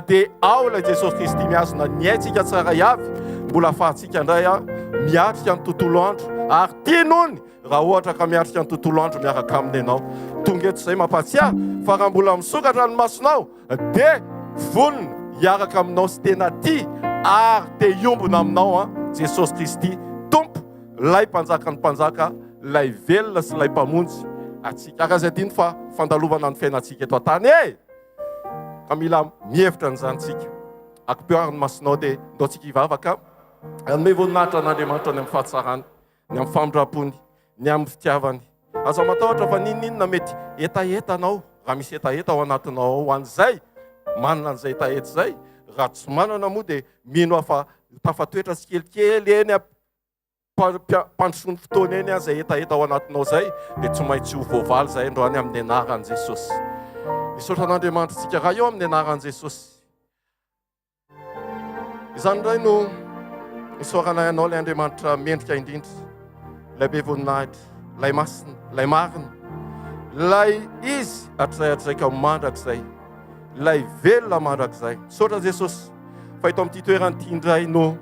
dia ao ilay Jesosy Kristy miazona niaintsika tsara avy mbola ahafahantsika indray miatrika ny tontolo andro ary tianony raha ohatra ka miatrika ny tontolo andro miaraka aminy ianao. Tonga eto izay mampatsiahy fa raha mbola misokatra ny masonao dia vonona hiaraka aminao sy tena tia ary te hiombona aminao Jesosy Kristy tompo, lay mpanjaka ny mpanjaka, lay velona sy lay mpamonjy atsika. Araha diny fa fandalovana ny fiainantsika eto an-tany ka mila mihevitra n'izany tsika. Akipioariny masonao dia ndaontsika hivavaka anome voninahitra an'Andriamanitra ny amin'ny fahatsarany, ny amin'ny famindram-pony, ny amin'ny fitiavany. Aza matahotra fa ninninona mety etaetanao, raha misy etaeta ao anatinao ao, ho an'izay manana an'izay etaeta izay. Raha tsy manana moa dia mino afa tafatoetra sy kelikely eny mpandrosoany fotoana eny izay etaeta ao anatinao izay dia tsy maintsy ho voavaly izay androany amin'ny anaran'i Jesosy. Misaotra an'Andriamanitra tsika raha eo amin'ny anaran'i Jesosy. Izany indray no isaorana ianao ilay Andriamanitra mendrika indrindra, ilay be voninahitra, ilay masina, ilay marina, ilay izy hatrizay mandrakizay, ilay velona mandrakizay. Misaotra Jesosy fa ito amin'ity toerana ity indray no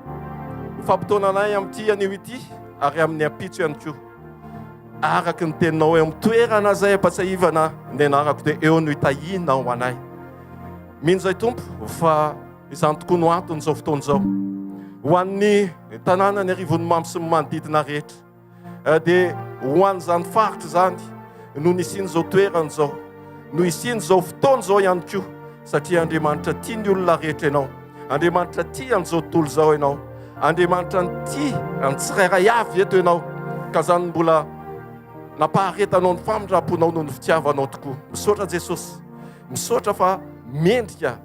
fampitoana anay amin'ity anio ity ary amin'ny ampitso ihany koa. Araka ny teninao eo amin'ny toerana izay ampatsahivana ny anarako dia eo no hitahina ho anay. Mino izay tompo fa izany tokoa no antony izao fotoana izao ho an'ny tanàna ny Arivonimamo sy ny manodidina rehetra dia ho an'izany faritra izany no nisiany izao toerana izao, no isiany izao fotoana izao ihany koa, satria Andriamanitra tia ny olona rehetra ianao. Andriamanitra tia an'izao tontolo izao ianao. Andriamanitra ny tia amin'ny tsirairay avy eto ianao, ka izany mbola nampaharetanao ny famindram-ponao noho ny fitiavanao tokoa. Misaotra Jesosy, misaotra fa mendrika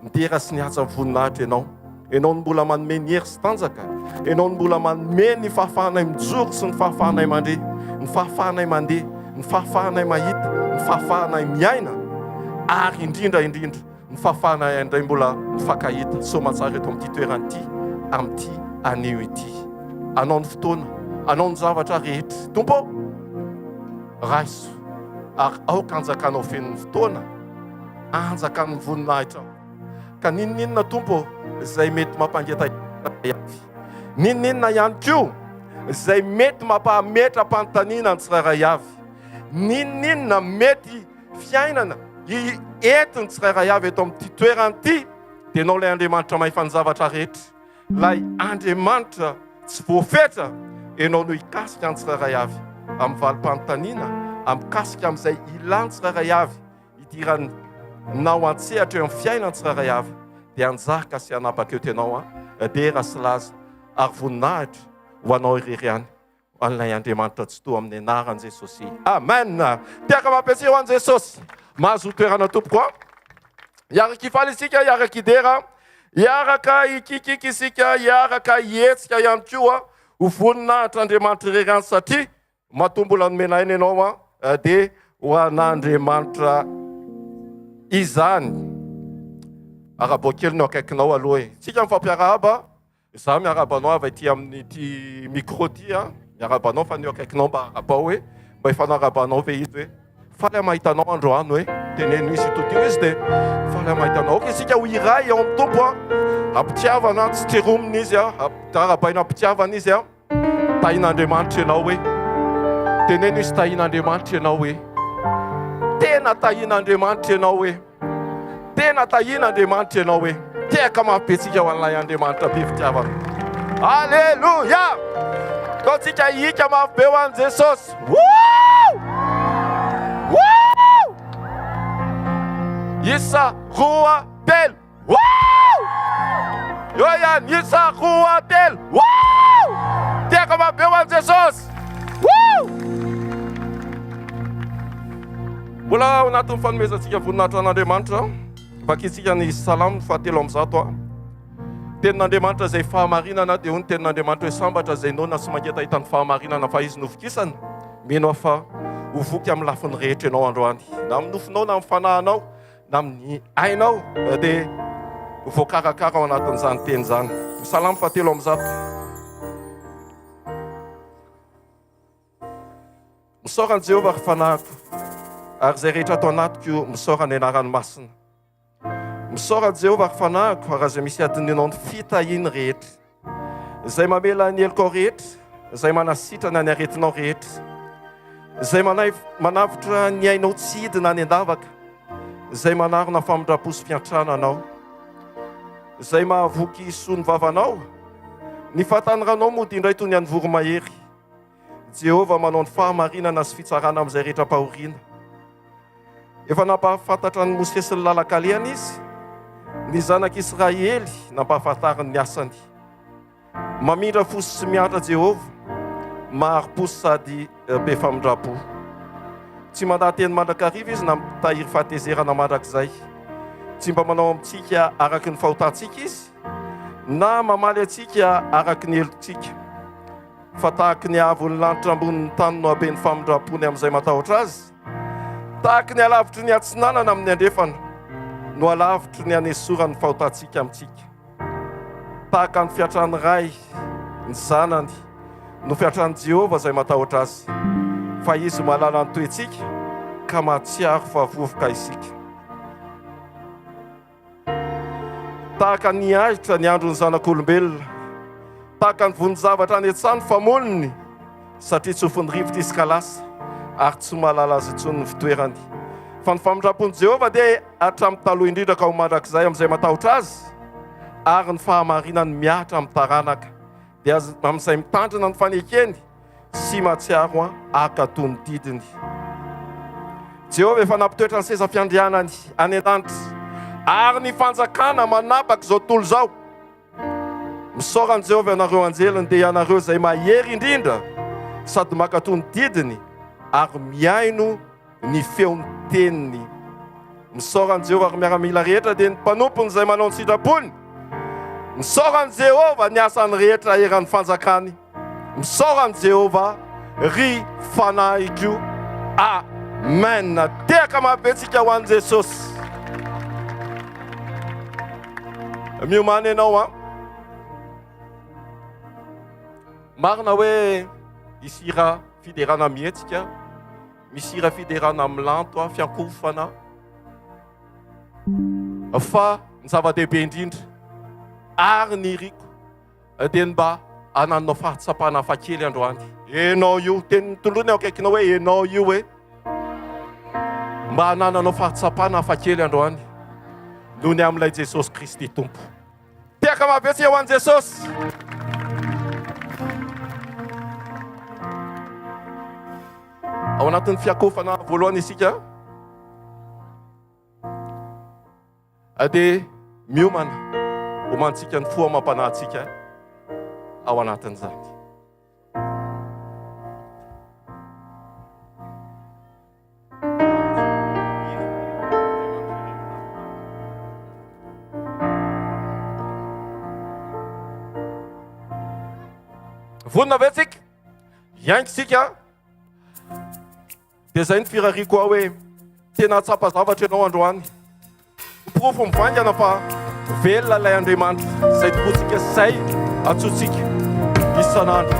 nidera sy niatsa voninahitra ianao. Ianao no mbola manome ny hery sy tanjaka, ianao no mbola manome ny fahafahanay mijoro sy ny fahafahanay mandeha, ny fahafahanay mandeha, ny fahafahanay mahita, ny fahafahanay miaina, ary indrindra ny fahafahanay indray mbola mifankahita. So matsara eto amin'ity toerana ity, amin'ity anio ity. Anao ny fotoana, anao ny zavatra rehetra tompo raiso ary aoka anjakanao feno ny fotoana, anjakan'ny voninahitra ka ninninona tompo izay mety mampangeta avy, ninninona ihany koa izay mety mampametram-panontaniana ny tsirairay avy, ninninona mety fiainana entiny tsirairay avy eto amin'ity toerana ity dia ianao ilay Andriamanitra mahafany zavatra rehetra, ilay Andriamanitra tsy voafetra, ianao no hikasika ny tsirairay avy amin'ny valim-panontaniana, amikasika amin'izay ilany tsirairay avy hidirany na ho antsehatra eo amin'ny fiainany tsirairay avy dia anjaka sy hanapaka eo tenao dera sy laza ary voninahitra ho anao irery ihany an'ilay Andriamanitra tsy toa amin'ny anaran'i Jesosy. Amen. Tiaka mampiatsy ho an'i Jesosy. Mahazo toerana tompoko iaraka hifaly isika, iaraka hidera, iaraka hikikiky isika, iaraka hietsika ihany koa ho voninahitra Andriamanitra irery ihany satria matombola nomenainy ianao dia ho an'Andriamanitra izany. Arabo kely no akaikinao aloha tsika mifampiarahaba, za miarabanao avy ity amin'ity micro ty miarabanao fa nio akaikinao mba arabao hoe mba ifanarabanao ve izy hoe faly mahitanao androany hoe teneno izy totio izy dia faly mahitanao. Ok, sika ho iray ao amin'ny tompo ampitiavana, tsy teromina izy tarabaina ampitiavana izy tahin'Andriamanitra ianao hoe teneno izy tahin'Andriamanitra ianao hoe tena tahin'Andriamanitra ianao hoe tena tahin'Andriamanitra ianao hoe tiaka mampitsika ho an'ilay Andriamanitra be fitiavana. Alleluia! Taontsika hika mafy be ho an'i Jesosy. Isa roa telo. Eo ihany, isa roa telo. Tiaka mafy be ho an'i Jesosy. Mbola ao anatin'ny fanomezantsika voninahitra an'Andriamanitra, vakitsika ny salamo fahatelo amby zato tenin'Andriamanitra izay fahamarinana dia ho ny tenin'Andriamanitra hoe sambatra izay nona sy mangeta hitan'ny fahamarinana fa izy novokisana. Mino fa ho voky amin'ny lafiny rehetra ianao androany, na amin'ny nofinao na amin'ny fanahinao na amin'ny ainao dia voakarakara ao anatin'izany teny izany. Salamo fahatelo amby zato. Misaorany Jehovah ary fanahiko, ary izay rehetra atao anatiko misaorany anarany masina. misaora Jehovah ary fanahiko raha izay misy adinonao ny fitahiny rehetra izay mamela ny eloko rehetra izay manasitrana ny aretinao rehetra izay manavitra ny ainao tsy hidina ny andavaka izay manarona famindra-po sy fiantrananao izay mahavoky soa ny vavanao ny fahatanyranao mody indray toy ny any voromahery Jehovah manao ny fahamarinana sy fitsarana amin'izay rehetra pahoriana efa nampahafantatra ny Mose sy ny lalakaliana izy ny zanak'Israely nampahafantariny ny asany mamindra fosy sy miatra Jehovah mahari-posy sady be famindra-po tsy mandateny mandrakariva izy na mitahiry fahatezerana mandrakizay tsy mba manao amintsika araky ny fahotantsika izy na mamaly atsika araky ny elontsika fa tahaky ny avon'ny lanitra ambony ny tany no abeny famindra-pony amin'izay matahotra azy tahaky ny alavitry ny atsinanana amin'ny andrefana no alavitry ny anesorany fahotantsika amintsika tahaka ny fiatrany ray ny zanany no fiatrany Jehovah izay matahotra azy fa izy malala ny toetsika ka mahatsiaro fa vovoka isika tahaka ny ahitra ny andro ny zanak'olombelona tahaka ny vonin-javatra any an-tsany famoniny satria tsy hofiny rivotra izy ka lasa ary tsy malala azy intsony ny fitoerany fa ny famindra-pony Jehovah dia hatramin'ny taloha indrindra ka ho mandrakizay amin'izay matahotra azy ary ny fahamarinany miatra amin'ny taranaka dia amin'izay mitandrina ny fanekeny sy mahatsiaro akatò ny didiny Jehovah efa nampitoetra ny seza fiandrianany any an-danitra ary ny fanjakana manapaka izao tontolo izao misaorany Jehovah ianareo anjeliny dia ianareo izay mahery indrindra sady makatò ny didiny ary miaino ny feon'ny teniny misaorany Jehovah ary miaramila rehetra dia ny mpanompony izay manao ny sitrapony misaorany Jehovah ny asany rehetra eran'ny fanjakany misaorany Jehovah ry fanahiko amen tehaka mahabetsika ho an'i Jesosy miomany ianao marina hoe isira fiderana mihetsika misira fiderana milanto fiankofana fa ny zava-dehibe indrindra ary ny riko dia ny mba ananonao fahatsapana hafakely androany enao io teny tondrony ao akaikinao hoe enao io hoe mba anananao fahatsapana hafakely androany noho ny amin'ilay Jesosy Kristy tompo tiaka mahavetsika ho an'i Jesosy ao anatin'ny fiakofana voalohany isika dia miomana homantsika ny fo amam-panahintsika ao anatin'izany vonina vetsika iaingisika dia izay ny firariko ao hoe tena tsapa zavatra ianao androany mipirofo mivangana fa velona ilay Andriamanitra izay tokontsika zay atsotsika isan'andro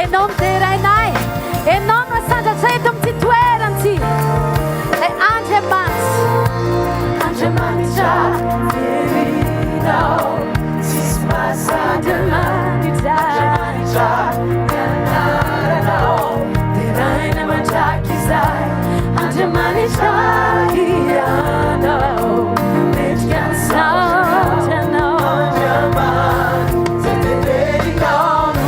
Ianao miterainay, ianao no asandratra eto amin'ity toerana ity. Ilay Andriamanitra ferinao, tsisy mahasandriamanitra. Nianaranao, teraina mandraky izay. Andriamanitra ianao, mendrika ny sandranao. Andriamanitra terinao no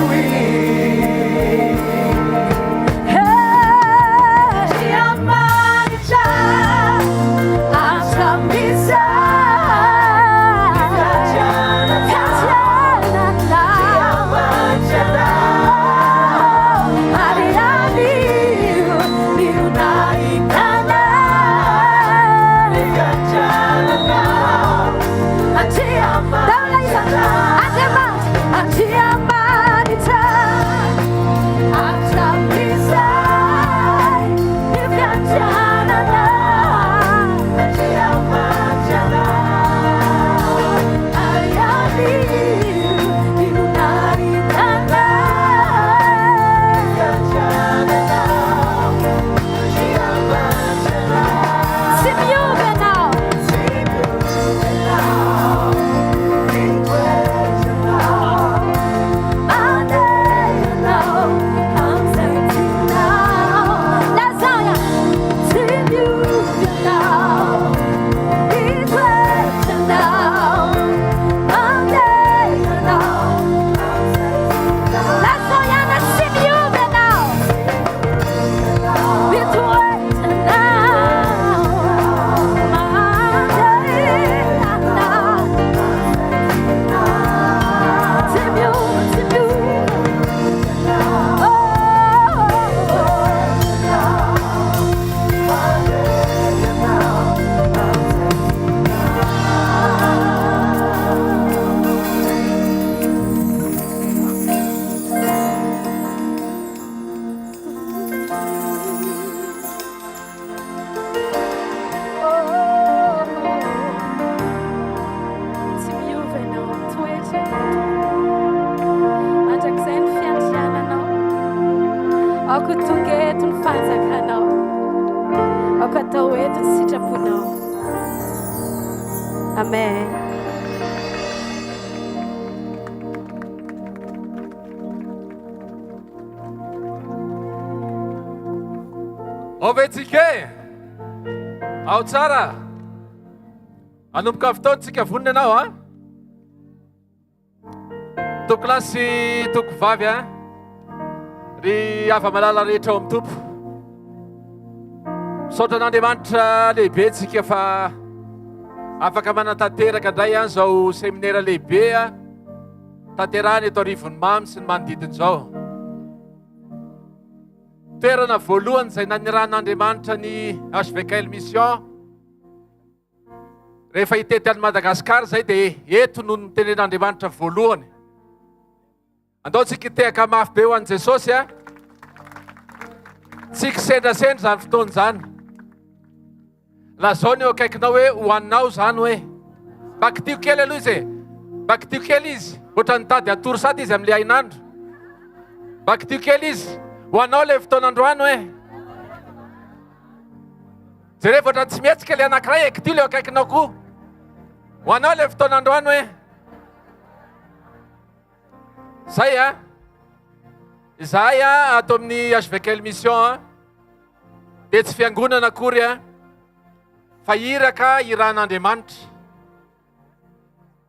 Amen. Ovetsike, ao tsara, anomboka fotoantsika vonona anao tokolasy sy tokovavy ry ava-malala rehetra ao amin'ny tompo. Misaotra an'Andriamanitra lehibe tsika fa afaka manantanteraka indray zao seminaire lehibe tanterahany eto Arivonimamo sy ny manodidin'izao. Toerana voalohany izay nanirahan'Andriamanitra ny hvkl-mission rehefa hitety an'i Madagasikara zay dia eto no nitenen'Andriamanitra voalohany. Andaontsika hitehaka mafy be ho an'i Jesosy tsy kisendrasendra zany fotoana zany. Lazao ny eo akaikinao hoe hoaninao zany hoe bakitio kely aloha izy bakitio kely izy ohatran'ny tady atoro sady izy amin'ilay ainandro. Bakitio kely izy hoanao le fotoan'androany hoe jereva ohatrany tsy mihetsika le anankiray ekitio le akaikinao koa hoanao le fotoan'androany hoe zay izahay ato amin'ny hvkl-mission dia tsy fiangonana akory fa iraka irahan'Andriamanitra.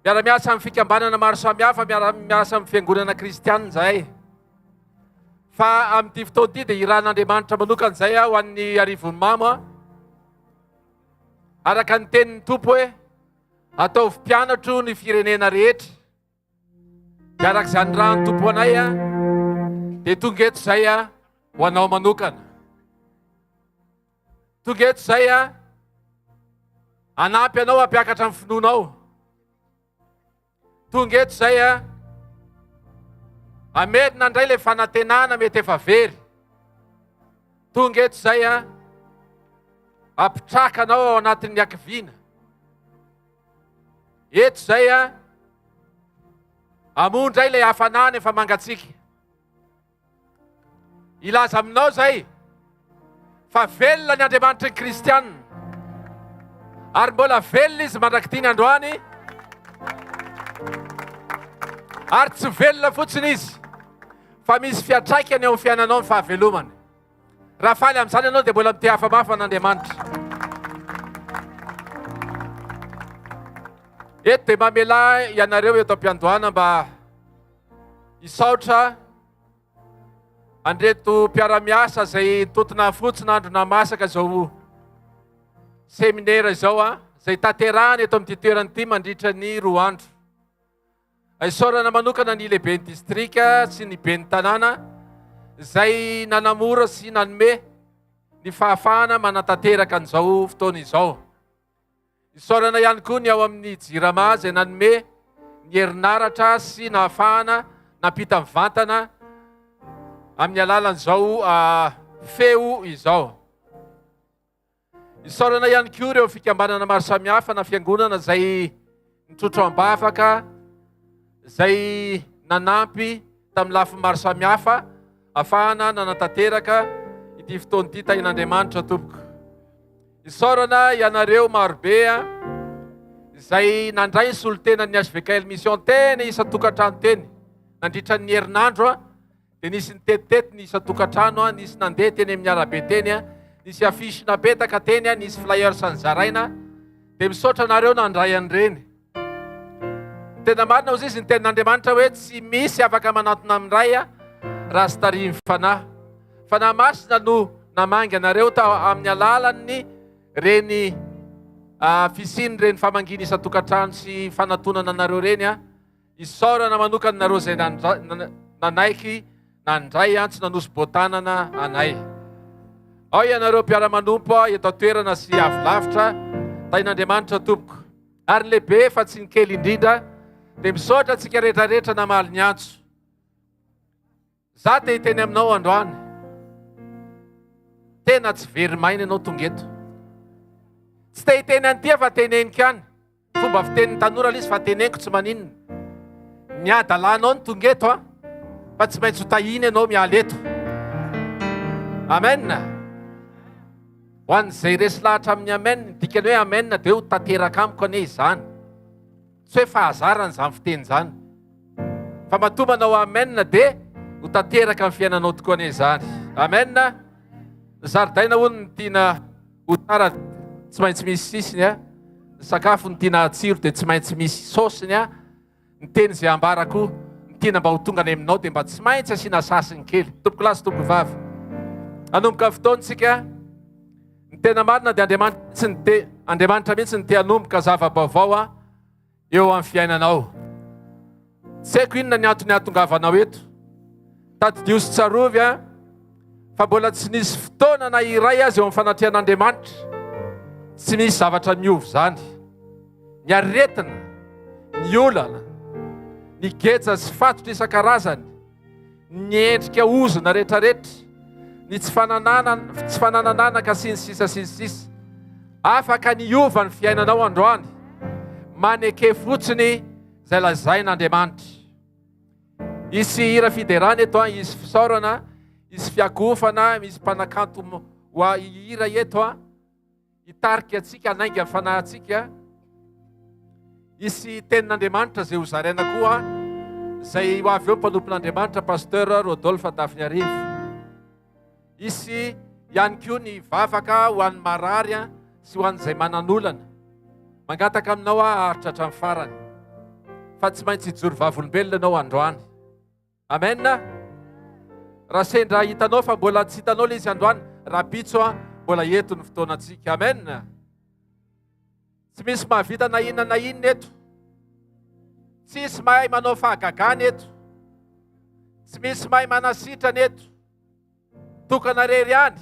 Miara-miasa amin'ny fikambanana maro samihafa, miara-miasa amin'ny fiangonana kristianina zay. Fa amin'ity fotoana ity dia irahan'Andriamanitra manokan'izay ho an'ny Arivonimamo araka ny tenin'ny tompo hoe ataovy mpianatro ny firenena rehetra. Dia arak'izany raha ny tompo anay dia tonga eto zay ho anao manokana. Tonga eto zay anampy anao hampiakatra amin'ny finoanao. Tonga eto zay amerina indray le fanantenana mety efa very. Tonga eto zay ampitraka anao ao anatin'ny ankiviana. Eto zay amondray le hafanana efa mangatsika. ilaza aminao zay fa velona ny Andriamanitra ny kristianina ary mbola velona izy mandraky ny androany ary tsy velona fotsiny izy fa misy fiatraikany eo amin'ny fiainanao ny fahavelomany. Raha faly amin'izany ianao dia mbola mite hafa-mafa an'Andriamanitra. Eto dia mamela ianareo eto am-piandohana mba hisaotra andreto mpiara-miasa izay totona fotsina andro namasaka izao seminaire izao izay tanterahany eto amin'ity toerana ity mandritra ny 2 andro. Isaorana manokana ny lehibe ny distrika sy ny be ny tanàna izay nanamora sy nanome ny fahafahana manatanteraka an'izao fotoana izao. Isaorana ihany koa ny ao amin'ny jirama izay nanome ny herinaratra sy nahafahana nampita mivantana amin'ny alalan'izao feo izao. Isaorana ihany koa ireo fikambanana maro samihafa na fiangonana izay nitrotro ambafaka izay nanampy tamin'ny lafiny maro samihafa ahafahana nanatanteraka ity fotoana ity tahin'Andriamanitra tompoko. Isaorana ianareo marobe izay nandray ny solontenan'ny hvkl-mission teny isa-tokantrano teny nandritra ny herinandro dia nisy nitetitety ny isa-tokantrano nisy nandeha teny amin'ny arabe teny nisy afisy napetaka teny nisy flyer san'zaraina dia misaotra anareo nandray an'ireny. Tena marina ozy izy ny tenin'Andriamanitra hoe tsy misy afaka manatona amin'ray raha sy tarimy fanahy. Fanahy masina no namangy anareo amin'ny alalan'ny reny fisiny reny famangina isa-tokantrano sy fanatonana anareo reny isaorana manokana nareo izay nanaiky nandray tsy nanosy-boatanana anay. Ao ianareo mpiara-manompo eto toerana sy avy lavitra tahin'Andriamanitra tompoko ary lehibe fa tsy ny kely indrindra dia misaotra antsika rehetrarehetra namaly ny antso. Za te hiteny aminao androany, tena tsy very maina ianao tonga eto. Tsy te hiteny an'ity fa teneniko ihany. Fomba fitenin'ny tanora izy fa teneniko tsy maninona. Miadalanao ny tonga eto fa tsy maintsy ho tahiny ianao miala eto. Amen. Ho an'izay resy lahatra amin'ny amen, dikany hoe amen dia ho tanteraka amiko anie izany. Tsy hoe fahazarana izany fiteny izany. Fa matoa manao amen dia ho tanteraka amin'ny fiainanao tokoa anie izany. Amen. Zaridaina hono ny tiana ho tsara tsy maintsy misy sisiny ny sakafo ny tiana tsiro dia tsy maintsy misy saosiny ny teny izay ambarako ny tiana mba ho tonga any aminao dia mba tsy maintsy asiana sasiny kely. Tompoko lahy sy tompoko vavy, anomboka fotoantsika ny tena marina dia Andriamanitra mihitsy ny te hanomboka zava-baovao eo amin'ny fiainanao. Tsy haiko inona ny antony ahatongavanao eto. Tadidio sy tsarovy fa mbola tsy nisy fotoana na iray azy eo amin'ny fanatrehan'Andriamanitra tsy misy zavatra miovy zany. Ny aretina, ny olana, ny geja sy fatotra isan-karazany, ny endrika ozona rehetrarehetra, ny tsy fananananaka sy ny sisa. Afaka niova ny fiainanao androany maneke fotsiny izay lazain'Andriamanitra. Isy hira fiderana eto isy fisaorana, isy fiakofana, misy mpanakanto hoa hira eto hitarika atsika, hanainga ny fanahintsika. Isy tenin'Andriamanitra izay hozaraina koa izay ho avy eo mpanompon'Andriamanitra pasteur Rodolphe Dafiny Arivo. Isy ihany koa ny vavaka ho an'ny marary sy ho an'izay mananolana mangataka aminao haritra hatramin'ny farany fa tsy maintsy hijoro vavolombelona ianao androany. Amen. Raha sendra hitanao fa mbola tsy hitanao ilay izy androany, raha bitso mbola eto ny fotoanantsika. Amen. Tsy misy mahavita na inona na inona eto. Tsy misy mahay manao fahagagana eto. Tsy misy mahay manasitrana eto. Tokana rery ihany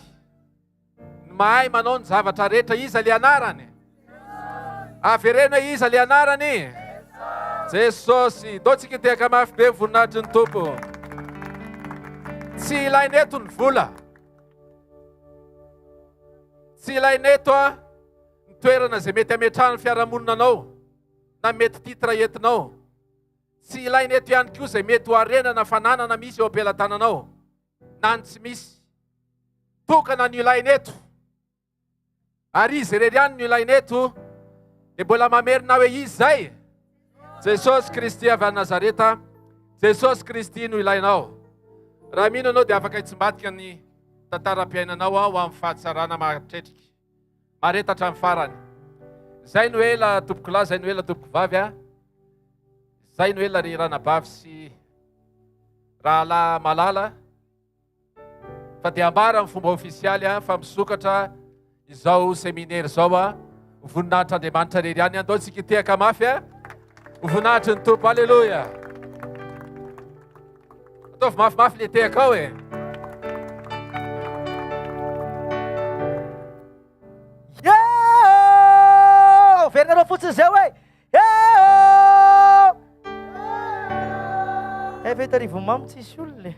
ny mahay manao ny zavatra rehetra. Iza le anarany? Avereno hoe iza le anarany? Jesosy. Daontsika tehaka mafy be voninahitry ny tompo. Tsy ilainy eto ny vola. Tsy ilainy eto ny toerana izay mety hametrahany fiarahamonina na mety titra entinao. Tsy ilainy eto ihany koa izay mety ho arenana fananana misy eo ampelantananao na ny tsy misy tokana ny ilaineto ary izy rery ihany ny ilaineto dia mbola mamerina hoe izy zay Jesosy Kristy avy Nazareta. Jesosy Kristy no ilainao. Raha mino anao dia afaka hitsimbatika ny tantaram-piainanao ho amin'ny fahatsarana mahatretrika maretatra amin'ny farany. Zay no ela tompoko lahy, zay no ela tompoko vavy zay no ela ry ranabavy sy rahalahy malala. Fa dia ambara amin'ny fomba ofisialy fa misokatra izao seminaire zao voninahitra Andriamanitra rery ihany. Andao tsika tehaka mafy voninahitry ny tompo. Alleluia. Ataovy mafimafy le tehaka ao Vernareo fotsiny zay hoe veta Arivonimamo tsisy olona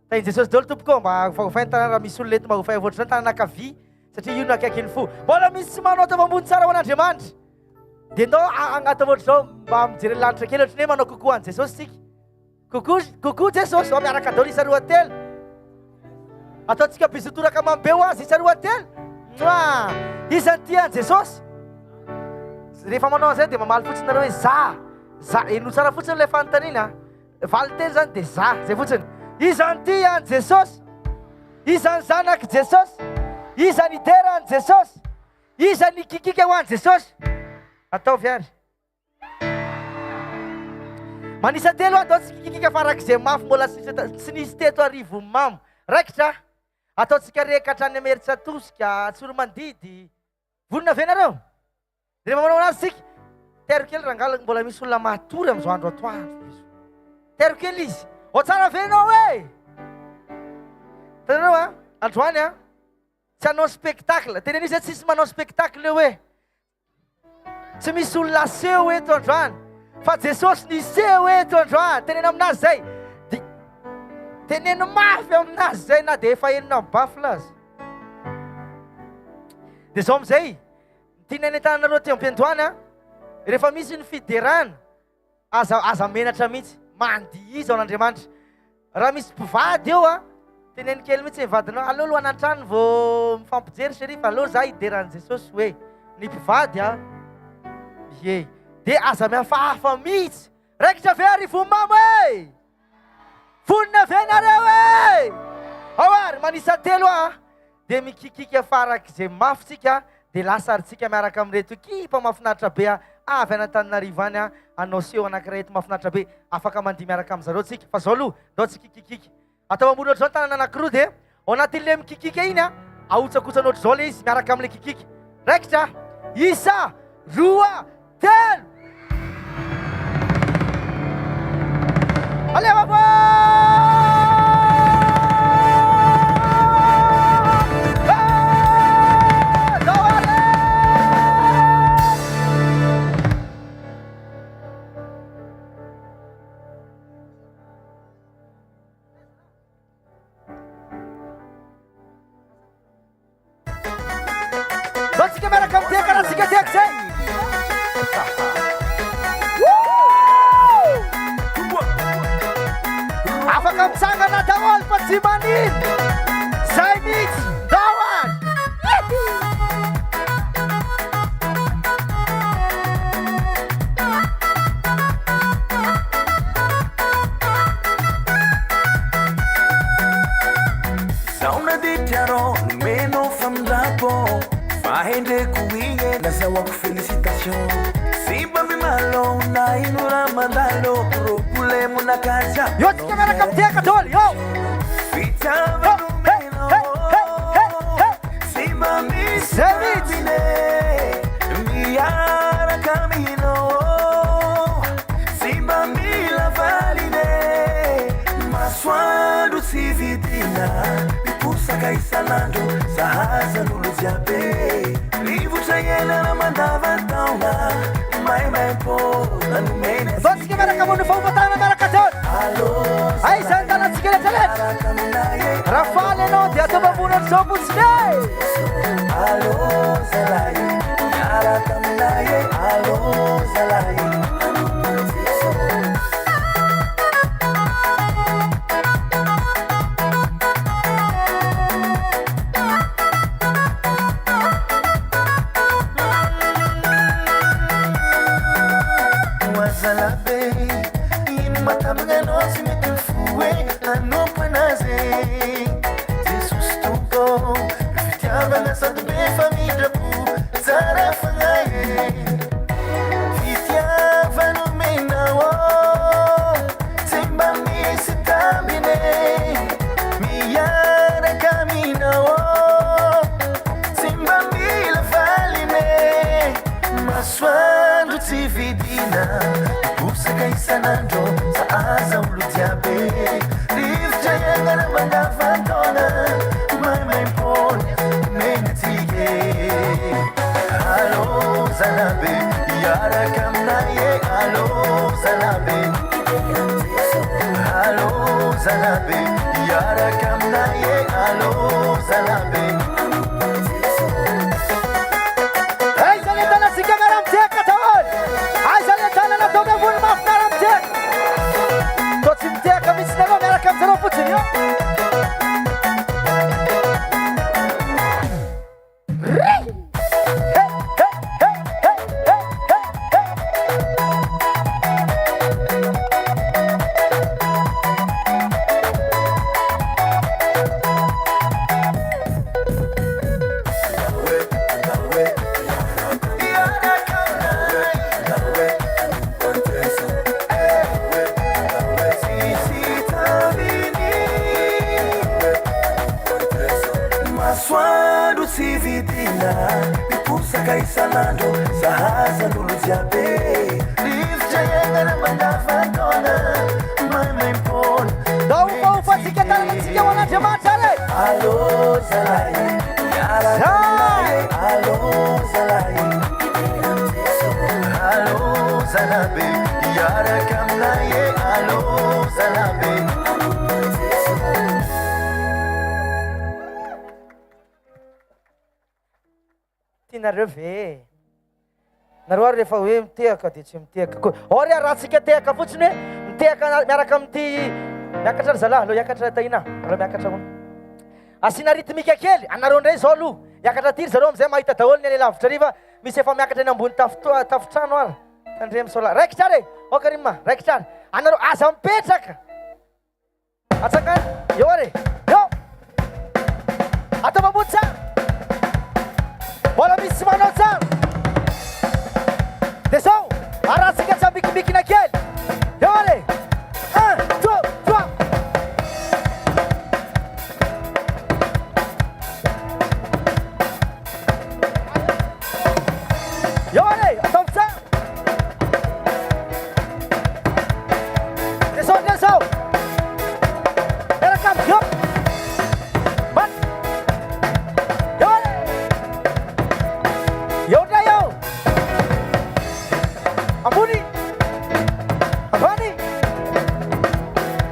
tainy Jesosy daholo tompoko mba fahofainy tanàna raha misy olona eto mba hofay voatra zany tanàna akavia satria io no akaiky ny fo. Mbola misy tsy manao tava-ambony tsara ho an'Andriamanitra dia ndao agnaty voatra zao mba mijery lanitra kely ohatrany hoe manao kokoa an' Jesosy tsika. Kokoa Jesosy ao miaraka daholo isa roa telo ataontsika bisotoraka mambe ho azy isa roa telo isan'ny ty an' Jesosy. Rehefa manao an'izay dia mamaly fotsiny nareo hoe za eno tsara fotsiny ilay fanontaniana valy teny zany dia zay fotsiny. Isan'ny ty an' Jesosy, isan'ny zanaky Jesosy, isan'ny idera an' Jesosy, isan'ny kikika ho an' Jesosy. Ataovy ary manisa telo atao tsy kikika farak'izay mafy mbola tsy nisy teto Arivonimamo raikitra. Ataontsika rekatra any ameritsy atosika tsoromandidy vonina venareo. Rehefa manao anazy tsika tero kely rangalana mbola misy olona matory amin'izao andro atoandro. Tero kely izy o tsara venao hoe tanareo androany tsy hanao spectacle. Tena izy tsisy manao spectacle hoe tsy misy olona seho eto androany fa Jesosy niseho eto androany. Tenena aminazy zay teneno mafy aminazy zay na dia efa enina bafla azy. Dia zao amizay tineny tananareo ty ampiantoany rehefa misy ny fiderana aza menatra mihitsy mandihiza ao an'Andriamanitra. Raha misy mpivady eo teneny kely mihitsy vadinao aleo lo anantrano vao mifampijery serifa aleo za hideran'i Jesosy hoe ny mpivady ye dia aza mihafahafa mihitsy. Raikitra ve Arivonimamo vonina venareo ao ary manisa telo dia mikikika farak'izay mafy tsika dia lasa arytsika miaraka amin'reto kipa mahafinaritra be avy an'Antananarivo any anao seho anankiray eto mahafinaritra be afaka mandihy miaraka amin'zareo tsika. Fa zao aloha ndao tsy kikikiky atao ambony ohatry zao tanana anankiroa dia ao anatin'le mikikika iny ahotsakotsany ohatry zao le izy miaraka amin'le kikiky. Raikitra isa roa telo aleva tsika miaraka amin'tia karaha tsika tiako zay. Afaka mitsangana daholo fa tsy manino zay mihitsy dahoany. Zaho naditiarao nomeno famindrapo fahendreko igny nazahoako félicitation simba mimalo na inora mandalo problemo nakaja Yo tsika miaraka amin'tiaka daholo yo fitiava nomeno simba misabine miaraka mino simba mila valine masoandro tsy vidina mipusaka isanandro zahaza n'olo jiaby rivotra ielana mandavataona maimaipo nanomeny ndao tsika miaraka ambony fahofatana miaraka daholo ay zany tanatsika rehetrarehetra raha faly anao dia atao ambony ohatr'izao fotsiny allo zalay miaraka aminaye allo zalay matamagna sy mety foe anompo anazy jesosy tompo fitiavana sady be famidrapo tsara fagnahy fitiavano menao tsy mba misy tambine miaraka minao tsy mba mila valine masoandro tsy vidina bosaka isanandro sa aza olo jiaby rivotra iagnana mandavatona maimaim-pony menatsike alô zanabe iaraka aminaye alô zanabe alô zanabe iaraka aminaye alô zanabe Pusaka isanandro sahaza lolo jiabe rivotra iagnana mandavatona maimaim-pony daofatsika taranatsika ho an'Andriamanitra re alô zalahy miaraka aminaye alô zalahy alô zanabe iaraka aminaye alô zanabe tianareo ve nareo ary rehefa hoe mitehaka dia tsy mitehaka koa ary rahantsika tehaka fotsiny hoe mitehaka miaraka amin'ity miakatra ry zalahy aloha hiakatra tahina aloha miakatra hono asiana ritmika kely anareo indray zao aloha hiakatra ty ry zareo amizay mahita daholo ny any lavitra riva misy efa miakatra eny ambony tafitrano ary tandre misola raikitra ary oka rima raikitra ary anareo aza mipetraka atsakany eo ary eo atao mambony tsara mbola misy manao tsara dia zao arahantsika tsy ambikimikina kely eo ary 1 2 3 eo ary atao tsara dia zao miaraka amiko ambony ambany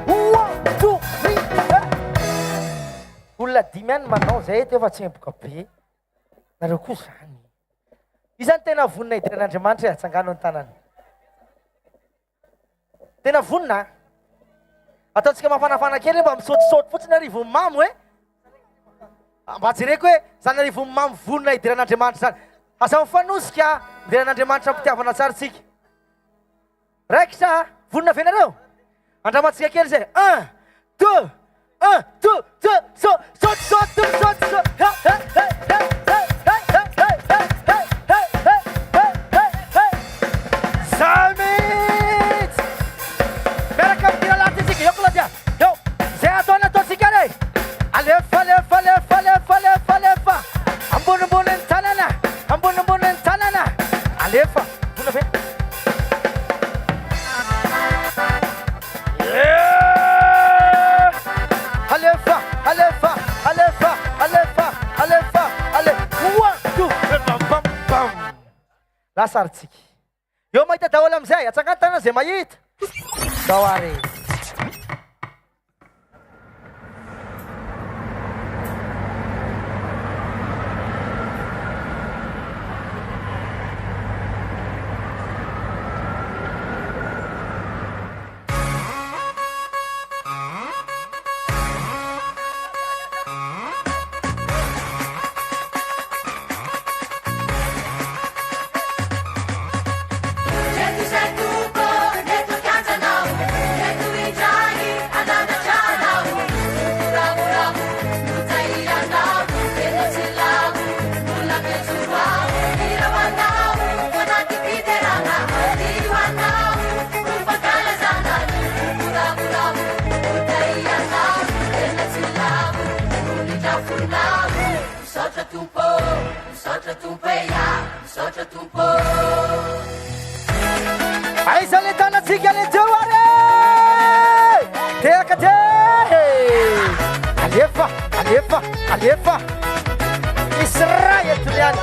1 2 3 olona dimy any manao zay to efa tsemboka be nareo koa zany izany tena vonina idiran'Andriamanitra hatsangano ny tanany tena vonina ataontsika mafanafana kely mba misaotisaoty fotsiny Arivonimamo hoe mba jereko hoe zany Arivonimamo vonina idiran'Andriamanitra zany asa mifanosika idiran'Andriamanitra mpitiavana tsara tsika raikitra vonina venareo andramantsika kely zay 1 2 1 2 2 saoty samit miaraka mitira laty tsika eo kola dia eo zay ataony ataontsika re alefa alefa alefa alefa alefa alefa ambonimbony ny tanana ambonimbony ny tanana alefa vona ve alefa alefa alefa alefa alefa ale 1 2 bam bam bam lasa aritsika eo mahita daholo amizay atsangany tanana zay mahita zao ary Jezus é tudo, é tu casa não. aiza le tanatsika le teo are teaka te alefa Israel tuliani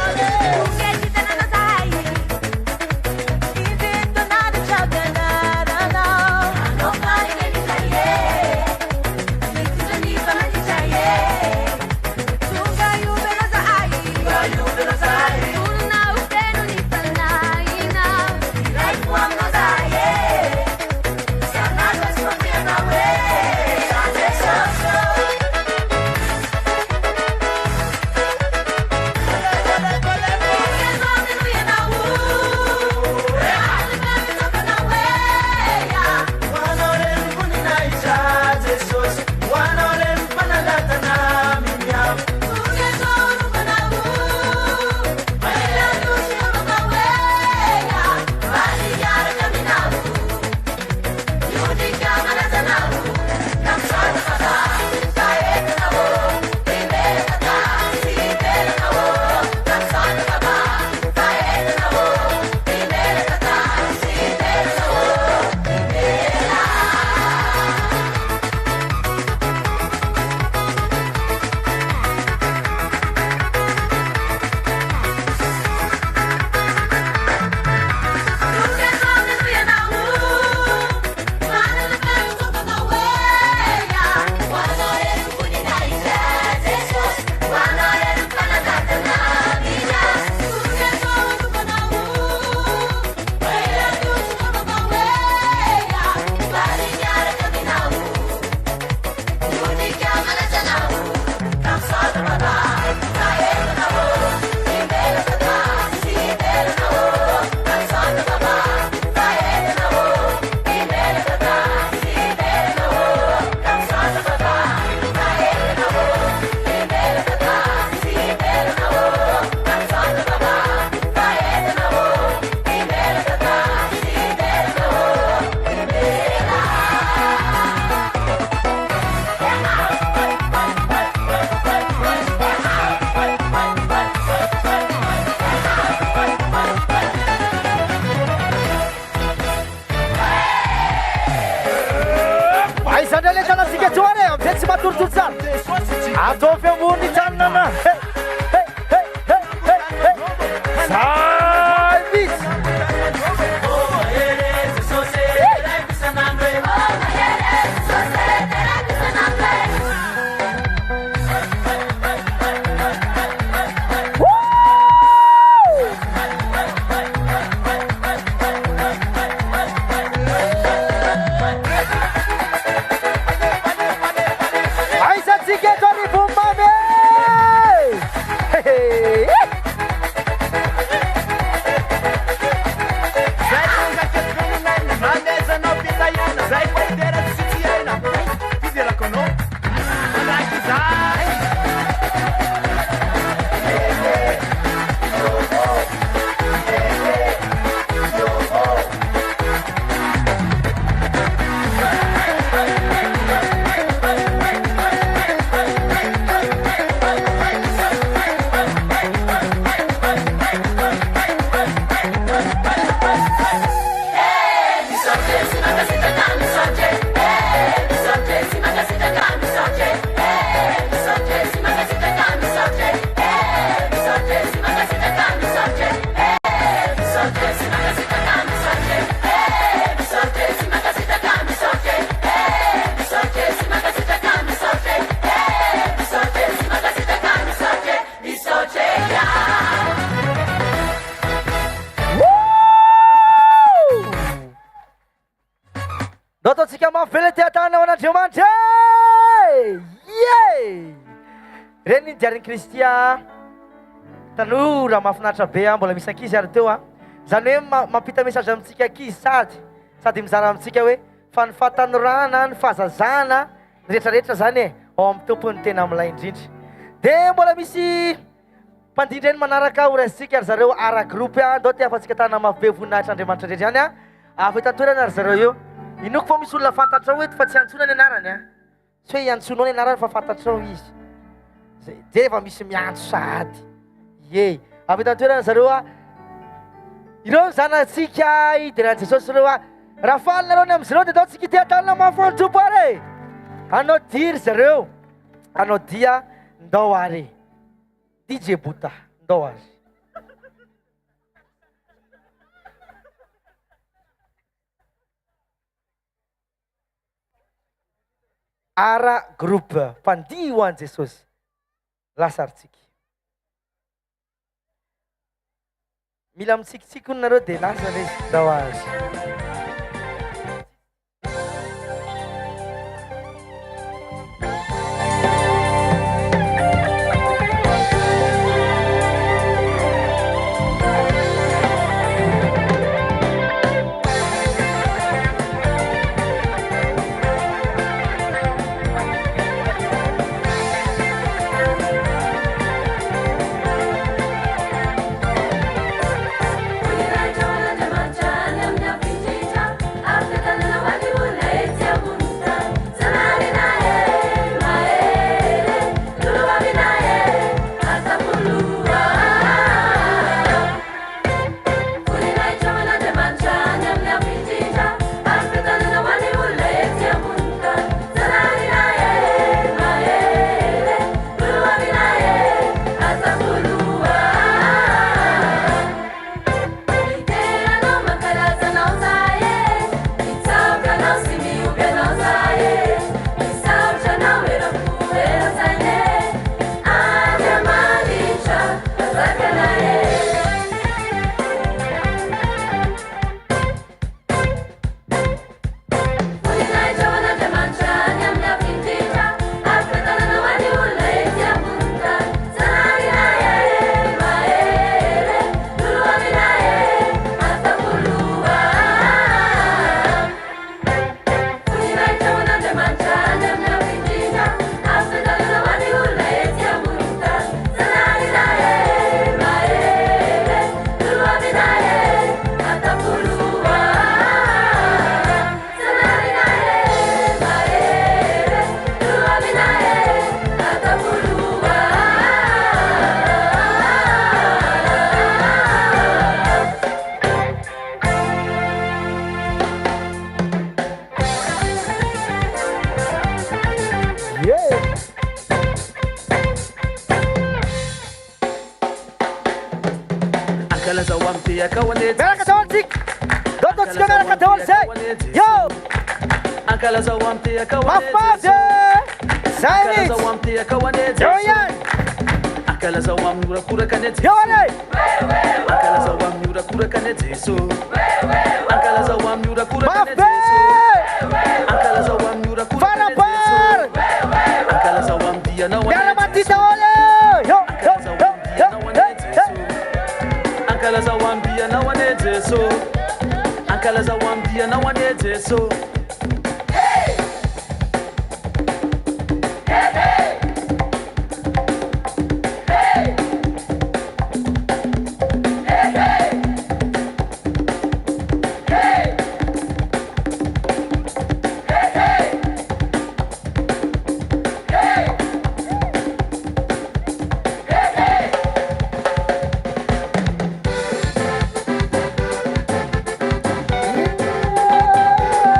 Dotatsika mafele teatana Andriamanitra. Reny diarin'ny Kristia tanora mahafinaritra be mbola misy ankizy ary teo zany hoe mampita message amintsika ankizy sady mizara amintsika hoe fa ny fahatanorana ny fahazazana ny rehetrarehetra zany ao amin'ny tompony tena amin'ilay indrindra. Dia mbola misy mpandindra eny manaraka orasitsika ary zareo ara groupe ndao ty afatsika tana mafibe voninahitra Andriamanitra rehetra zany avy tantoerana ary zareo eo. Inoko fa misy olona fantatrao hoe fa tsy antsona ny anarany tsy hoe iantsonao ny anarany fa fantatrao izy. Dia efa misy miantso sahady. Ye, avy tantoerana zareo a ireo zanatsika idiran'i Jesosy reo a raha falinareo ny amin'izareo dia ataontsika ity atanana mafonjobo are anao diry zareo anao dia ndao are DJ Bota ndao are ara groupe mpandihy ho an'i Jesosy lasaritsika mila mitsikitsiky hono nareo dia lasa le ndao azy Mereka tawon sik. Dodo sik mereka tawon sik. Yo. Angkala zawamti akawane. Mafade. Silence. Zawamti akawane. Joyan. Angkala zawam nura kura kanete. Yole. Angkala zawam nura kura kanete so. Angkala zawam nura kura kanete Mafe. so. Angkala zawam nura kura kanete Farapar. so. Angkala zawam dia na wane. Yala mati tawole. Yo. Angkala zawam dia na wane so. Angkala zawam dia na wane so.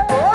Oh.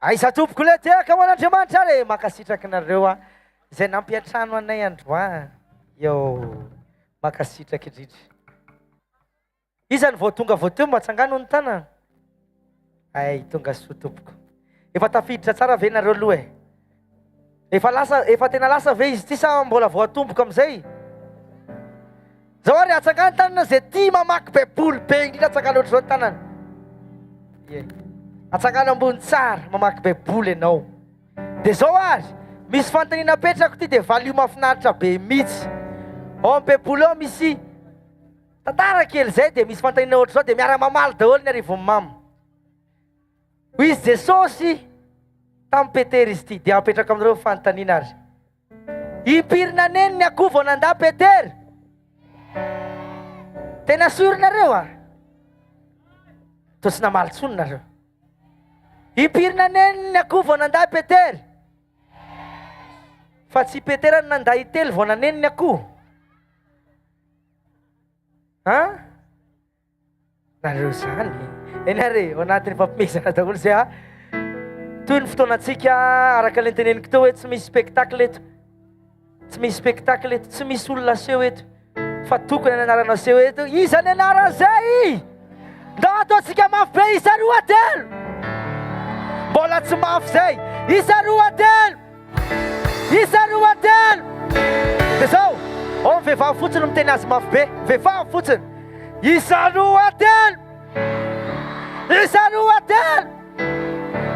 Aiza tompoko le tehaka ho an'Andriamanitra ary makasitraka nareo izay nampiatrano anay androany. Yo, makasitraka indrindra. Iza ny vao tonga vao teo matsangano ny tanana? Ay, tonga soa tompoko. Efa tafiditra tsara ve nareo aloha e? Efa tena lasa ve izy ty sa mbola vao atomboka amizay? Zao ary atsangano tanana zay tia mamaky baiboly be indrindra atsangano ohatr'izao ny tanana. Atsangano ambony tsara mamaky baiboly ianao. Dia zao ary misy fanontaniana apetrako ty dia valio mahafinaritra be mihitsy. Ao amin'ny baiboly ao misy tantara kely zay dia misy fanontaniana ohatr'izao dia miara-mamaly daholo ny Arivonimamo. Hoy izy Jesosy tamin'ny Petera izy ty dia apetraka amin'ireo fanontaniana ary. Impirina neny ny akoho vao nandà Petera? Tena sorinareo to tsy namaly tsony nareo. Impirina neny ny akoho vao nandà Petera? Fa tsy Petera no nandà itelo vao naneny ny akoho. Nareo zany enare ao anatin'ny fampimezana daholo zay toy ny fotoanantsika araka le teneniko teo hoe tsy misy spectacle eto. Tsy misy spectacle eto, tsy misy olona seho eto. Fa tokony ny anarana seho eto. Iza ny anarana zay? Ndao ataontsika mafy be isa roa telo. Mbola tsy mafy zay. Isa roa telo. Isa roa telo. Dia zao, ao vehivavy fotsiny miteny azy mafy be. Vehivavy fotsiny. Isa roa telo. Isa roa telo.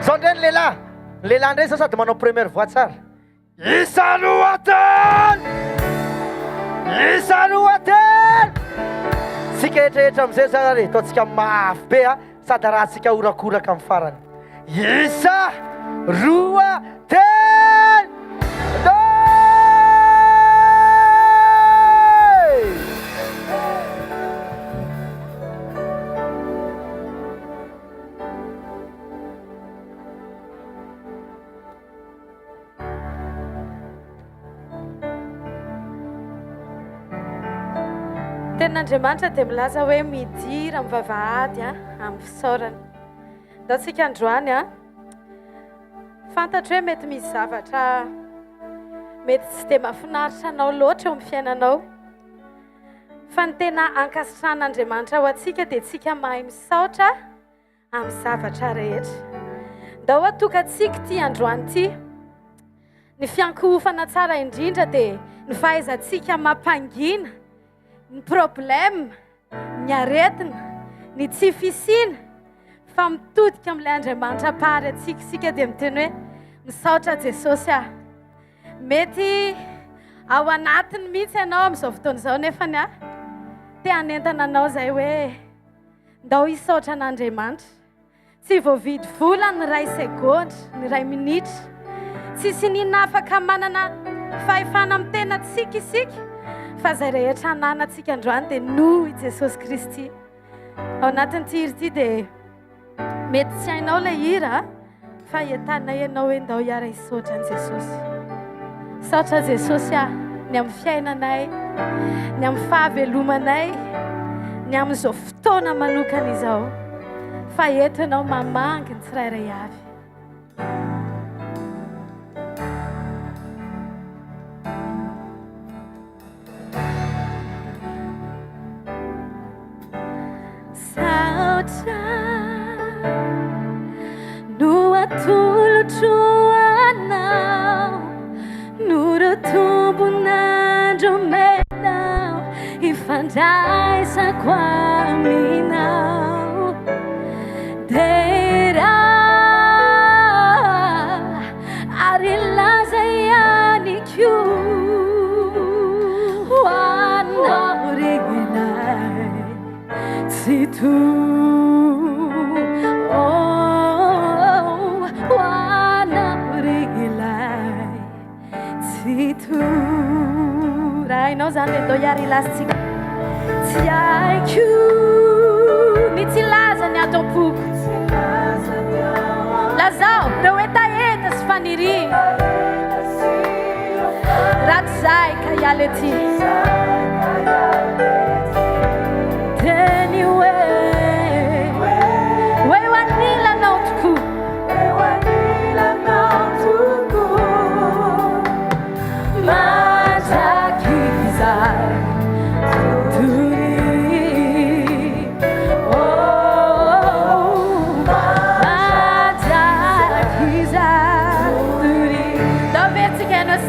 Zao ndray ny lehilahy. Ny lehilahy ndray zao sady manao première voix tsara. Isa roa telo. Isa roa telo. Sika etraetra amizay zany ary ataontsika mafy be sady rahantsika orakoraka amin'ny farany. Isa roa telo. Tenin'Andriamanitra dia milaza hoe midira amin'ny vavahady amin'ny fisaorana. Ndao tsika androany fantatra hoe mety misy zavatra mety tsy dia mahafinaritra anao loatra eo amin'ny fiainanao. Fa ny tena ankasitran'Andriamanitra ho antsika dia tsika mahay misaotra amin'ny zavatra rehetra. Ndao atokantsika ty androany ty. Ny fiankohofana tsara indrindra dia ny fahaizantsika mampangina ny problème, ny aretina, ny tsy fisiana, fa mitodika amin'ilay Andriamanitra pary atsika dia miteny hoe misaotra Jesosy Mety ao anatiny mihitsy ianao amin'izao fotoana izao nefany te hanentana anao izay hoe ndao hisaotra an'Andriamanitra. Tsy voavidy vola ny ray segondra, ny ray minitra. Tsy sinina afaka manana fahefana amin'ny tenantsika isika. Fa izay rehetra ananantsika androany dia noho i Jesosy Kristy. Ao anatin'ity hira ity dia mety tsy hainao ilay hira fa entanay ianao hoe ndao hiara hisaotra an'i Jesosy. Saotra Jesosy ny amin'ny fiainanay, ny amin'ny fahavelomanay, ny amin'izao fotoana manokana izao. Fa eto ianao mamanginy tsirairay avy. No atolotro anao, no rotombon'andromenao, ifandraisako aminao. Dera ary laza ihany koa ho anao renay tsy rainao zany ndao hiary lasitsika tsy haiko ny tsy laza ny ato am-poko lazao reo etaeta sy faniriana ratsy zay ka hialy ety teny hoe ho anilanao tokoa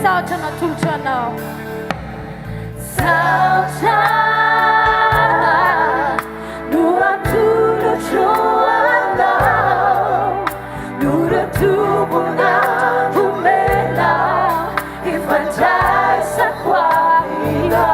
misaotra natolotra anao saotra no atolotro anao no ratobona omena ifandraisako aina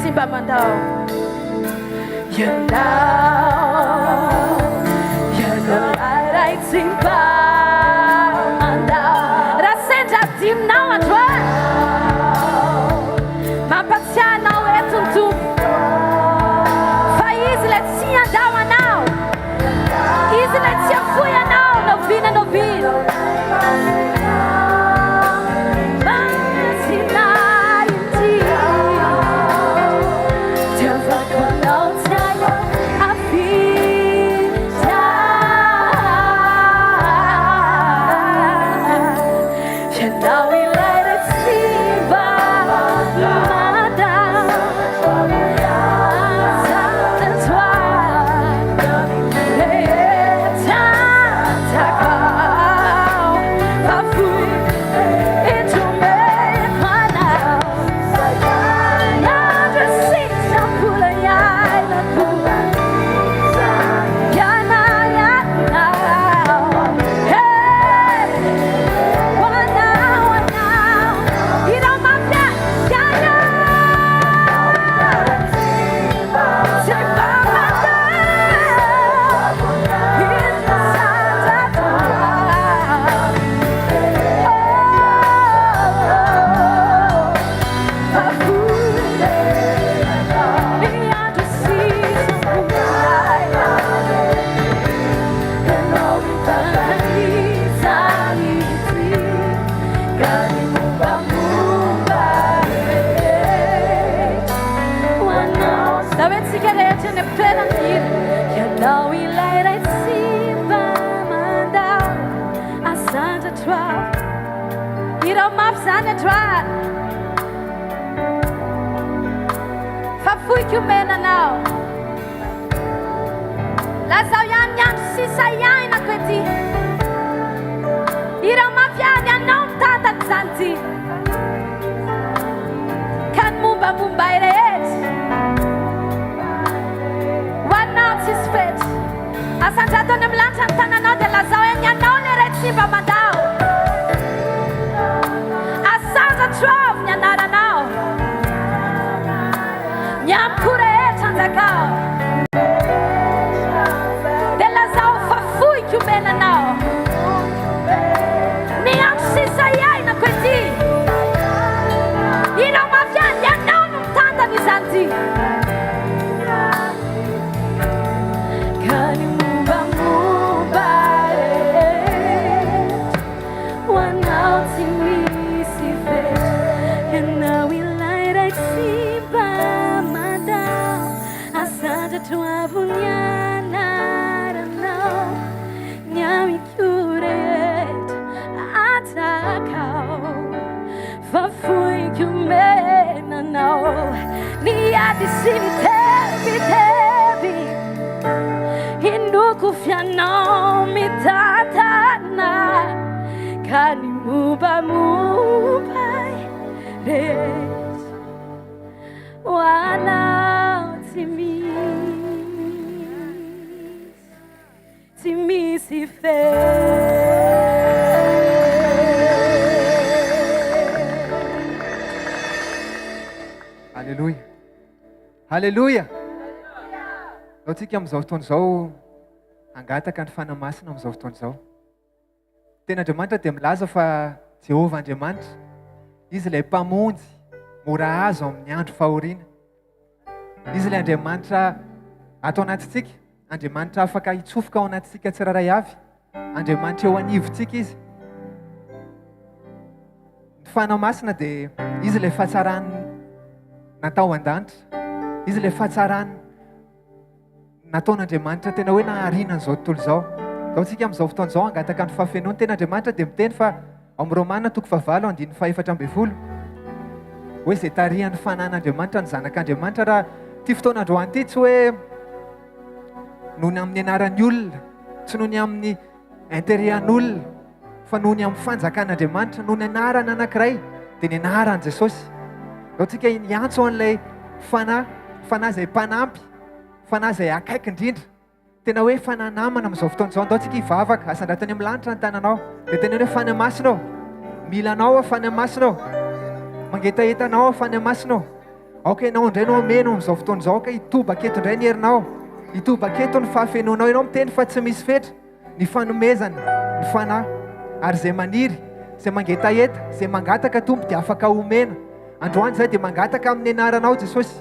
Simba mandao you know right simba mandao rasenta tim now at one mampatsiana etuntu faiz let's see andao now is let's see fuya now novina novina Fui que o mena now. La sauyan yan si sayan na kweti. Ira mafia ya non tata zanti. Kan mumba mumba iret. One out is fit. Asanta donem lantan tanano de la sauyan ya non iret si ba mandao. Asanta trov ya nada now. Nyam kure chanzakao della zao fa fui che bene now niam si sayai na kweti ina mafia ya non tanda ni zanti kani mumba mumba one out in me si fit and now we light I see tua bunyana no nyami curet atakao fa fui kumena no ni adisini tebi inuku fiano mitatana kani muba res wana to me Halleluja. Halleluja. Antsika amin'izao fotoana izao angataka ny fanamasina amin'izao fotoana izao. Tena Andriamanitra dia milaza fa Jehovah Andriamanitra, izy ilay mpamonjy mora azo amin'ny andro fahoriana. Izy ilay Andriamanitra ato anatintsika, Andriamanitra afaka hitsofoka ao anatintsika tsiraray avy, Andriamanitra eo anivontsika izy. Ny fanamasina dia izy ilay fahatsarany natao an-danitra, izy ilay fahatsarany nataon'Andriamanitra tena hoe nahariana an'izao tontolo izao. Zao tsika amin'izao fotoana izao angataka ny fahafenoana, tena Andriamanitra dia miteny fa ao amin'ny Romana 8:4 hoe izay tarihan'ny fanan'Andriamanitra ny zanak'Andriamanitra. Raha ty fotoana androany ity tsy hoe nohony amin'ny anaran'ny olona, tsy nohony amin'ny interian'olona, fa nohony amin'ny fanjakan'Andriamanitra, nohony anarana anankiray dia ny anaran'i Jesosy. Zao tsika hiantso an'ilay fanahy izay mpanampy, fanahy izay akaiky indrindra, tena hoe fananamana amin'izao fotoana izao. Andao tsika hivavaka, asandratany amin'ny lanitra ny tananao, dia tena hoe fanamasinao, milanao fanamasinao, mangetahetanao fanamasinao. Aoka ianao indray no ameno amin'izao fotoana izao, ka hitobaka eto indray ny herinao, hitobaka eto ny fahafenoanao. Ianao miteny fa tsy misy fetra ny fanomezana ny fanahy, ary izay maniry, izay mangetaheta, izay mangataka tompo dia afaka omena. Androany izay dia mangataka amin'ny anaranao Jesosy.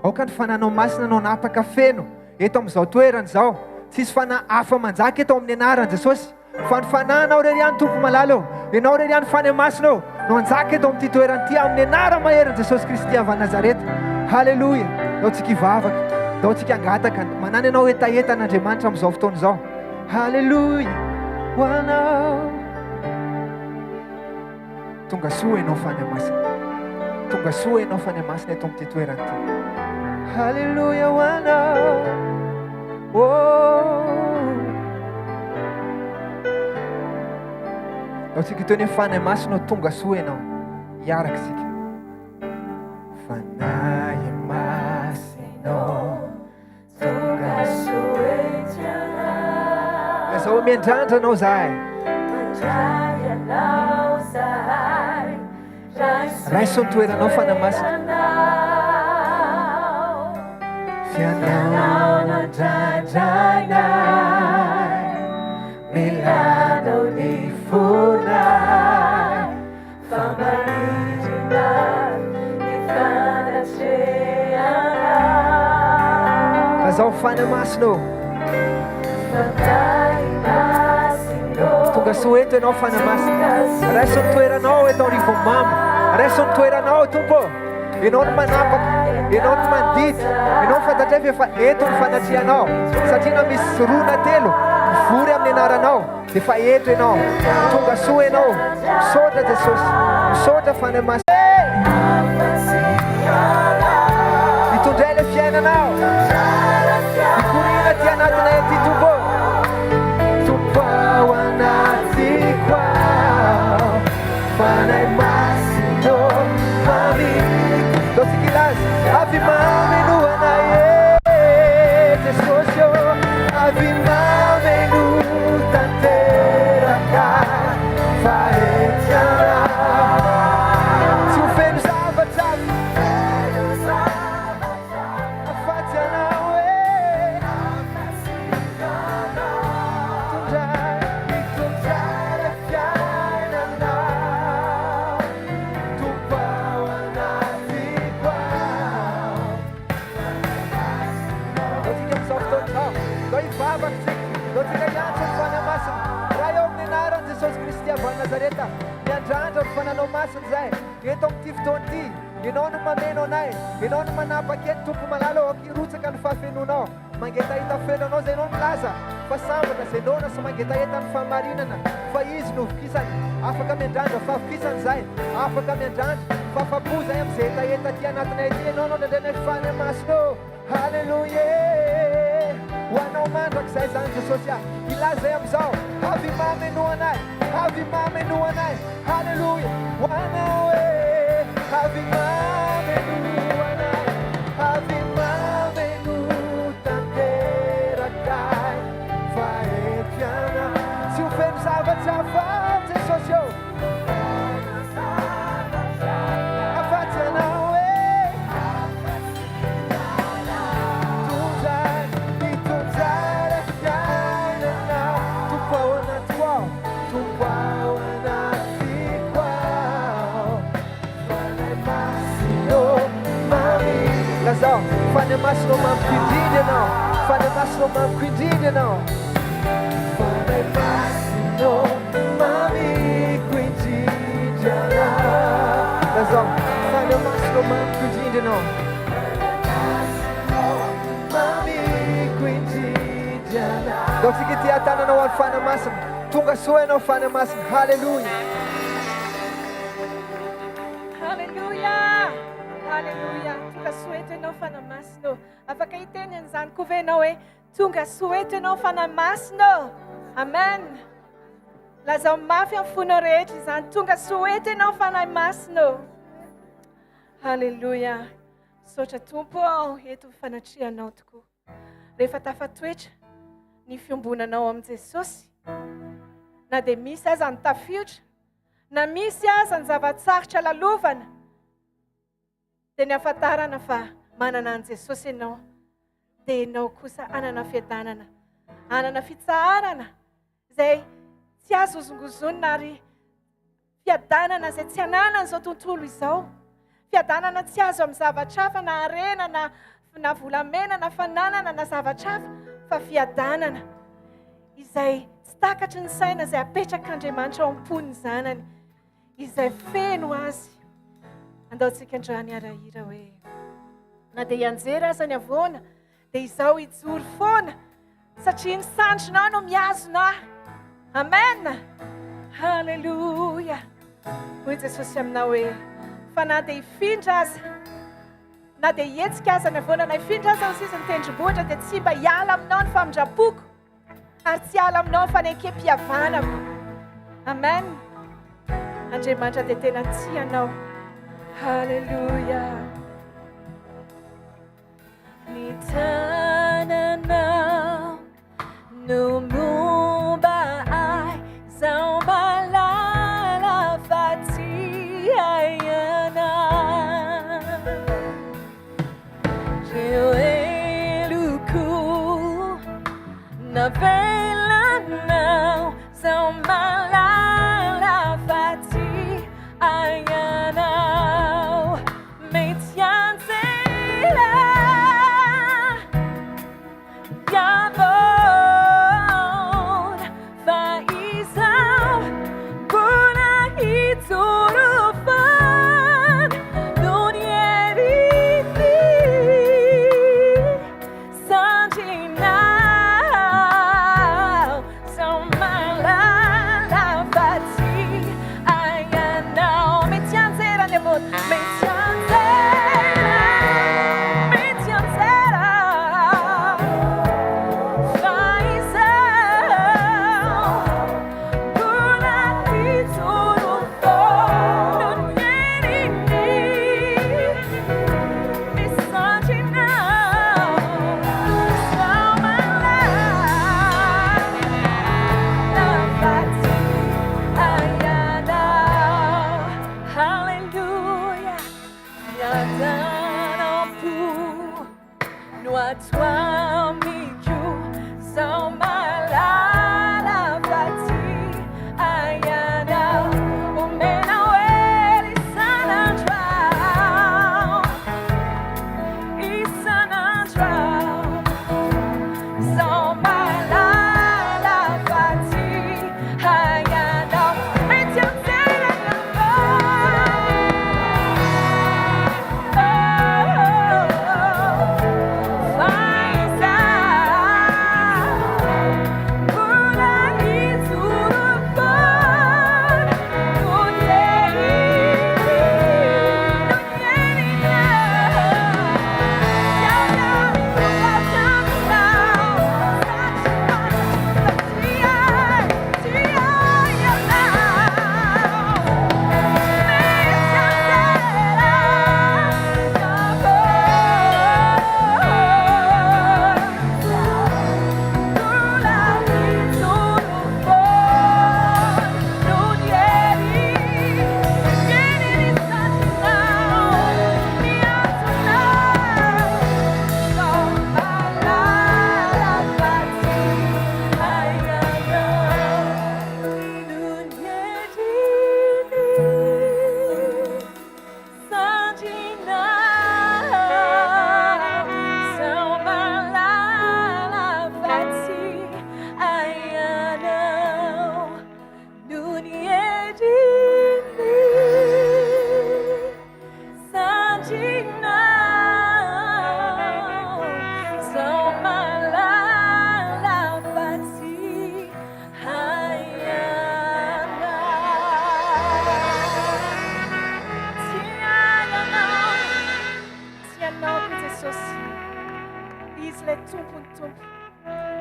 Aoka ny fananao masina no napaka feno eto amin'izao toerana izao. Tsisy fanahy hafa manjaka eto amin'ny anaran'i Jesosy, fa ny fanahinao rery ihany tompo malalo, ianao rery ihany fanamasinao no anjaka eto amin'ity toerana ity, amin'ny anara maherin' Jesosy Kristy avy Nazareta. Halleluja. Dao tsika hivavaka, dao tsika angataka, manana ianao etaetan'Andriamanitra amin'izao fotoana izao. Halleluja. Ho anao tonga soa ianao fanamasina, tonga soa ianao fanamasina eto amin'ity toerana ity. Halleluja. Ho anao. Dao tsika teny hoe fanahy masina tonga soa ianao, hiaraka tsika. Fanahy masinao tonga soa ianao. Zao miandrandra anao zahay, raiso ny toeranao fanahy masina. Fianao nandrandranay, milanao ny fonay, famaririna ny fanatrehanay. Azao fanahy masinao, tonga soa eto ianao fanahy masina. Raiso ny toeranao eto Arivonimamo, raiso ny toeranao tompo. Ianao no manapaka, ianao no mandidy, ianao fantatrefy efa eto ny fanatrehanao, satria na misy roa na telo mivory amin'ny anaranao dia efa eto ianao. Tonga soa ianao, misaotra Jesosy, misaotra fanahy masina. Mitondray ilay fiainanao, mikorina ty anatinay aty tompo. Tompo ao anatiko ao, fanahy masina mamiko. Dao tsika ilazy, avy mameno anay Jesosy, avy mameno tanteraka fahetiana. Tsy ho feno zavatra, afaty anao mitondray fiainanao, tompo ao anatiko ao. Dao tsika amin'izao fotoana izao, dao hivavaka tsika, dao tsika hiantso ny fanahy masina. Raha eo amin'ny anaran'i Jesosy Kristy avy Nazareta, miandrandra ny fananao masina izay eto amin'ity fotoana ity. Ianao no mameno anay, ianao no manapaka eto tompo malalo, hirotsaka ny fahafenoanao, mangetaheta feno anao izay ianao milaza fa sambatra izay nona sy mangetaheta ny fahamarinana, fa izy no vokisany. Afaka miandrandra fahavokisany izay, afaka miandrandra fahafapo izay amin'izay etaeta ty anatinay ity. Ianao no nandrenay fanahy masina. Halleluja. Ho anao mandrakizay zany Jesosy, ilazay amin'izao, avy mameno anay, avy mameno anay. Halleluja. Ho anao avy mameno anay, avy mameno tanteraka fahetiana. masino amamiko indrindra ianao. Fanay masino mamiko indrindra anao. Lazao, fanay masino amamiko indrindra ianao. Mamiko indrindra anao. Daontsika ity tananao amin'ny fanay masina. Tonga soa ianao fanay masina. Halleluja. Halleluja. Tonga soa eto ianao fanahy masina. Afaka hiteny an'izany koa ve ianao hoe tonga soa eto ianao fanahy masina. Amen. Lazao mafy amin'ny fonao rehetra izany. Tonga soa eto ianao fanahy masina. Halleluja. Misaotra Tompo eto fanatrianao tokoa. Rehefa tafatoetra ny fiombonanao amin'i Jesosy, na dia misy aza ny tafiotra, na misy aza ny zavatsarotra lalovana, dia ny ahafantarana fa manana an' Jesosy ianao, dia ianao kosa anana fiadanana, anana fitsaharana, izay tsy azo ozongozonina ary fiadanana izay tsy anana an'izao tontolo izao, fiadanana tsy azo amin'ny zavatra hafa na arena na volamena na fananana na zavatra hafa, fa fiadanana izay tsy takatry ny saina izay apetrak'Andriamanitra ao am-pon'ny zanany, izay feno azy. Andaontsika androany arahira hoe na dia hianjera aza ny avoana dia izao hijoro foana satria ny sandrinao no miazona. Amen. Halleluja. Hoy Jesosy aminao hoe fa na dia hifindra aza na dia hihetsika aza ny avoana na hifindra aza ny sisa ny tendrombohitra dia tsy mba hiala aminao ny famindrapoko ary tsy hiala aminao ny fanekem-pihavanako. Amen. Andriamanitra dia tena tia anao. Halleluja. Ny tananao no momba ahy zao malala fa tsy hainao. Reo eloko navelanao zao malala fa tsy hainao. Mety anjera yavona fa izao mbola hijoro foana noho ny heriny sandrinao.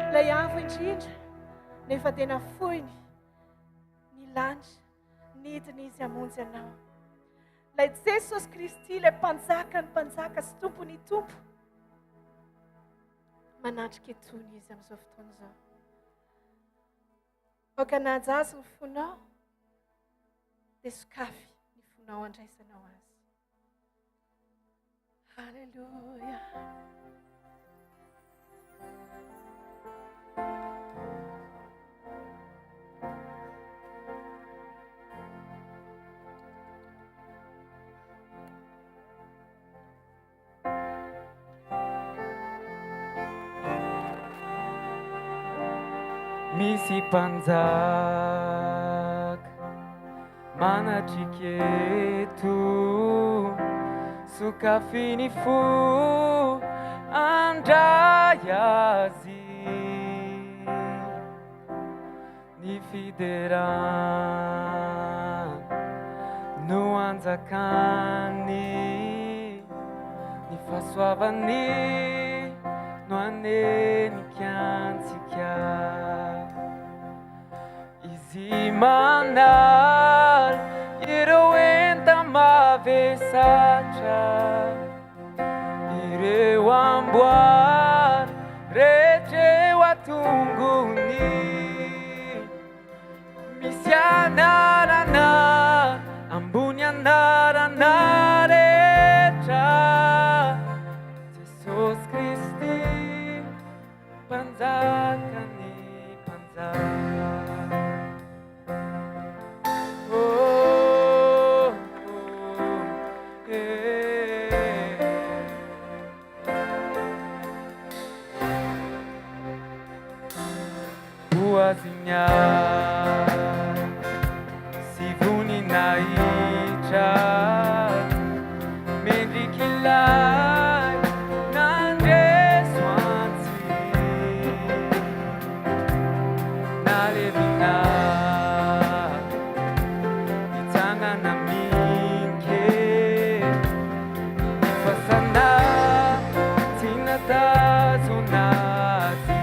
Ilay avo indrindra nefa tena foiny ny lanitra nidina izy hamonjy anao. Ilay Jesosy Kristy ilay mpanjaka ny mpanjaka sy tompo ny tompo manatrika etony izy amin'izao fotoana izao. Aokan'aja azy ny fonao dia sokafy ny fonao andraisanao azy. Halleluja. Misy mpanjaka manatrika eto, sokafy ny fo andray azy, ny fiderana no anjakany, ny fahasoavany no anenikantsika. Izy manala ireo enta mavesatra, ireo amboary rehetreo atongony. Misy anarana ambony anarana rehetra, Jesosy Kristy mpanjaka ny mpanjaka. Boazinha sivuni naitra mendrikilay nandresoantsy nalevina itsanana minke fasana tinatazonazy.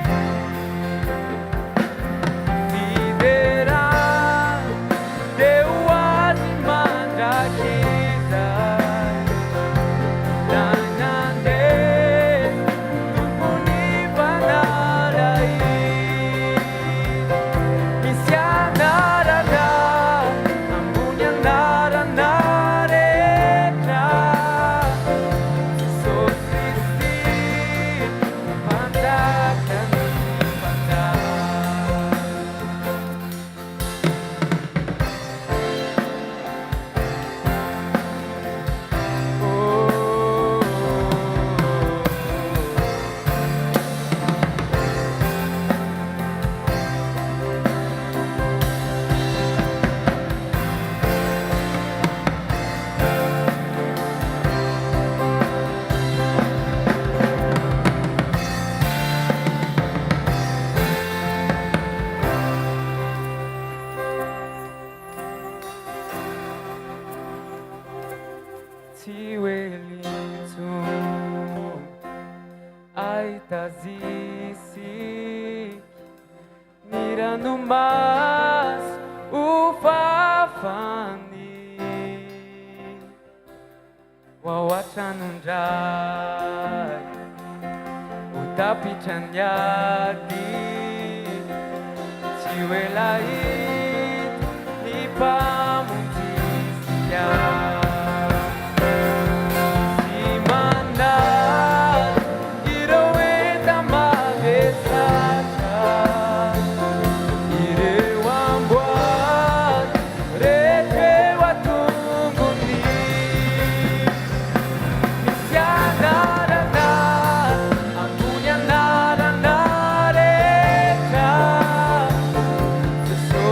Aitazisi mira no mas ufafani wawachanundrai utapichanyadi chiwelait nipamuntisia. So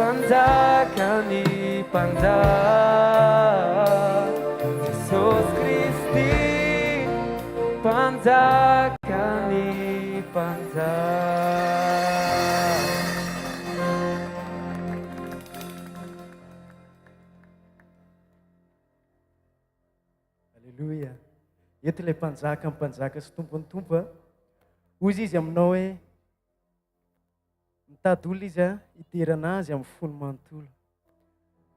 Panzakani panzak Jesus Christi Panzakani panzak. Alleluia. Eto ilay mpanjaka mpanjaka sy tompony tompo. Hozy izy aminao hoe mitady olona izy hiderana azy amin'ny fony manontolo.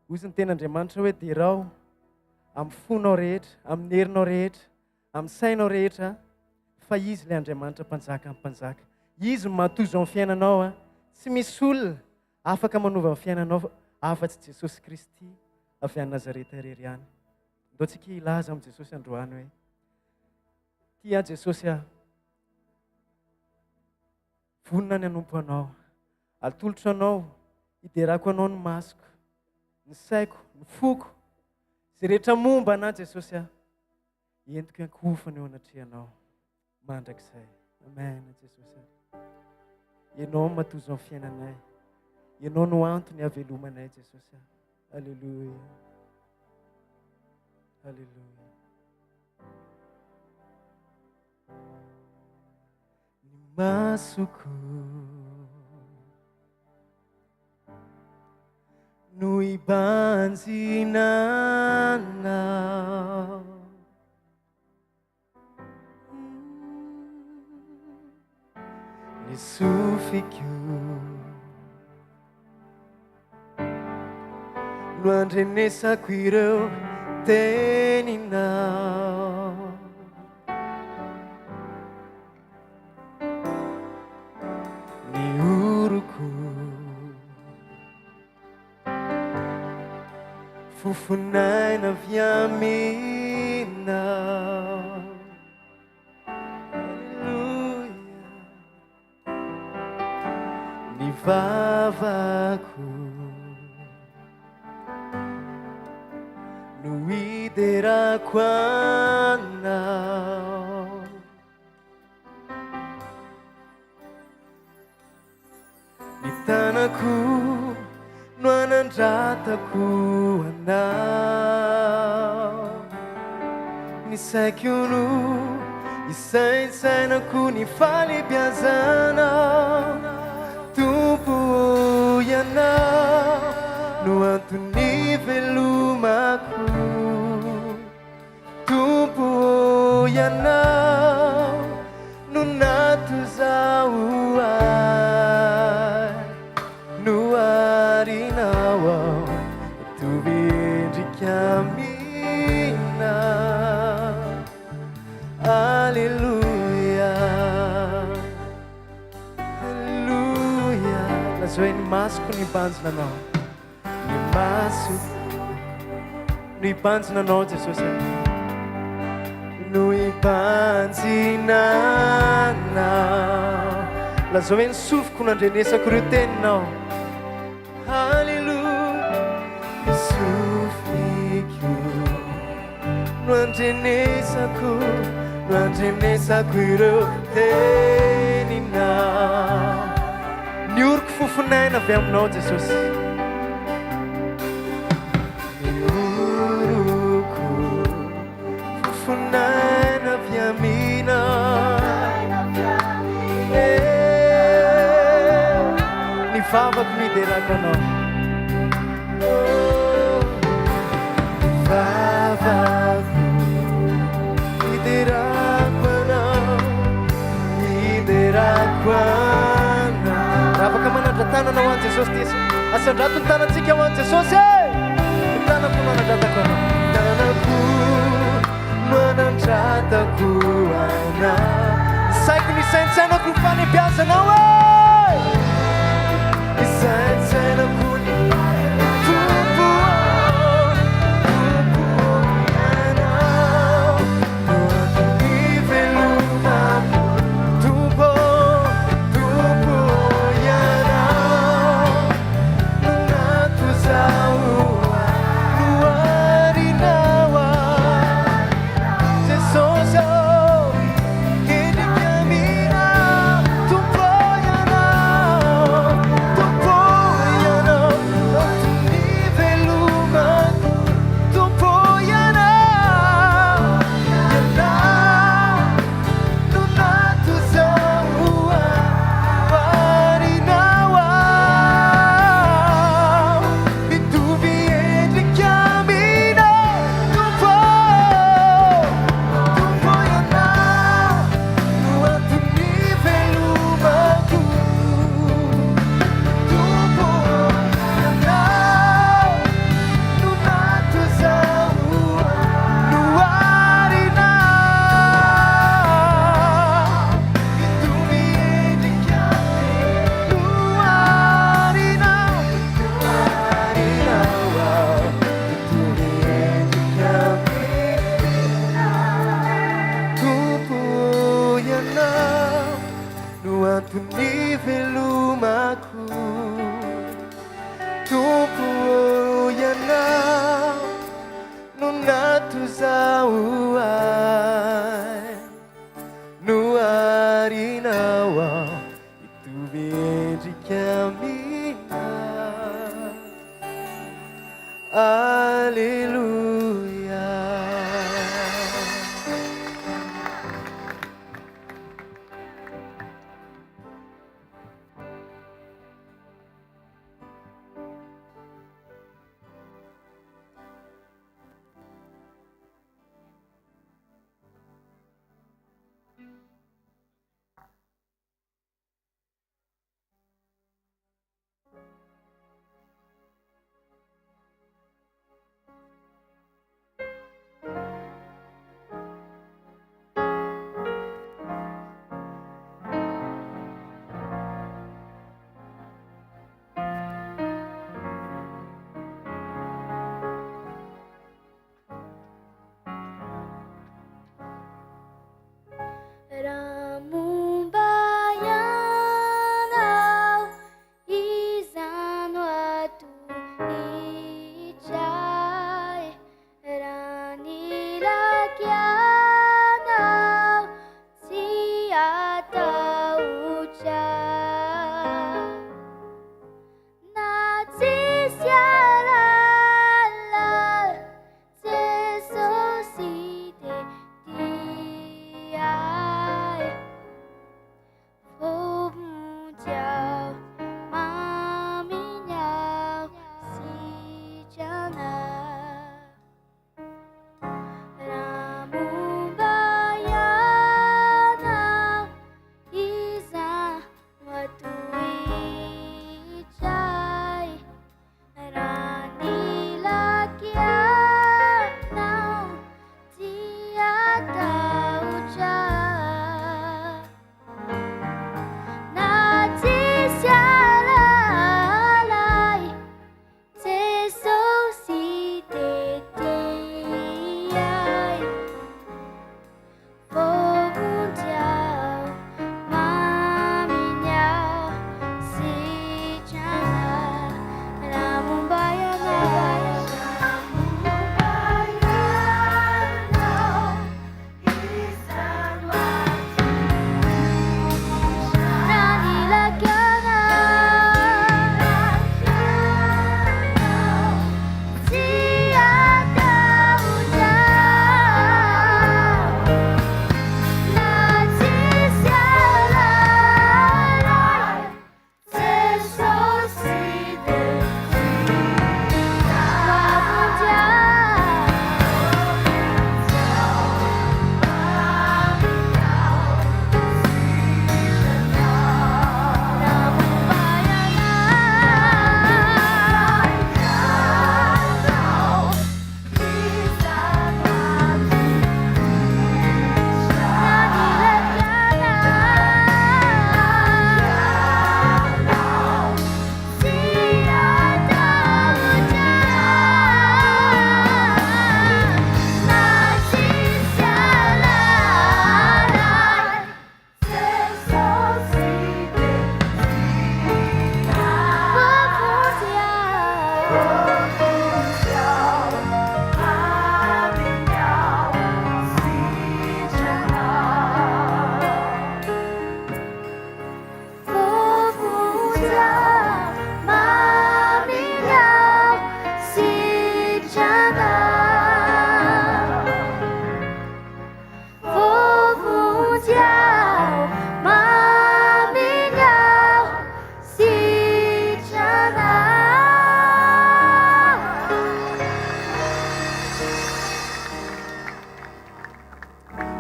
Hozy ny ten'Andriamanitra hoe derao amin'ny fonao rehetra, amin'ny herinao rehetra, amin'ny sainao rehetra, fa izy ilay Andriamanitra mpanjaka mpanjaka. Izy matozo amin'ny fiainanao. Tsy misy olona afaka manova amin'ny fiainanao afa-tsy Jesosy Kristy avy any Nazareta irery ihany. Ndao tsika ilaza amin'ny Jesosy androany hoe tia Jesosy vonona ny hanompo anao, atolotro anao, hiderako anao ny masoko, ny saiko, ny foko, izay rehetra momba ana Jesosy entiko hankofana eo anatrehanao mandrakizay. Amen Jesosy. Ianao matozo amin'ny fiainanay, ianao no antony havelomanay Jesosy. Alleluia. Alleluia. Ny masoko no ibanjinanao, ny sofiko no andrenesako ireo teninao. Ny oroko fofonaina avy aminao. Alleluia. Ny vavako no hiderako anao. Ny tanako no anandratako anao. Ny saiko no isaintsainako ny falebiazanao. Tompo ianao no antony velomako. Tompo ianao no natozao ay, no arinao ao tovendrika mina. Alleluia. Alleluia. Lazao hoe ny masoko no ibanjina anao, ny masoko no ibanjina anao Jesosy, no ibanjinanao. Lazao hoe ny sofiko no andrenesako ireo teninao. Alleluia. Ny sofiko no andrenesako ireo teninao. Ny oroko fofonaina avy aminao Jesosy. Ny oroko fofonaina avy aminao. Ny vavako miderako anao. Ny vavako miderako anao, miderako anao. Afaka manandra tanana ho an'i Jesosy ty. Asandrato ny tanantsika ho an'i Jesosy. Ny tanako no anandratako anao. Tanako no anandratako anao. Saiko ny saintsainako ny falebiazanao e. Ny saintsainako ny tompo ianao no antony velomako. Tompo ianao no natozao no arinao ay. Jesosy oh, endrika mina. Tompo ianao tompo ianao no natozao ay no arinao ao itovy endrika mina aleluia.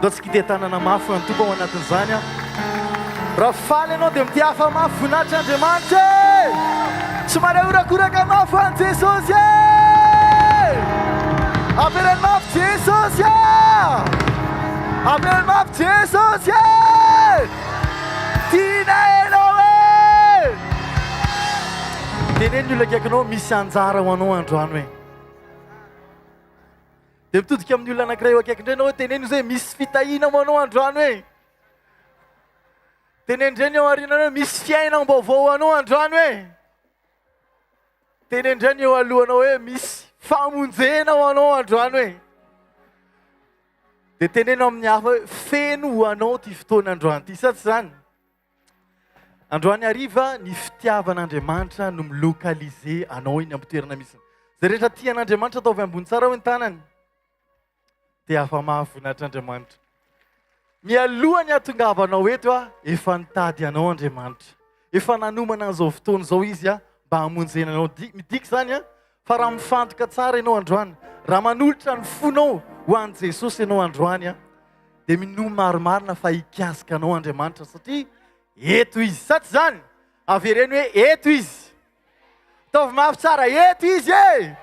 Dotsika dia tanana mafy ny tompo ao anatin'izany a. Raha faly ianao dia mitiafa mafy voninahitra Andriamanitra e! Somary ahorakoraka mafy ho an'i Jesosy e! Averany mafy Jesosy e! Averany mafy Jesosy e! Tiana ianao e! Teneny ny olona akaikinao misy anjara ho anao androany hoe. Dia mitodika amin'ny olona anankiray eo akaiky indray anao hoe teneny izy hoe misy fitahiana ho anao androany hoe. Teneny indray ny ao aorianany hoe misy fiainam-baovao ho anao androany hoe. teny andrany eo alohanao hoe misy famonjena ho anao androany hoe dia tenenao amin'ny hafa hoe feno ho anao ty fotoana androany ty sa tsy zany androany hariva ny fitiavan'Andriamanitra no milokalize anao iny ampitoerana misy zay rehetra tian'Andriamanitra ataovy ambony tsara hoe ny tanany dia afa mahavoninahitry'Andriamanitra mialohany ahatongavanao eto a efa nitady anao Andriamanitra efa nanomana an'izao fotoana izao izy a mba hamonjena anao midika zany a fa raha mifantoka tsara ianao androany raha manolotra ny fonao ho an'i Jesosy ianao androany a dia mino marimarina fa hikasika anao Andriamanitra satria eto izy sa tsy zany avereny hoe eto izy ataovy mafy tsara eto izy e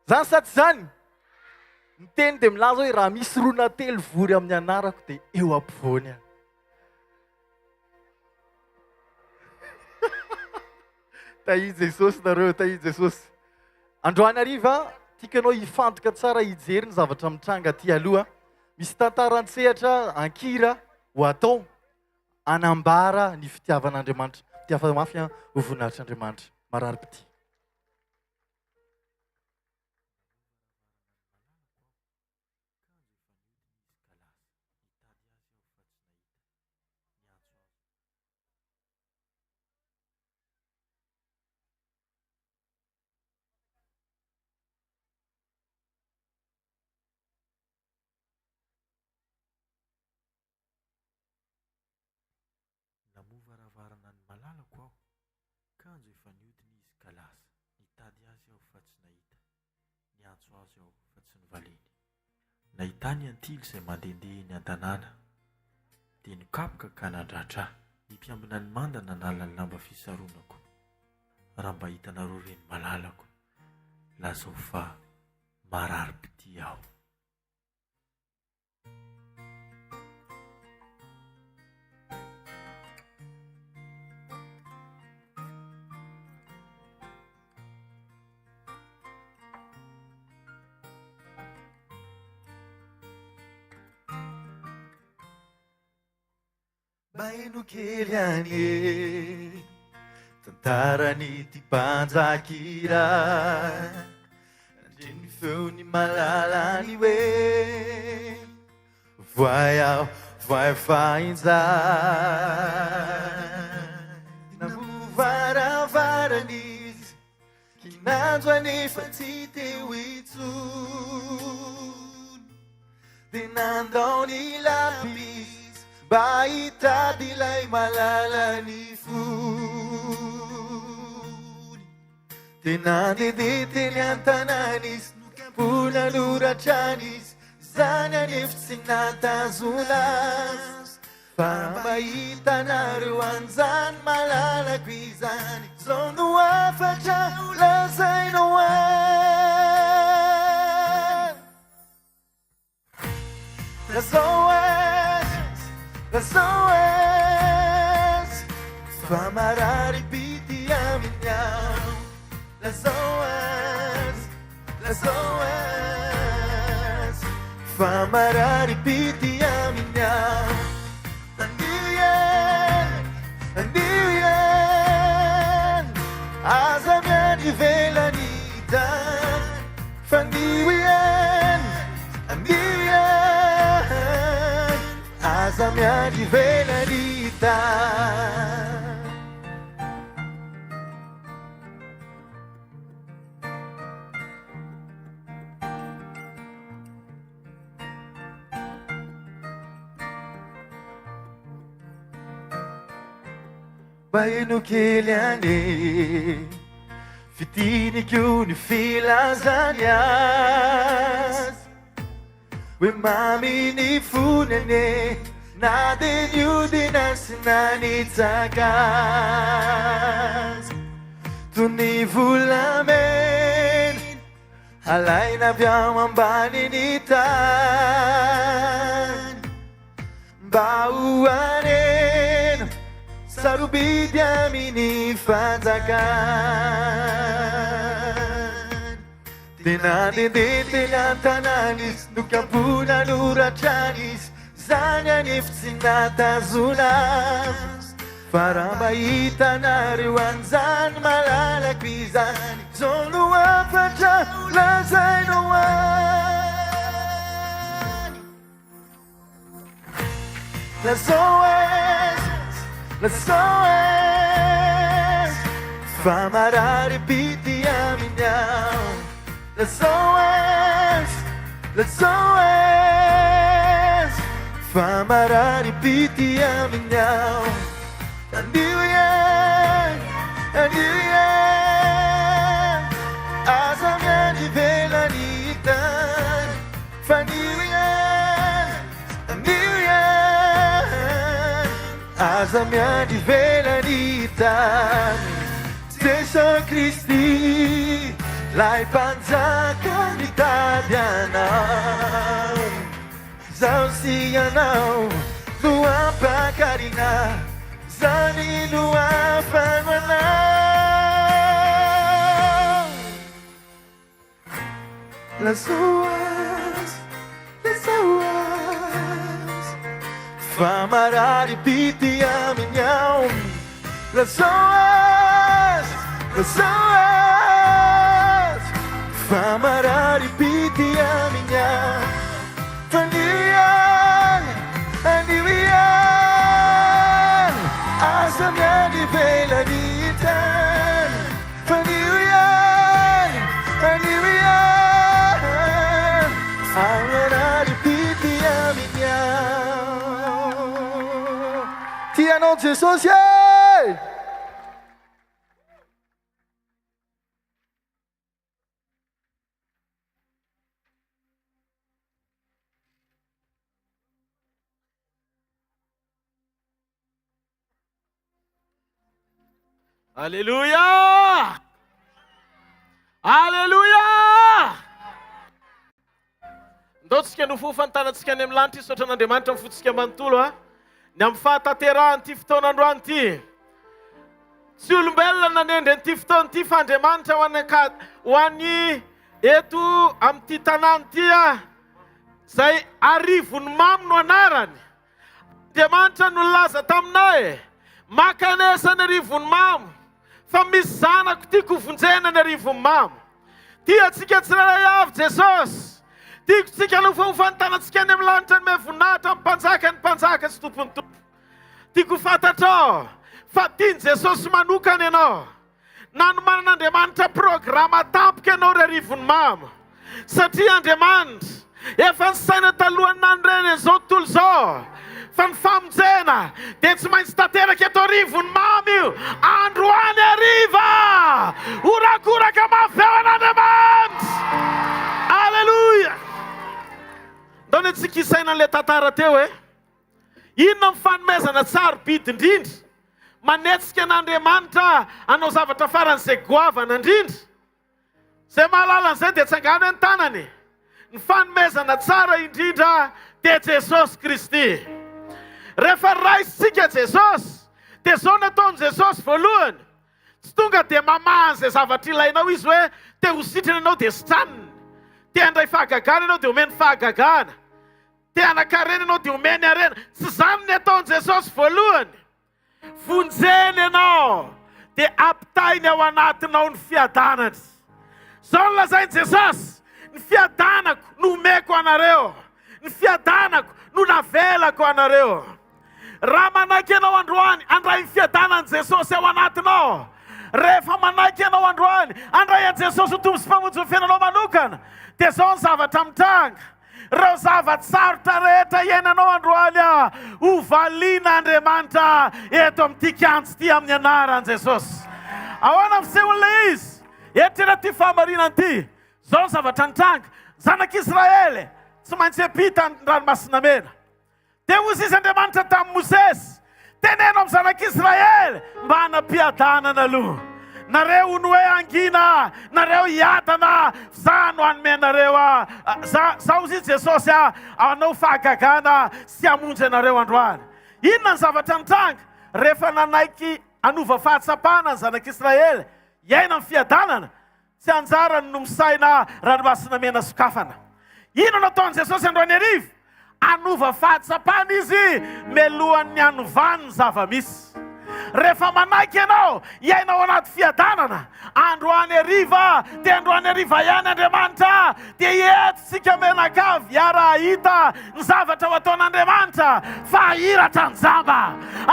zany sa tsy zany ny teny dia milaza hoe raha misy rona telo vory amin'ny anarako dia eo ampovoany a tahi Jesosy nareo tahi Jesosy androany hariva tiakanao hifantoka tsara hijery ny zavatra mitranga ty aloha misy tantaran-tsehatra ankira ho atao anambara ny fitiavan'Andriamanitra tiafa mafy a ho voninahitr'Andriamanitra marary-pity Namovaravarana ny malalako aho, kanjo efa niodiny izy ka lasa. Nitady azy aho fa tsy nahita, niantso azy aho fa tsy nivaleny. Nahita ny antily izay mandehandeha eny an-tanàna, dia nikapoka ka nandratra ahy. Nimpiambina ny manda nanala ny lamba fisaronako. Raha mba hitanareo reny malalako, lazao fa marary-pity aho. Baino kely ane tantarany ty mpanjakira nandreny feo ny malalany hoe voay aho voay fahinja namovaravaranizy kinanjo anefa tsy teo itsony dia nandao ny lapis mba hitady ilay malalany fony dia nandehandeha teny an-tanàna izy nokapona noratrany izy zany anefa tsy natazona azy fa mba hitanareo an'izany malalako izany zao no afatra lazainao any lazao lazao azy fa marary-pity aminy aho lazao azy fa marary-pity aminy aho andio iany aza miany ivelany tany fa andio iany aza miany ivelany tany baino kely ane fitinikio ny filazany azy hoe mamy ny fonane na dia niodina sy nanitsaka azy toy ny volamena alaina avy ao ambany ny tany mba ho anena sarobidy amin'ny fanjakany dia nandehandeha teny an-tanàna izy nokapona noratrany izy zany anefa tsy natazona azy Faramba hitanareo an'izany malalaka izany zao no afatra lazainao any lazao ez fa marary pity aminy ao lazao ez fa marary pity aminy ao andio yan aza miandry velany tany fa andio yan aza miandry velany tany Jesús Kristi lay mpanjaka mitady anao zaho sy anao no ampakarina zany no afano anao lazoas fa marary pity aminy ao lazoas fa marary pity aminy ao andio yan aza miandry velany tany fa andio yan amarary pity aminy ao tianao Jesosy e Alléluia! Alléluia! Ndotsika no fofantanantsika any amin'ny lanitra isotra n'Andriamanitra amin'ny fotsika manontolo a. Ny amin'ny fahatanterahany ity fotoanandroany ity. Tsy olombelona nanendry an'ity fotoana ity fa Andriamanitra ho an'ny eto amin'ity tanàna ity a. Zay Arivonimamo no anarany. Andriamanitra no laza taminay. Makanesa ny Arivonimamo. Fa misy zanako tiako vonjena ny Arivonimamo. Tia tsika tsirairay avy Jesosy. Tiako tsika no fofantanantsika any amin'ny lanitra ny voninahitra amin'ny mpanjaka ny mpanjaka sy tompony tompo. Tiako fantatrao fa tiany Jesosy manokana ianao. Nanomanan'Andriamanitra programa tampoka ianao ry Arivonimamo. Satria Andriamanitra efa nisaina talohany nandreny izao tontolo izao. Fa ny famonjena dia tsy maintsy tanteraka eto Arivonimamo io. Androany hariva horakoraka mafeo an'Andriamanitra. Alleluia. Ndao ny antsika isaina an'ilay tantara teo e. Inona ny fanomezana tsara bidy indrindra manetsika an'Andriamanitra anao zavatra faran'izay goavana indrindra. Zay mahalala an'izay dia tsy angano ny tanany. Ny fanomezana tsara indrindra dia Jesosy Kristy. Rehefa raisitsika Jesosy, dia zao nataony Jesosy voalohany. Tsy tonga dia mamaha an'izay zavatra ilainao izy hoe te ho sitrana ianao dia sitraniny. Te handray fahagagana ianao dia omeny fahagagana. Te hanakarena ianao dia omeny arena. Tsy zany ny ataony Jesosy voalohany. Vonjeny ianao dia ampitainy ao anatinao ny fiadanany. Zao no lazainy Jesosy. Ny fiadanako no omeko anareo. Ny fiadanako no navelako anareo. Raha manaiky ianao androany, andray ny fiadanany Jesosy ao anatinao. Rehefa manaiky ianao androany, andray an Jesosy ho tombo sy mpamonjy ny fiainanao manokana. Dia zao ny zavatra mitranga. Reo zavatsarotra rehetra iainanao androany ho valian'Andriamanitra eto amin'ity kiantsy ity amin'ny anaran'i Jesosy. Ahoana fisehon'ilay izy? Eritrereto ty fahamarinana ity. Zao ny zavatra mitranga. Zanak'Israely tsy maintsy hiampita ny ranomasina mena. Dia hozy izy Andriamanitra tamin'i Mosesy. Teneno amin'ny zanak'Israely mba hanampiadanana aloha. Nareo ho hoe angina, nareo hiadana, za no hanome anareo za hozy izy Jesosy anao fahagagana sy hamonjy anareo androany. Inona ny zavatra mitranga? Rehefa nanaiky anova fahatsapana ny zanak'Israely iaina amin'ny fiadanana, tsy anjarany no misaina ranomasina mena sokafana. Ino nataony Jesosy androany hariva? Anova fahatsapana izy melohan'ny anovany ny zava-misy. rehefa manaiky ianao iainao anaty fiadanana androany ariva dia androany ariva ihany Andriamanitra dia ietsika menakavy iara hita ny zavatra ho ataon'Andriamanitra fa hiratra ny jamba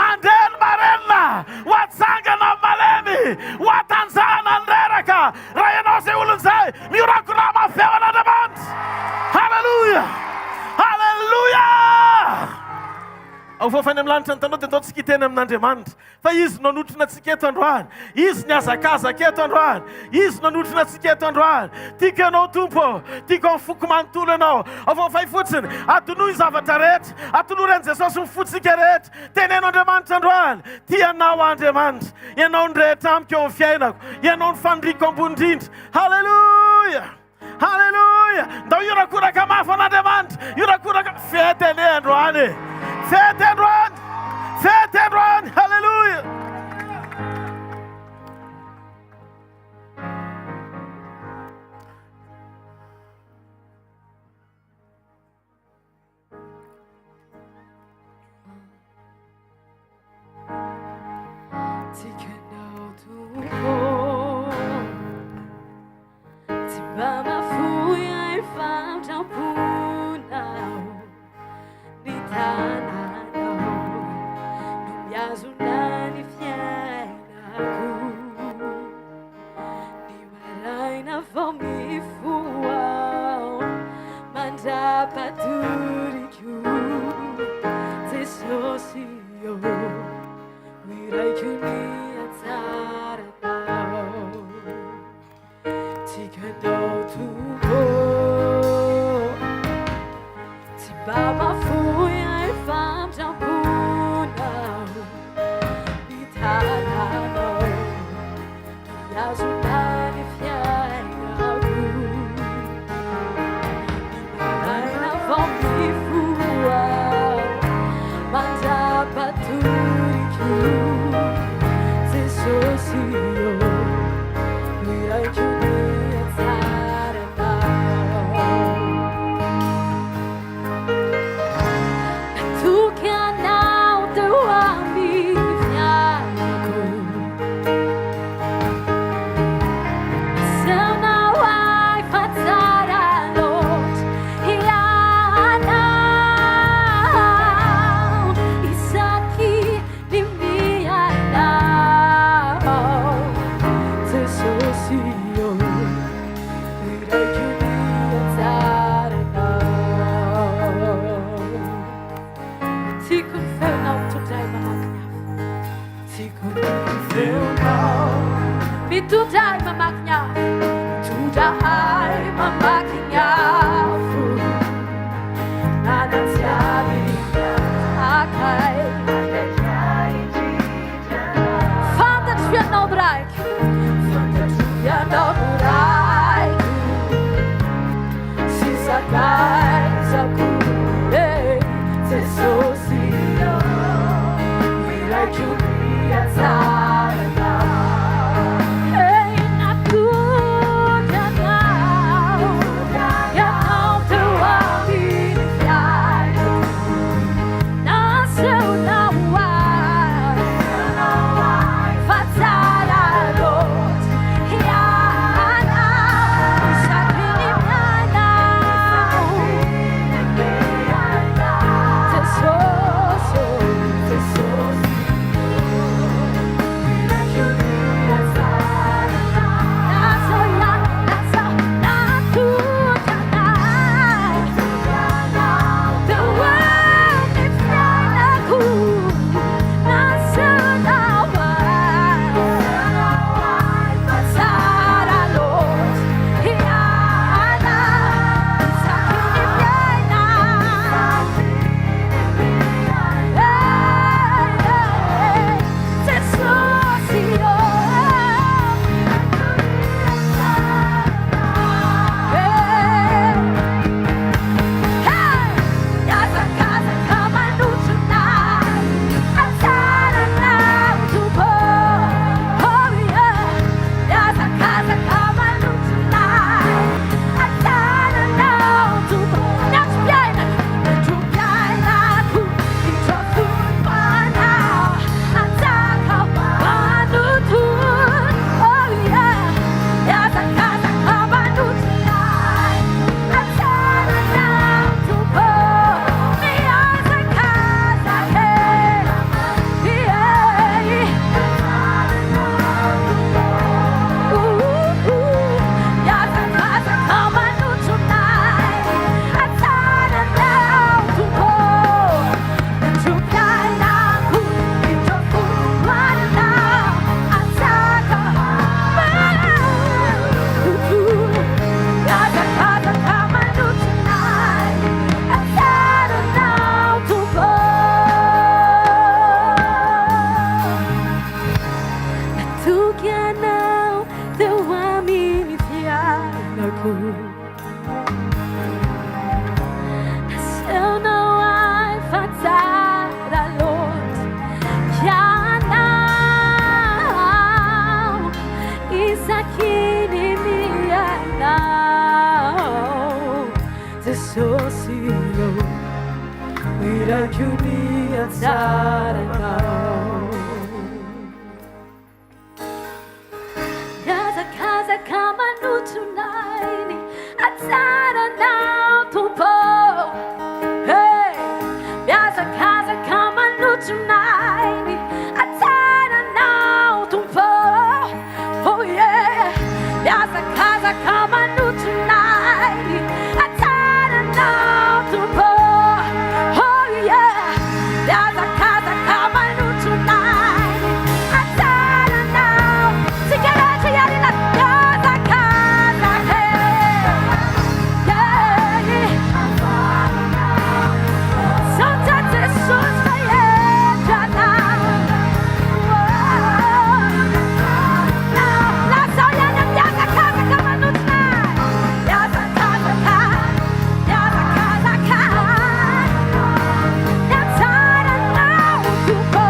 andreny marenina ho atsangana malemy ho atanjahana ny reraka raha ianao izay olon'izay miorakora mafeo an'Andriamanitra. Halleluja, halleluja. Ao fofany amin'ny lanitra ny tanao dia atao tsika teny amin'Andriamanitra fa izy nanotrona antsika eto androany, izy niazakazaka eto androany, izy nanotrona antsika eto androany. Tiako ianao Tompo, tiako mifoko manontolo ianao. Ao fofay fotsiny atonoy ny zavatra rehetra, atonoren'i Jesosy mifotsika rehetra. Teneno Andriamanitra androany, tianao Andriamanitra, ianao ny rehetra amiko eo amin'ny fiainako, ianao ny fandriako ambony indrindra. Halleluja, halleluja. Ndao iorakoraka mafy an'Andriamanitra, iorakoraka fety ane androany. Fete androany, fete androany, halleluja. Hey, na tu anako naseonao ay fa tsara loatra ianao isaky ny mianao Jesosy io miraky ny atsaranao Miazakazaka manotonay atsaranao tompo Hey! Miazakazaka manotonay atsaranao tompo Oh yeah! Miazakazaka manotonay atsaranao tompo Oh yeah! Miazakazaka manotonay atsaranao Sigarete yarila miazakazaka Yeah! Santa Jesus fayetana La soyana miazakazaka manotonay Miazakazaka Miazakazaka Atsaranao tupo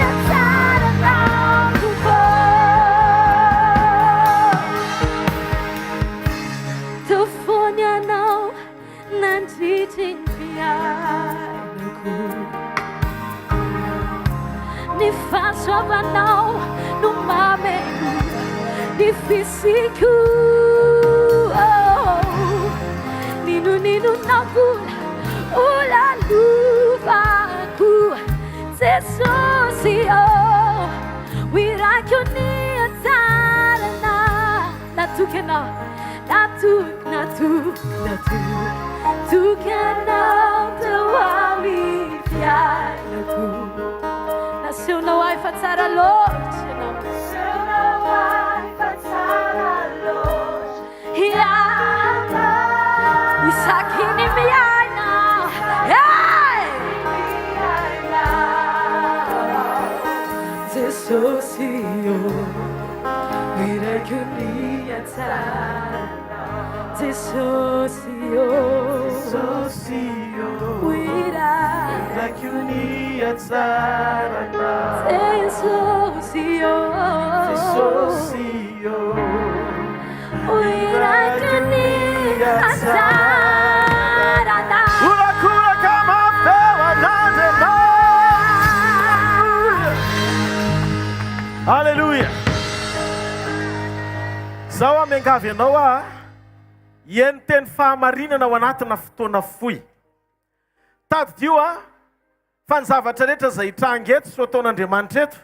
Atsaranao tupo Tufony anao nandritry ny fiainako Ny fahasoavanao no mameno ny fisiko Nino-ninonako olalovako Jesosy Wirako ny atsarana Natoky anao Natoky anao tao amin'ny fiainako Naseonao ay fa tsara loatra ianao Naseonao ay fa tsara loatra Ianao Isaky ny miaina Hey! Jesosy Wirako ny atsarana Jesosy Wirako ny atsarana Jesosy Wirako ny atsarana Urakura kama pewa nadema Hallelujah Zao amiangavy anao Ien teny fahamarinana ao anatina fotoana foy Tadidio fa ny zavatra rehetra zay hitranga eto so ataon'Andriamanitra eto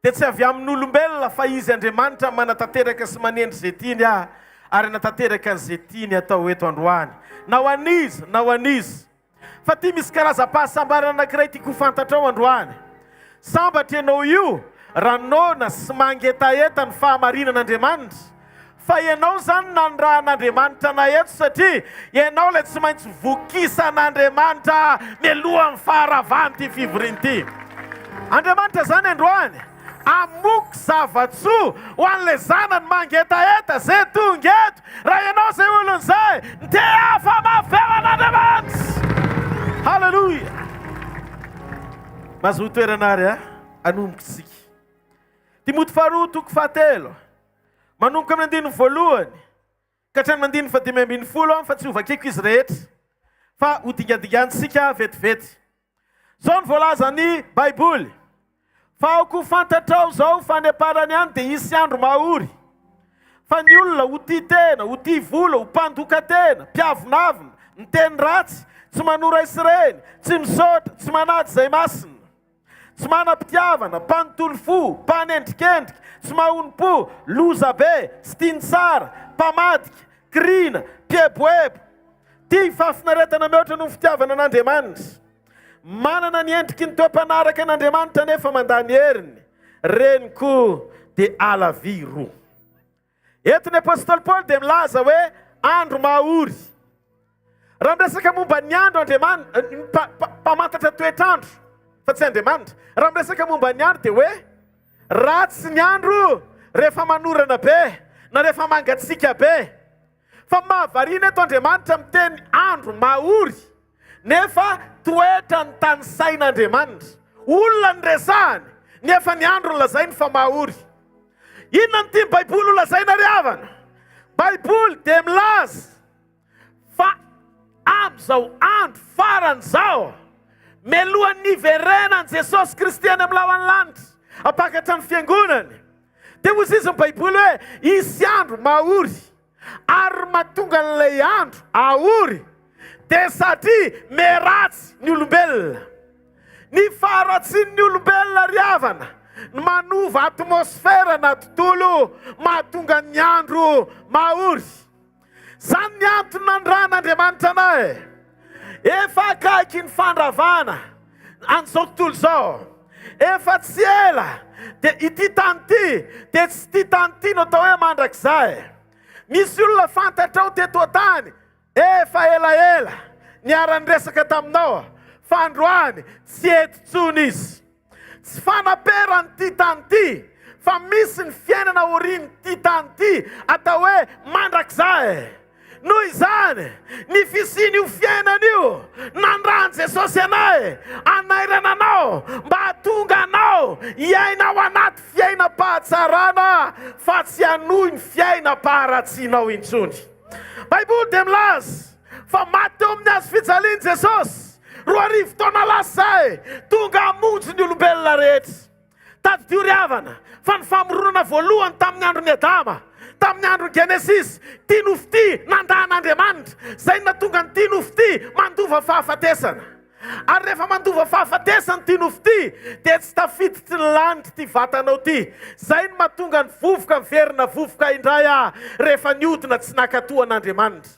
dia tsy avy amin'olombelona fa izy Andriamanitra manatanteraka sy manendry zay tiany ary natateraka an'izay tiany atao eto androany na ho an'izy fa ty misy karazam-pahasambarana anankiray tiako fantatra ao androany sambatra ianao io ranona sy mangetaeta ny fahamarinan'Andriamanitra fa ianao zany nandrahan'Andriamanitra na eto satria ianao ilay tsy maintsy vokisan'Andriamanitra mialoha amin'ny faharavanty fivorian'ity Andriamanitra zany androany amoko zavatsoa ho an'ilay zanany mangetaeta zay tonga eto raha ianao zay olon'izay nte hafa mafeo an'Andriamanitra Halleluja mazoto toerana ary anomboka isika Timoty faharoa toko fahatelo manomboka amin'ny andininy voalohany ka hatrany mandininy fa 5:10 fa tsy hovakeko izy rehetra fa ho dingadingansika vetivety zao ny voalaza ny Baiboly fa aoko fantatrao zao faneparany any dia isy andro mahory fa ny olona ho tia tena ho tia vola ho mpandoka tena mpiavonavina miteny ratsy tsy manora isireny tsy misaotra tsy manady zay masina tsy manam-pitiavana mpanontolo fo mpanendrikendrika tsy mahonim-po loza be sy tiany tsara mpamadika krina mpieboebo tia fafinaretana mihoatra no fitiavana an'Andriamanitra manana ny endriky ny toe-panaraka an'Andriamanitra nefa mandany heriny reny koa dia alavy roa eto ny apôstôly Paoly dia milaza hoe andro mahory raha miresaka momba ny andro Andriamanitra mpamantatra toetrandro fa tsy Andriamanitra raha miresaka momba ny andro dia hoe ratsy ny andro rehefa manorana be na rehefa mangatsika be. Fa mahavariana eto Andriamanitra miteny andro maory nefa toetra ny tany sain'Andriamanitra. Olona ny resahany nefa ny andro lazainy fa maory. Inona ny tiany Baiboly lazaina ry havana? Baiboly dia milaza fa amin'izao andro faran'izao melohan'ny iverenan'i Jesosy Kristy any amin'ny lavany lanitra apakatra ny fiangonany. Dia hozy izy ny Baiboly hoe isy andro maory ary mahatonga n'ilay andro aory dia satria meratsy ny olombelona. Ny faharatsian'ny olombelona ry havana manova atmosfera na tontolo mahatonga ny andro maory. Zany ny antony nandran'Andriamanitra anahy. Efa akaiky ny fandravana an'izao tontolo izao. Efa tsy ela dia ity tany ity dia tsy ity tany ity no atao hoe mandrakizay. Misy olona fantatrao teto tany efa elaela niara-ny resaka taminao fa androany tsy eto tsony izy. Tsy fanaperany ity tany ity fa misy ny fiainana oriny ity tany ity atao hoe mandrakizay. Noho izany ny fisian'io fiainan'io nandrany Jesosy anay anairana anao mba hatonga anao hiaina ao anaty fiainam-pahatsarana fa tsy hanohy ny fiainam-paharatsianao intsony. Baiboly dia milaza fa maty teo amin'ny hazo fijaliany Jesosy 2 taona lasay tonga hamonjy ny olombelona rehetra. Taddio ry havana fa ny famoronana voalohany tamin'ny andron'ny Adama, tamin'ny andro Genesis, ty nofo ty nandahan'Andriamanitra. Zay natonga ny ty nofo ty mandova fahafatesana. Ary rehefa mandova fahafatesana ty nofo ty dia tsy tafiditsy ny lanitra ty vatanao ty. Zay no mahatonga ny vovoka miverina vovoka indray rehefa niodina tsy nakatoan'Andriamanitra.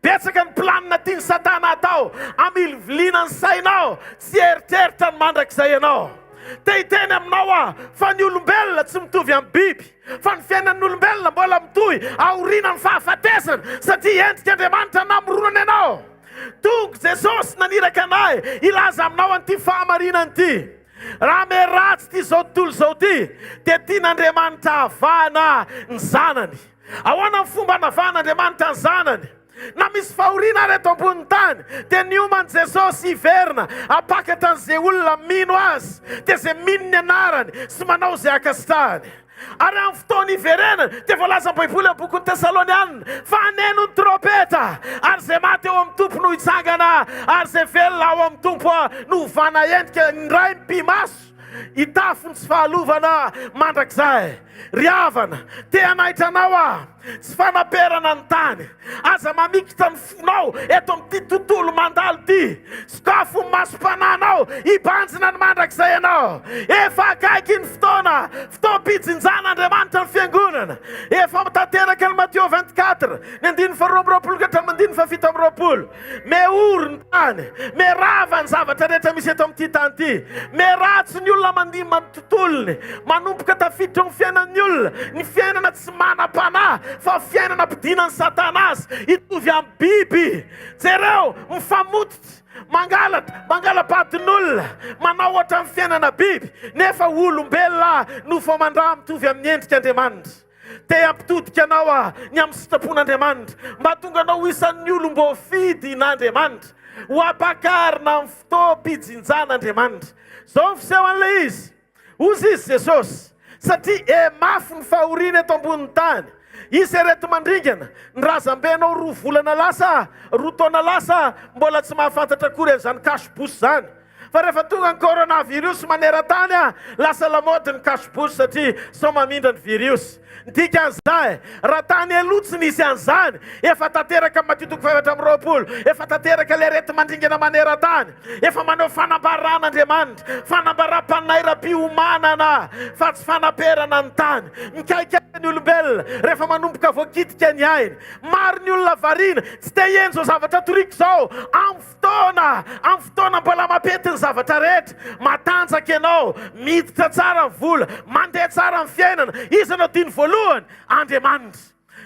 Betsaka ny planina tiany Satana atao amiliviliana ny sainao tsy eritreritra ny mandrakizay ianao. Te hiteny aminao fa ny olombelona tsy mitovy amin'ny biby, fa ny fiainan'ny olombelona mbola mitohy aoriana ny fahafatesana satria endrik'Andriamanitra namoronana ianao. Tonga Jesosy naniraka anay ilaza aminao an'ity fahamarinana ity. Raha meratsy ty zao tontolo zao ty dia tian'Andriamanitra havana ny zanany. Ahoana ny fomba hanavan'Andriamanitra ny zanany? Na misy fahoriana reto ambony tany dia nioman Jesosy hiverina apakatra an'izay olona mino azy dia izay mino ny anarany sy manao izay akasitrahany. Ary amin'ny fotoana hiverenana dia voalaza ny Baiboly amin'ny bokin'ny Tesalonianina fa haneno ny trompeta ary izay maty eo amin'ny tompo no hitsangana ary izay velona ao amin'ny tompo no hovana endrika indray mpimaso hitafony tsy fahalovana mandrakizay. Ry havana, te hanaitra anao tsy fanaperana ny tany. Aza mamikitra ny fonao eto amin'ity tontolo mandalo ty. Sokafo ny masom-pananao hibanjina ny mandrakizay anao. Efa akaiky ny fotoana fitaom-pijinjan'Andriamanitra ny fiangonana. Efa tanteraka ny Matthieu 24 ny 9:20 meory ny tany, merava ny zavatra rehetra misy eto amin'ity tany ity. Meratsy ny olona mandihy tontolony manomboka tafiditra ny fiainan'ny olona, ny fiainana tsy manam-panahy fa fiainana ampidianan'ny Satanasy hitovy amin'ny biby. Jereo mifamototra mangala-padin'olona manao ohatra amin'ny fiainana biby nefa olombelona no famandra mitovy amin'ny endrik'Andriamanitra. Te hampitodika anao ny amin'ny sitrapon'Andriamanitra mba tonga anao isan'ny olom-bo fidy n'Andriamanitra ho apakarina amin'ny fotoam-pijinjan'Andriamanitra. Zao ny fisehoan'ilay izy. Ozy izy Jesosy satria mafy ny fahoriana eto ambony tany. Izy reto mandringana ny razambenao 2 volana lasa 2 taona lasa mbola tsy mahafantatra akory zany cache-bouche zany. Fa rehefa tonga ny coronavirus maneran-tany lasa lamody ny cache-bouche satria sao mamindra ny virus. Dikan'izay raha tany elotsy nisy an'izany efa tanteraka Matthieu 7:20, efa tanteraka le reto mandringana maneran-tany, efa manao fanambaran'Andriamanitra, fanambaram-panairam-piomanana fa tsy fanaperana ny tany. Mikaikaiky ny olombelona rehefa manomboka voakitika ny ainy. Maro ny olona variana tsy te hienjo zavatra toriko zao amin'ny fotoana mbola mapety ny zavatra rehetra. Matanjaka ianao, miditra tsara ny vola, mandeha tsara ny fiainana. Izy anao tiany voalohany Andriamanitra.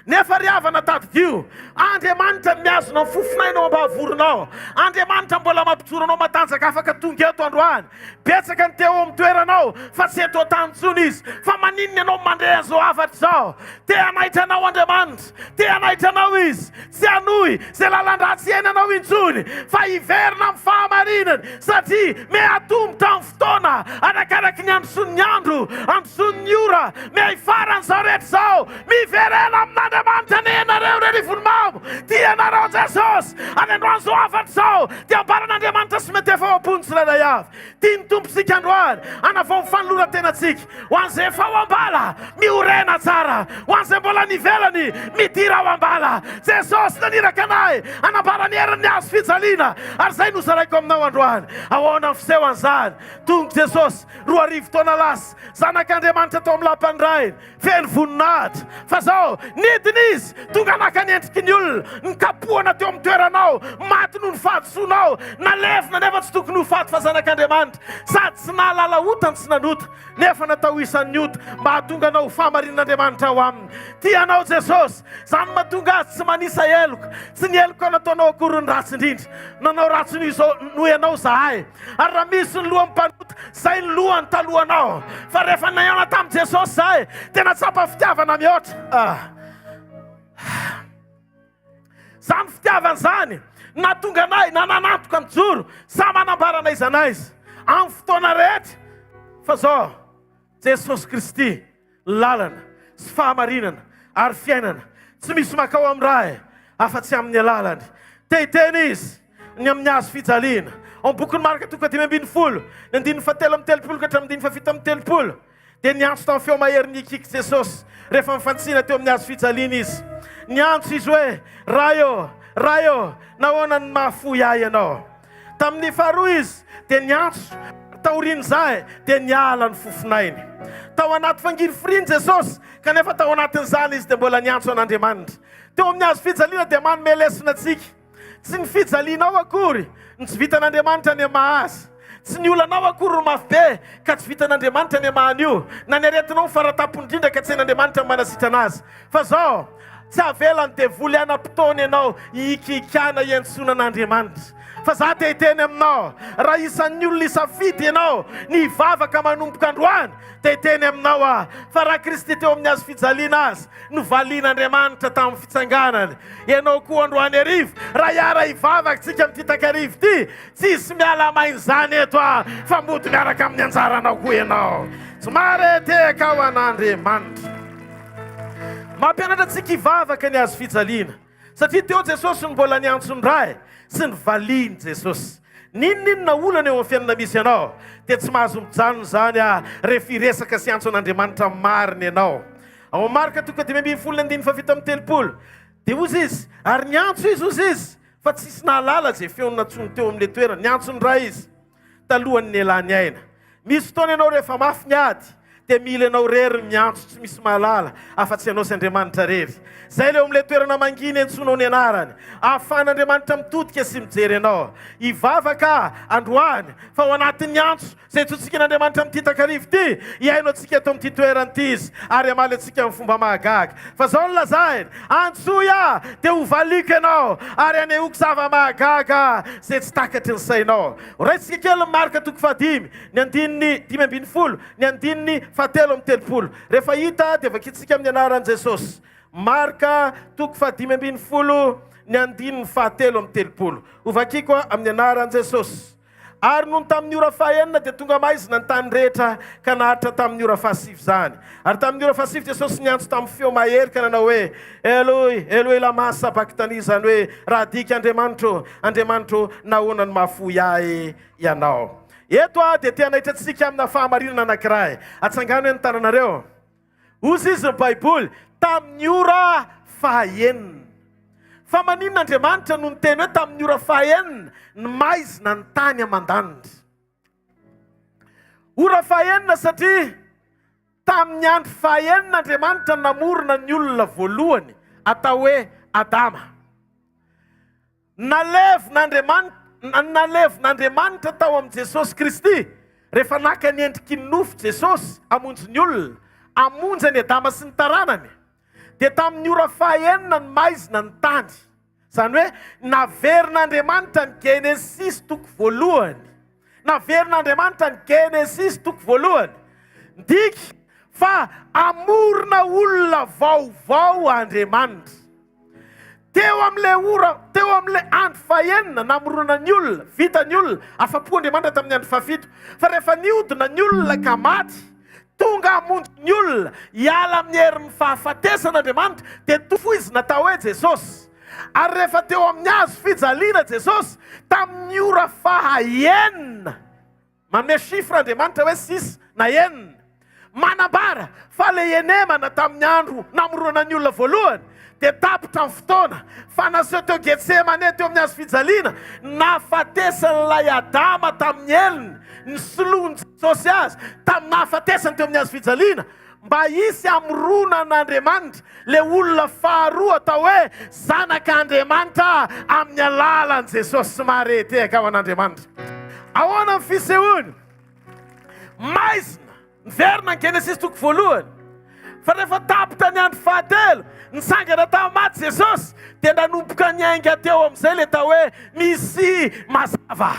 nefa riavana tadidio. Andriamanitra miazona fofinainao ambavoronao. Andriamanitra mbola mampijoro anao matanjaka afaka tonga eto androany. Betsaka ny teo amin'ny toeranao fa tsy eto an-tany intsony izy. Fa maninona ianao mandeha zao afatra zao? Te hanaitra anao Andriamanitra, te hanaitra anao izy. Tsy hanohy zay lalan-dratsy iainanao intsony, fa hiverina amin'ny fahamarinany satria mehatomboka amin'ny fotoana arakaraky ny androsony ny andro, androsony ny ora, mehifarany zao rehetra zao. Miverena amin'Andriamanitra ny ianareo Rallye-vonimamo. Tia ianareo Jesosy. Any androany zao afatra zao dia ambaran'Andriamanitra sy mety efa-apony tsirairay avy. Tia ny tomposika androany anavao ny fanoloran-tenantsika ho an'izay efa ao ambala miorena tsara, ho an'izay mbola nivelany midira ao ambala. Jesosy naniraka anay anambarany herin'ny azo fijaliana ary zay nozaraiko aminao androany. Ahoana ny fiseho an'izany tonga Jesosy 2 taona lasa zanak'Andriamanitra tao amin'ny lampany feno voninahitra. Fa zao nidiny izy tonga naka niendriky ny olona, nikapohana teo amin'ny toeranao, maty noho ny fahadisoanao, nalevina nefa tsy tokony ho faty fa zanak'Andriamanitra. Sady tsy nahalala otany tsy nanota nefa natao isan'ny ota mba hahatonga anao fahamarinan'Andriamanitra ao aminy. Tianao Jesosy, zany mahatonga azy tsy manisa eloka, tsy ny eloka nataonao akory ny ratsy indrindra. Nanao ratsy noho ianao zahay, ary raha misy ny lohan'ny mpanota zay ny lohany talohanao. Fa rehefa nahiona tamin'i Jesosy zahay tena tsapa fitiavana mihoatra. Zany fitiavana zany natonga anay nananatoka mijoro sa manambarana izy anaizy amin'ny fotoana rehetra. Fa zao Jesosy Kristy lalana sy fahamarinana ary fiainana, tsy misy makao amin'ny raha afa-tsy amin'ny alalany. Tehiteny izy ny amin'ny azo fijaliana. Ao boky ny Marka 5:10, ny 7:30 ka hatramin'ny 7:70. Dia niantso tamin'ny feo mahery nikiky Jesosy rehefa mifantsina teo amin'ny azo fijaliana izy. Niantso izy hoe raio, nahoana ny mahafoy ahy ianao? Tamin'ny faharoa izy dia niantso taoriany zahay dia niala ny fofinainy. Tao anaty fangirifiriny Jesosy kanefa tao anatin'izany izy dia mbola niantso an'Andriamanitra. Teo amin'ny azo fijaliana dia manome lesona antsika. Tsy ny fijalianao akory ny tsy vitan'Andriamanitra ny mahazy. Tsy ny olanao akory no mafy be ka tsy vitan'Andriamanitra ny mahan'io, na ny aretinao faratapony indrindra ka tsy hain'Andriamanitra manasitra anazy. Fa zao tsy avelany devoly anam-potoana ianao hikikana iantsonan'Andriamanitra. Fa za te hiteny aminao, raha isan'ny olona isafidy ianao ny hivavaka manomboka androany, te hiteny aminao fa raha Kristy teo amin'ny azo fijaliana azy novalian'Andriamanitra tamin'ny fitsanganany, ianao koa androany arivo raha iara hivavaka tsika amin'ny takarivo ty, tsisy miala main'izany eto fa mody miaraka amin'ny anjaranao koa ianao. Somary teka ao an'Andriamanitra. Mampianatra tsika hivavaka ny azo fijaliana satria teo Jesosy mbola niantso ny ray sy ny valiany Jesosy. Ninona olana eo amin'ny fiainana misy ianao dia tsy mahazo mijanona zany rehefa hiresaka sy antso an'Andriamanitra marina ianao. Ao Marka 5:7-7 dia ozy izy ary niantso izy ozy izy fa tsisy nahalala zay feony natsony teo amin'ilay toerana. Niantso ny ray izy talohany ny elany aina. Misy fotoana ianao rehefa mafy niady dia mila ianao rery miantso tsy misy mahalala afa-tsy ianao sy Andriamanitra rery. Zay leo amin'ilay toerana manginy antsonao ny anarany, ahafahan'Andriamanitra mitodika sy mijery ianao. Hivavaka androany fa ao anatin'ny antso zay tsontsika n'Andriamanitra amin'ity takarivo ty, iainao antsika eto amin'ity toerana ty izy ary amaly antsika amin'ny fomba mahagaga. Fa zao ny lazainy, antsoa dia ho valika ianao ary anehoky zava-mahagaga zay tsy takatry ny sainao. Raitsika kely Marka 5:5, ny 5:20, ny 7:30. Rehefa hita dia vakitsika amin'ny anaran'i Jesosy. Marka 5:5, ny 7:30. Ovakiko amin'ny anaran'i Jesosy. Ary noho tamin'ny ora fahaenina dia tonga maizina ny tany rehetra ka nahatra tamin'ny ora fahasivy zany. Ary tamin'ny ora fahasivy Jesosy niantso tamin'ny feo mahery ka nanao hoe Eloi, Eloi lama sabachthani, zany hoe raha diky Andriamanitro nahoana ny mahafoy ahy ianao. Eto dia te hanaitra antsika amina fahamarinana anankiray. Atsangano ny tananareo. Ozy izy ny Baiboly tamin'ny ora fahaenina. Fa maninona Andriamanitra no niteny hoe tamin'ny ora fahaenina ny maizina ny tany aman-danitra. Ora fahaenina satria tamin'ny andro fahaenina Andriamanitra namorona ny olona voalohany atao hoe Adama. Nalevin'Andriamanitra tao amin'i Jesosy Kristy rehefa naka ny endriky ny nofo Jesosy amonjy ny olona, amonjy ny Adama sy ny taranany. dia tamin'ny ora fahaenina ny maizina ny tany. Zany hoe naverin'Andriamanitra ny Genesis toko voalohany. Naverin'Andriamanitra ny Genesis toko voalohany. Ndiky fa amorona olona vaovao Andriamanitra. Teo amin'ilay andro fahaenina namorona ny olona, vita ny olona, afa-po Andriamanitra tamin'ny andro fahafito. Fa rehefa niodina ny olona ka maty, tonga hamonjy ny olona hiala amin'ny herin'ny fahafatesan'Andriamanitra dia tofoizina tao hoe Jesosy. Ary rehefa teo amin'ny hazo fijaliana Jesosy tamin'ny ora fahaenina, manome chiffre Andriamanitra hoe 6 na 9, manambara fa le enemana tamin'ny andro namorona ny olona voalohany dia tapitra ny fotoana fa naseho teo Getsemane teo amin'ny hazo fijaliana nahafatesan'ilay Adama tamin'ny eliny, ny soloany Jesosy azy tamin'ny nahafatesany teo amin'ny hazo fijaliana, mba hisy amoronan'Andriamanitra le olona faharoa atao hoe zanak'Andriamanitra amin'ny alalan'i Jesosy. Somary eteka ao an'Andriamanitra. Ahoana ny fisehoany? Maizina niverina ny Genesis toko voalohany. Fa rehefa tapitra ny andro fahatelo, nitsangana tamin'ny maty Jesosy, dia nanomboka niainga teo amin'izay le tao hoe misy mazava.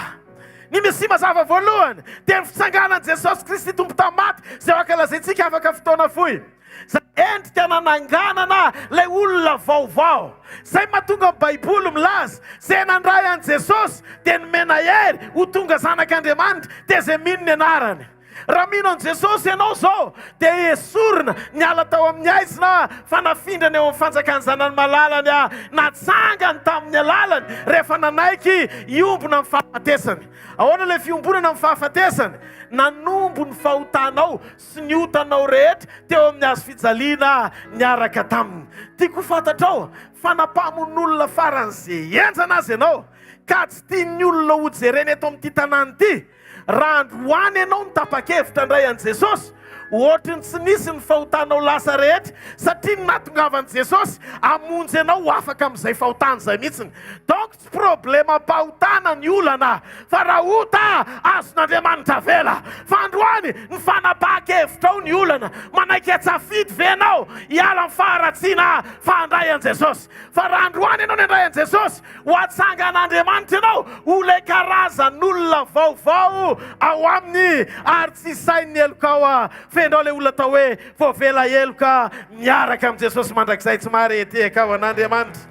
Ny misy mazava voalohany dia ny fitsanganan'i Jesosy Kristy tompo tamin'ny maty, izay ankalazaintsika afaka fotoana fohy. Zay endrika nananganana ilay olona vaovao. Zay mahatonga ny Baiboly milaza, izay nandray an'i Jesosy dia nomena hery ho tonga zanak'Andriamanitra, dia izay mino ny anarany. Raha mino an' Jesosy ianao zao dia esorina niala tao amin'ny aizina fa nafindrany eo amin'ny fanjakany zanany malalany, natsangany tamin'ny alalany rehefa nanaiky iombona amin'ny fahafatesany. Ahoana ilay fiombonana amin'ny fahafatesany? Nanombo ny fahotanao sy ny otanao rehetra teo amin'ny hazo fijaliana niaraka taminy. Tiako fantatrao fa nampamon'olona faran'izay enjana azy ianao ka tsy tian'ny olona ho jereny eto amin'ity tanàna ity. Raha androany ianao ny tapa-kevitra indray an'i Jesosy, ohatrany tsy nisy ny fahotanao lasa rehetra satria ny nahatongavan'i Jesosy amonjy ianao ho afaka amin'izay fahotana izay mihitsiny. Donc tsy problema mpahotana ny olana, fa raha ota azon'Andriamanitra vela. Fa androany ny fanapahan-kevitrao ny olana, manaiky atsafidy venao hiala amin'ny faharatsiana fa handray an'i Jesosy. Fa raha androany ianao ny handray an'i Jesosy, ho atsangan'Andriamanitra ianao ho le karazan'olona vaovao ao aminy, ary tsy sain'ny eloka fendao le olona atao hoe voavela eloka miaraka amin'i Jesosy mandrakizay. Tsy mahareteka ao an'Andriamanitra.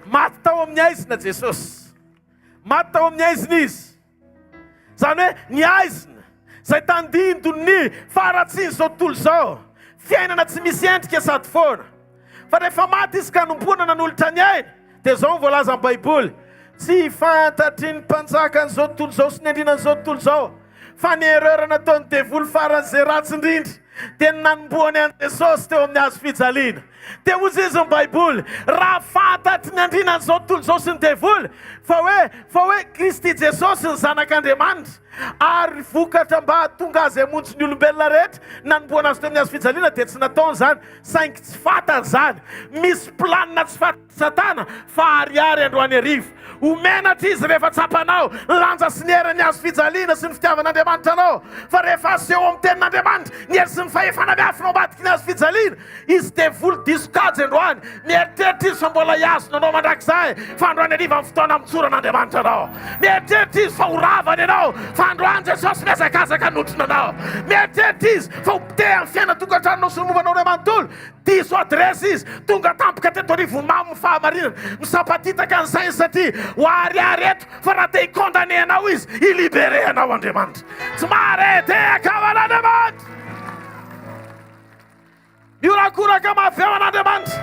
Maty tao amin'ny aizina Jesosy, maty tao amin'ny aizina izy. Zany hoe ny aizina izay tandindony faratsiany izao tontolo izao, fiainana tsy misy endrika sady foana. Fa rehefa maty izy ka nombona nanolotra ny aina, dia izao ny voalaza amin'ny Baiboly, tsy fantatry ny mpanjaka an'izao tontolo izao sy ny andrinan'izao tontolo izao, fa ny erreur nataon'ny devoly faran'izay ratsy indrindra dia nanomboany an'i Jesosy teo amin'ny hazo fijaliana. Dia hozy izy ny Baiboly, raha fantatry ny andrinan'izao tontolo izao sy ny devoly fa hoe Kristy Jesosy ny zanak'Andriamanitra ary vokatra mba tonga azy hamonjy ny olombelona rehetra, nanomboana azy teo amin'ny hazo fijaliana, dia tsy nataony izany saingy tsy fantany izany. Misy planina tsy fantatry Satana fa ariary androany arivo. Omenatra izy rehefa tsapanao lanja sy ny hery hazo fijaliana sy ny fitiavan'Andriamanitra anao. Fa rehefa aseho amin'ny tenin'Andriamanitra ny hery sy ny fahefana miafina ao ambadiky ny hazo fijaliana, izy devoly diso-kajy androany. Mieritreritra izy fa mbola hiazona anao mandrakizay, fa androany arivo amin'ny fotoana mitsoran'Andriamanitra anao. Mieritreritra izy fa ho ravany ianao, fa androany Jesosy miazakazaka notrona anao. Mieritreritra izy fa ho piteha amin'ny fiaina-tokantranonao sy ny mombanao ray manontolo. Diso adresy izy tonga tampoka teto Arivonimamo fahamarinana, misapatitaka an'izay satria ho ariary eto, fa raha te hikondane anao izy, hilibere anao Andriamanitra. Tsy mahareteka ao an'Andriamanitra. Miorakoraka mafy ao an'Andriamanitra.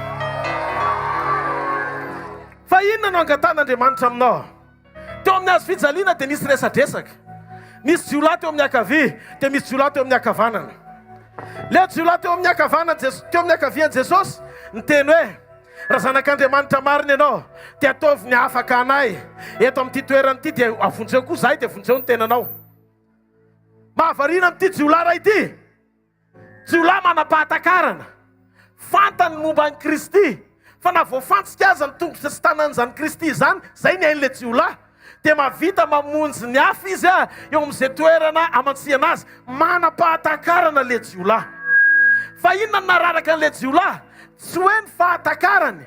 Fa inona no angatan'Andriamanitra aminao? Teo amin'ny hazo fijaliana dia nisy resadresaka. Misy jiolahy teo amin'ny ankavia, dia misy jiolahy teo amin'ny ankavanana. Le jiolahy teo amin'ny ankavian'i Jesosy niteny hoe, raha zanak'Andriamanitra marina ianao dia ataovy ny afaka anay eto amin'ity toerana ity, dia avonjeo koa zahay dia avonjeo ny tenanao. Mahavarina amin'ity jiolahy ray ity, jiolahy manam-pahatakarana, fantany momba an'i Kristy, fa na voafantsika aza ny tongotra sy tanan'izany Kristy izany, zay ny hain'ilay jiolahy. Dia mavita mamonjy ny hafa izy eo amin'izay toerana amantsiana azy, manam-pahatakarana le jiolahy. Fa inona ny nararaka an'ilay jiolahy? Tsy hoe ny fahatakarany,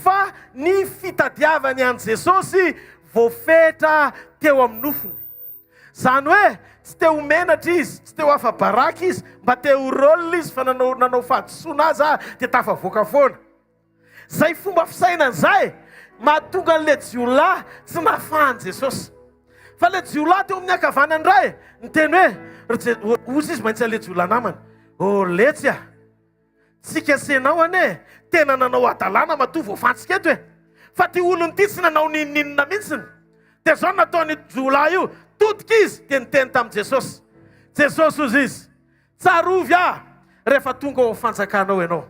fa ny fitadiavany an Jesosy voafetra teo amin'ny nofony. Zany hoe tsy teo menatra izy, tsy teo afa-baraka izy, mba teo rôlina izy fa nanao fahadisoana aza dia tafavoaka foana. Zay fomba fisainana zay mahatonga an'ilay jiolahy tsy nafahany Jesosy. Fa ilay jiolahy teo amin'ny ankavanany ray niteny hoe ozy izy maintsy an'ilay jiolahy namany, letsy tsika senao ane tena nanao adalàna matoa voafantsika eto fa ty olony ty tsy nanao ninina mihitsiny. Dia zao nataony jiolahy io, totika izy dia niteny tamin'i Jesosy. Jesosy ozy izy, tsarovy rehefa tonga ao fanjakanao ianao.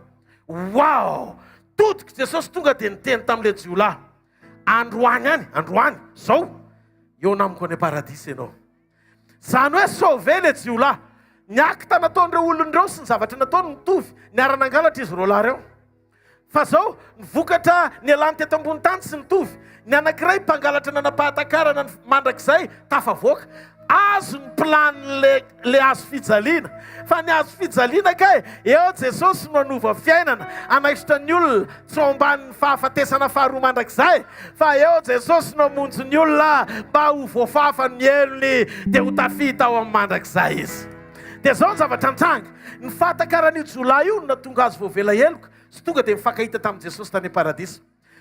Wow! Totika Jesosy tonga dia niteny tamin'ilay jiolahy, androany zao eo namiko any paradisy ianao. Zany hoe sauve ilay jiolahy. Ny akta nataon'ireo olon'ireo sy ny zavatra nataony mitovy, niara-nangalatra izy roalahy reo. Fa zao nivokatra ny alany teto ambony tany sy mitovy. Ny anankiray mpangalatra nanapahatakarana mandrakizay tafavoaka. Azo ny plan'le azo fijaliana. Fa ny azo fijaliana kay eo Jesosy no anova fiainana, anaisitra ny olona tsy ao ambanin'ny fahafatesana faharoa mandrakizay, fa eo Jesosy no amonjy ny olona mba ho voafafa ny mielony dia ho tafita ao amin'ny mandrakizay izy. Dia zao ny zavatra nitranga, ny fahatakarany jiolahy io na tonga azy voavela heloka, sy tonga dia mifankahita tamin'i Jesosy tany paradisa.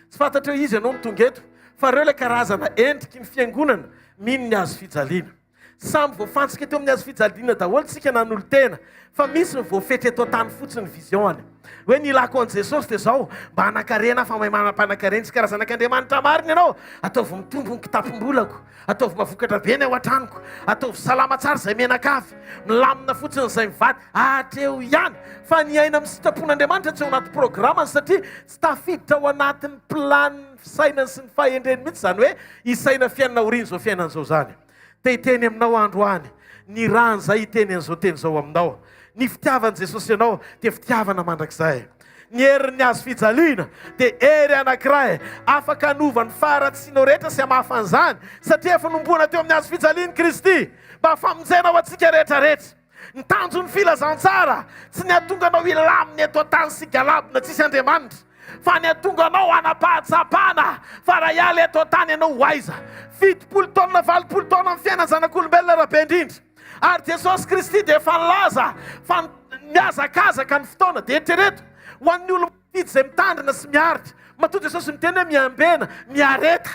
Tsy fantatra hoe izy ianao no tonga eto, fa reo ilay karazana endriky ny fiangonana mino ny azo fijaliana. Samby voafantsika teo amin'ny azo fijaliana daholo tsika nan'olo tena, fa misy ny voafetra eto tany fotsiny vision-any. Hoe ny ilako an Jesosy dia zao mba hanakarena fa mahay manam-panakarena tsy karazanak'Andriamanitra marina ianao, ataovy mitombo ny kitapom-bolako, ataovy mavokatra be ny ao an-tranoko, ataovy salama tsara izay menakavy, milamina fotsiny izay mivady, hatreo ihany. Fa ny aina amin'ny sitrapon'Andriamanitra tsy ao anaty programany satria tsy tafiditra ao anatin'ny plan fisainany sy ny fahendreny mihitsy, zany hoe isaina fiainana aoriana zao fiainana zao zany. Te hiteny aminao androany, ny rano zay hiteny an'izao teny zao aminao. Ny fitiavan'i Jesosy ianao dia fitiavana mandrakizay. Ny herin'ny azo fijaliana dia hery anankiray afaka hanovany faratsianao rehetra sy hamafan'izany, satria efa nomboana teo amin'ny azo fijaliany Kristy mba famonjena ho antsika rehetrarehetra. Ny tanjon'ny filazantsara tsy ny atonga anao ilaminy eto an-tany sy galabina tsisy Andriamanitra, fa ny atonga anao anapahatsapana fa raha hiala eto an-tany ianao ho aiza. 70 taona 80 taona amin'ny fiainany zanak'olombelona rabe indrindra. Ary Jesosy Kristy dia efa nilaza fa miazakazaka ny fotoana dia eritrereto ho an'ny olo mifidy izay mitandrina sy miaritra. Matoa Jesosy miteny hoe miambena, miareta.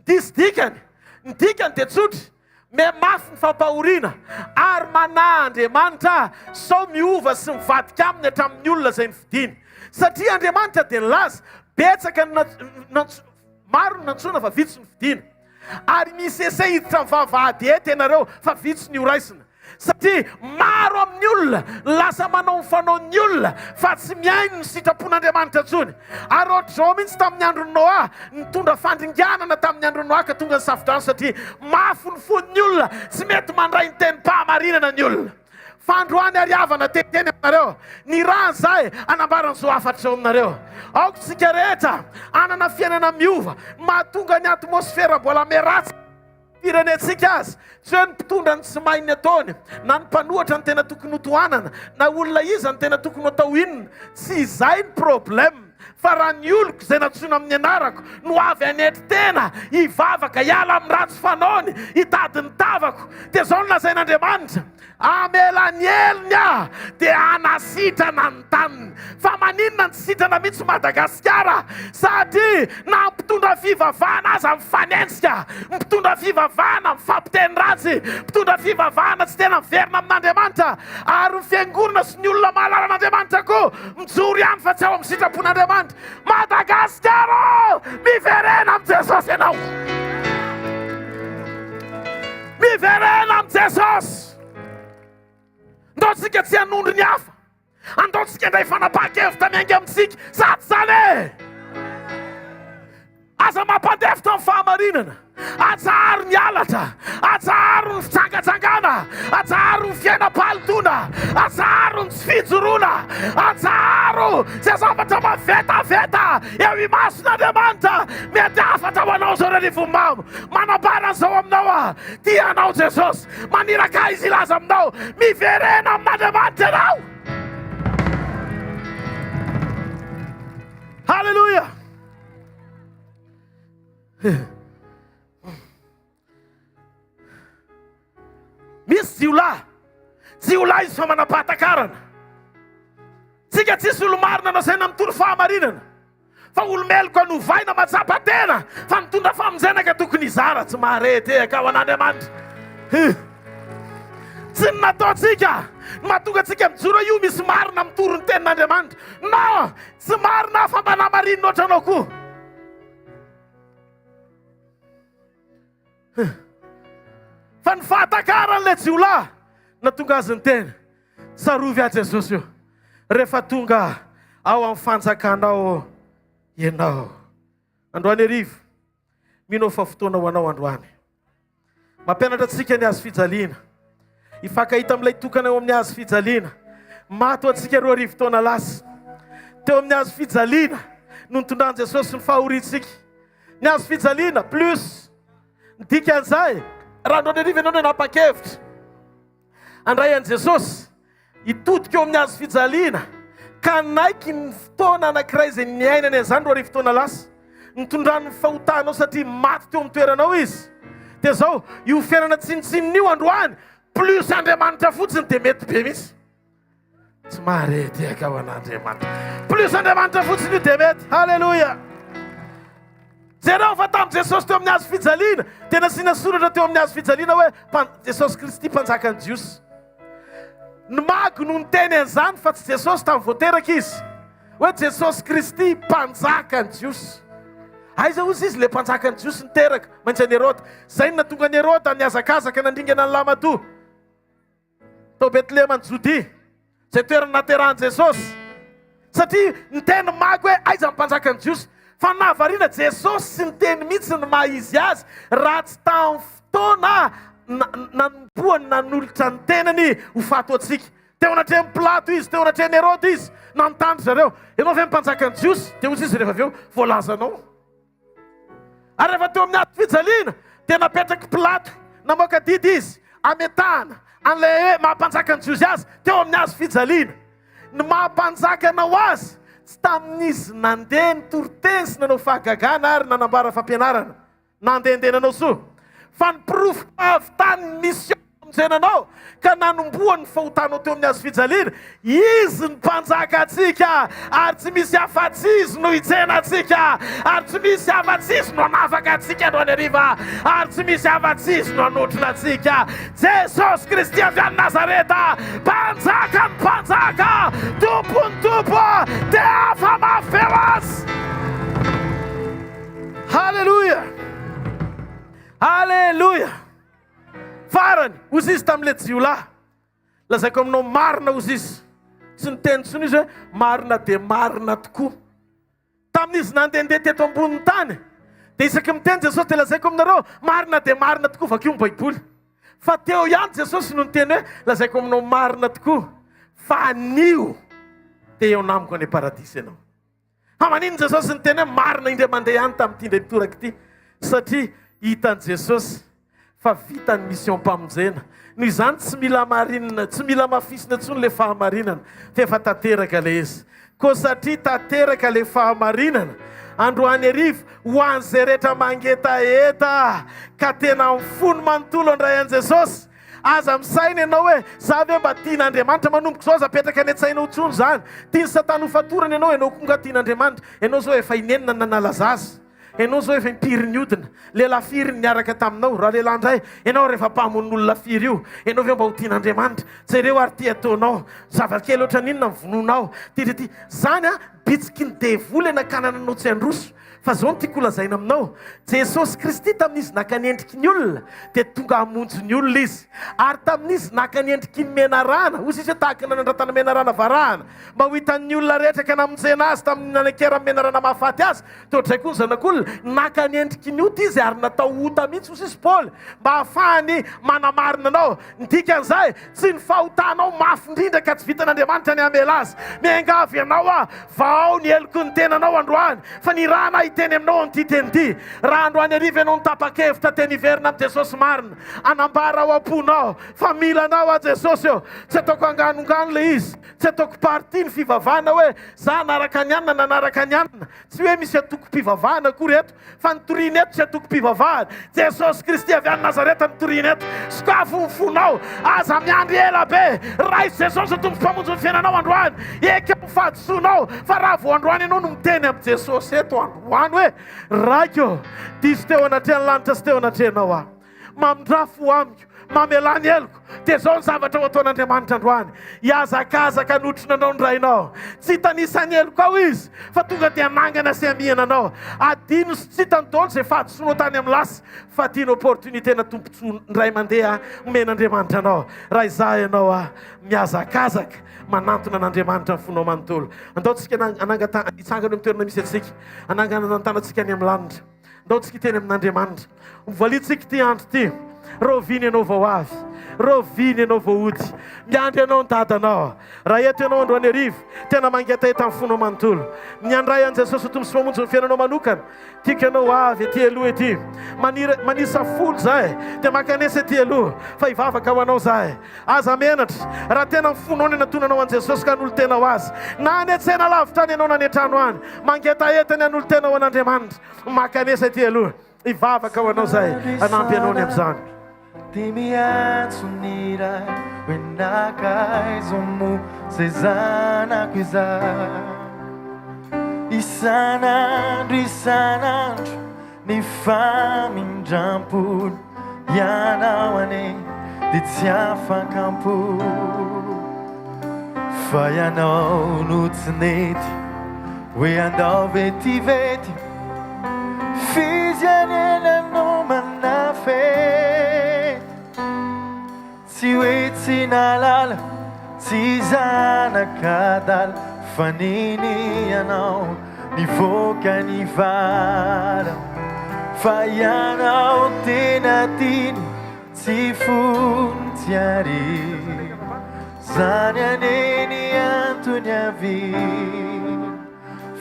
Disdikany, ny dikany dia tsotra, mafy ny fampahoriana ary manahy Andriamanitra sao miova sy mivadika aminy hatramin'ny olona izay nifidiny. Satria Andriamanitra dia nilaza betsaka maro ny nantsona fa vitsy ny fidina. Ary misy ese hiditra ny vavahady eto ianareo fa vitsy ny horaisina. Satria maro amin'ny olona lasa manao ny fanaon'ny olona fa tsy miaino ny sitrapon'Andriamanitra intsony. Ary ohatr'izao mihitsy tamin'ny andron'ny Noa, nitondra fandringanana tamin'ny andron'ny Noa ka tonga ny safodrano satria mafy ny fon'ny olona, tsy mety mandray ny tenim-pahamarinana ny olona. Fa androany ariavana teteny aminareo, ny rano zay anambaran'izao afatra zao aminareo. Aoko tsika rehetra anana fiainana miova, mahatonga ny atmosfera mbola meratsy firenetsika azy. Tsy hoe ny mpitondra ny tsy mainy ataony, na ny mpanohatra ny tena tokony hotoanana, na olona iza ny tena tokony atao inona. Tsy izay ny problème. Fa raha ny oloko izay natsoina amin'ny anarako no avy anety tena hivavaka hiala amin'ny ratsy fanaony, hitady ny tavako, dia zao no lazain'Andriamanitra, amela ny elony dia anasitrana ny taniny. Fa maninona ny sitrana mihitsy Madagasikara, satria na mpitondra fivavahana aza mifanenjika, mpitondra fivavahana mifampiteny ratsy, mpitondra fivavahana tsy tena miverina amin'Andriamanitra, ary ny fiangonana sy ny olona mahalala an'Andriamanitra koa mijoro ihany fa tsy ao amin'ny sitrapon'Andriamanitra. Madagasikara, miverena amin'ny Jesosy ianao. Miverena amin'ny Jesosy. Andaontsika tsy hanondro ny hafa, andaontsika indray fanapahan-kevitra miainga amintsika, sady zany aza mampandefitra amin'ny fahamarinana, atsaro ny alatra, atsaro ny fitsangatsangana, atsaro ny fiainam-palotona, atsaro ny tsy fijoroana, atsaro izay zavatra mavetaveta eo imason'Andriamanitra. Mety afatra ho anao zao Arivonimamo, manambara an'izao aminao tianao Jesosy, maniraka izy ilaza aminao, miverena amin'Andriamanitra ianao. Misy jiolahy izy fa manapahatakarana. Tsika tsisy olo marina anao zay namitory fahamarinana. Fa olomeloko anovaina matsapa tena. Fa mitondra famonjena ka tokony izara tsy maharety ka ho an'Andriamanitra. Tsy nataontsika mahatonga antsika mijoro io misy marina mitory ny tenin'Andriamanitra. No, tsy marina fa mba namarinina ohatranao koa. Fa ny fahatakarana jiolahy natonga azy ny tena. Sarovy a Jesosy io. Rehefa tonga ao amin'ny fanjakanao ianao. Androany arivo, mino fa fotoana ho anao androany. Mampianatra antsika ny azo fijaliana. Ifankahita amin'ilay tokana eo amin'ny azo fijaliana. Mato antsika 2 arivo taona lasa. Teo amin'ny azo fijaliana no nitondran Jesosy ny fahorintsika. Ny azo fijaliana plus ny dikan'izay raha androany arivo ianao no nanapa-kevitra andray an' Jesosy hitodika eo amin'ny azo fijaliana ka naiky ny fotoana anankiray izay niainany an'izany 2 arivo taona lasa nitondrany fahotanao satria maty teo amin'ny toeranao izy. Dia zao io fiainana tsinitsininy androany plus Andriamanitra fotsiny dia mety be misy. Tsy maharety aka ho an'Andriamanitra. Plus Andriamanitra fotsiny io dia mety. Halleluja. Jereo fa tamin'i Jesosy teo amin'ny azo fijaliana dia nasiana soratra teo amin'ny azo fijaliana hoe Jesosy Kristy mpanjakan'i Jiosy. Ny mago no niteny an'izany fa tsy Jesosy tamin'ny voateraka izy. Hoe Jesosy Kristy mpanjakan'i Jiosy. Aiza ozy izy le mpanjakan'i Jiosy niteraka maintsy an'i Herôda. Zay no natonga an'i Herôda niazakazaka nandringana ny lamadoa tao Betlehema ny Jodia. Zay toerana naterahan'i Jesosy. Satria niteny mago hoe aiza mpanjakan'i Jiosy. Fa nahavariana Jesosy sy niteny mihitsy ny maha izy azy raha tsy tamin'ny fotoana nanompoany nanolotra ny tenany ho fato antsika. Teo anatrehany Pilato izy, teo anatrehany Herôda izy, nanontany zareo. Ianao ve mpanjakan'i Jiosy? Dia ozy izy rehefa avy eo voalazanao. Ary rehefa teo amin'ny ato fijaliana dia napetraky Pilato, namoaka didy izy, ametahana an'ilay hoe mahampanjakan'i Jiosy azy teo amin'ny azo fijaliana. Ny mahampanjakanao azy tsy tamin'izy nandeha nitoroteny sy nanao fahagagana ary nanambara fampianarana nandehandehananao soa. Fa ny pirofo ahavitany mission mijenanao ka nanomboa ny fahotanao teo amin'ny azo fijaliana. Izy ny mpanjaka atsika ary tsy misy afa-tsy izy no hijena atsika ary tsy misy afa-tsy izy no hanafaka atsika androany ariva ary tsy misy afa-tsy izy no hanotrona atsika. Jesosy Kristy avy any Nazareta, mpanjaka ny mpanjaka, tompony tompo dia afa mafeo azy. Halleluja. Halleluja. Farany ozy izy tamin'ilay jiolahy lazaiko aminao marina ozy izy. Tsy niteny tsony izy hoe marina dia marina tokoa. Tamin'izy nandehandeha teto ambonin'ny tany dia isaky miteny Jesosy dia lazaiko aminareo marina dia marina tokoa vakio ny Baiboly. Fa teo ihany Jesosy no niteny hoe lazaiko aminao marina tokoa fa anio dia eo namiko any paradisy ianao. Hamanino Jesosy niteny hoe marina indray mandeha ihany tamin'ity indray mitoraka ity satria hitan'i Jesosy fa vita ny mission mpamonjena. Noho izany tsy mila marinina, tsy mila mafisina intsony le fahamarinana fa efa tanteraka le izy. Koa satria tanteraka le fahamarinana androany arivo ho an'izay rehetra mangetaeta ka tena mifono manontolo andray an' Jesosy. Aza misaina ianao hoe za ve mba tian'Andriamanitra manomboko zao aza apetraka any an-tsainao tsony zany. Tiany Satana ho fatorana ianao konga tian'Andriamanitra. Ianao zao efa inenina nanalaza azy. Ianao zao efa impiry ny odina. Lehilahy firy niaraka taminao, raha lehilahy ndray ianao rehefa mpahamon'olona firy io. Ianao ve mba ho tian'Andriamanitra? Jereo ary ty ataonao zavakely oatra ninona mivononao. Ty zany bitsiky ny devoly anakanananao tsy androso. Fa zao no tiako lazaina aminao. Jesosy Kristy tamin'izy naka ny endriky ny olona dia tonga hamonjy ny olona izy. Ary tamin'izy naka ny endriky ny menarana, ozy izy hoe tahaka nanandratana menarana varahana, mba ho hitan'ny olona rehetra ka namonjena azy tamin'ny nanakera menarana mahafaty azy. Toatray koa ny zanak'olona naka ny endriky ny ota izy ary natao ota mihitsy ozy izy Paoly mba hahafahany manamarina anao. Ny dikan'izay tsy ny fahotanao mafy indrindra ka tsy vitan'Andriamanitra ny hamela azy. Miangavy ianao ao ny eloko ny tenanao androany fa ny raha na hiteny aminao an'ity teny ity raha androany ariva ianao nitapa-kevitra teny iverina amin'ny Jesosy marina anambara ao am-ponao fa milanao a Jesosy eo tsy ataoko anganongano le izy tsy ataoko parti ny fivavahana hoe za naraka ny anina nanaraka ny anina tsy hoe misy atoko mpivavahana akory eto fa nitorina eto tsy atoko mpivavahana Jesosy Kristy avy any Nazareta nitorina eto sokafo ny fonao aza miandry ela be raha izy Jesosy tompo mpamonjy ny fiainanao androany eka mifadisoanao fa raha vo androany ianao no miteny amin'ny Jesosy eto androany hoe raiko diso teo anatrehany lanitra sy teo anatrehanao aho mamindrafo amiko mamelany eloko dia zao ny zavatra ho ataon'Andriamanitra androany hiazakazaka notronanao ny rainao tsy hitanisany eloko ao izy fa tonga dia nangana sy amiananao adino sy tsy hitany daholo izay fahadisoanao tany amin'ny lasy fa tiany opportunité na tompontso ny ray mandeha omen'Andriamanitra anao raha izaho ianao a miazakazaka manantona an'Andriamanitra ny fonao manontolo andaontsika hitsangana amin'ny toerana misy atsika anangana nantanantsika any amin'ny lanitra andaontsika hiteny amin'Andriamanitra mivalitsika ty andro ty roviny ianao vao avy roviny ianao vao ody miandry ianao ny dadanao raha eto ianao androany arivo tena mangetaheta amin'ny fonao manontolo miandray an' Jesosy tompo sy mamonjy ny fiainanao manokana tiako ianao avy ety aloha ety manisa folo zahay dia makanesa ety aloha fa hivavaka ho anao zahay aza menatra raha tena mifonao ny anatonanao an' Jesosy ka n'olo tena ho azy na anetsena lavitra any ianao nanetrano any mangetaheta ny an'olo tena ho an'Andriamanitra makanesa ety aloha hivavaka ho anao zahay anampy ianao ny amin'izany Ty miantsony ray hoe nakaizo mo zay zanako izay isan'andro ny famindram-pony ianao ane dia tsy afakampo fa ianao no tsy nety hoe andao vetivety fizianenanao manafety tsy hoe tsy nalala tsy zanakadala fa niny ianao nivoaka ny vala fa ianao tena tiny tsy fony tsy ary zany aneny antony avy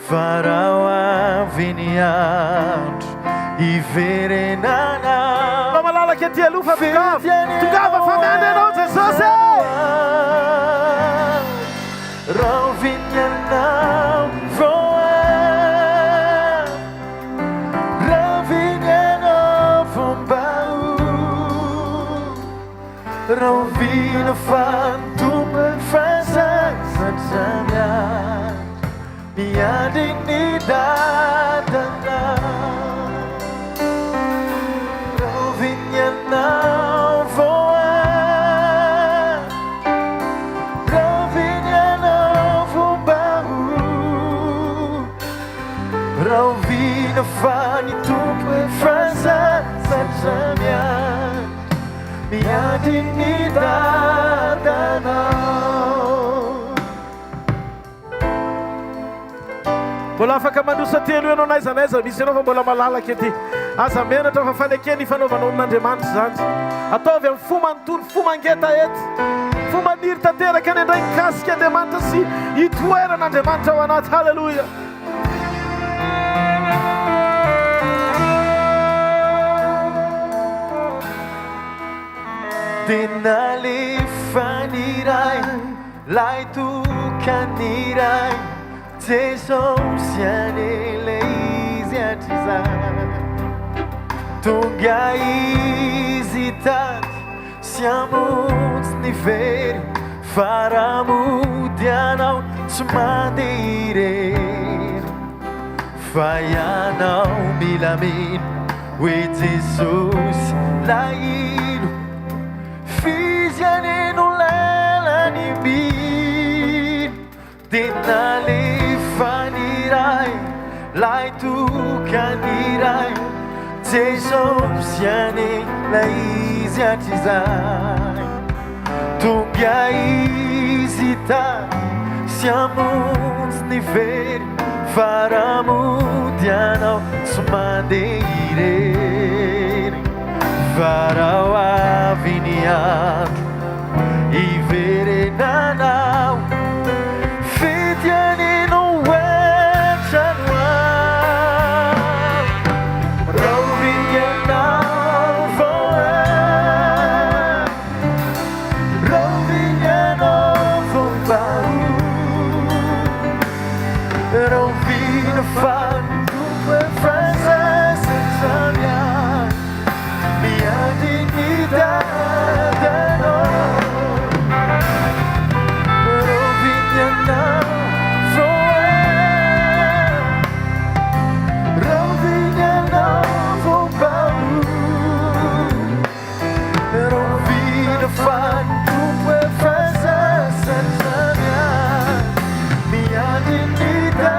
fa raha avy ny andro iverenanao malalaka ety aloha fa tongava fa miandry ianao Jesosy raha vinyanao vao raha vinyanao vombao raha vina fantomba fasasatramia miandry ny dadana raha vinyanao vao Rovina fani tupe frasa satramia miadi ni dadanao mbola afaka mandrosa telo ianao naiza misy ianao fa mbola malalaka ety aza menatra fa fanekeny fanaovanao amin'Andriamanitra zany ataovy amin'ny fo manontolo fo mangeta ety fo maniry tanteraka any andray mikasika Andriamanitra sy hitoeran'Andriamanitra ao anaty halleloja Tena lefaniray lai tukaniray Jesosy anele izy atrizay tonga izy tady siamotsy ny very faramody anao tsy mandeha irery fa ianao milamino hoe Jesosy laino fizianeno lelany mino tena lefaniray lai tokaniray Jesosy anela izy atrizay tonga izy tady siamontsy ny very faramody anao tsy mandeha irery fa raha avy ny andro iverenanao fitianeno hoe Rovina fanno dunque presenza mia, mia dignità da noi. Rovina now forever, rovina now for paura. Rovina fanno dunque presenza mia, mia dignità.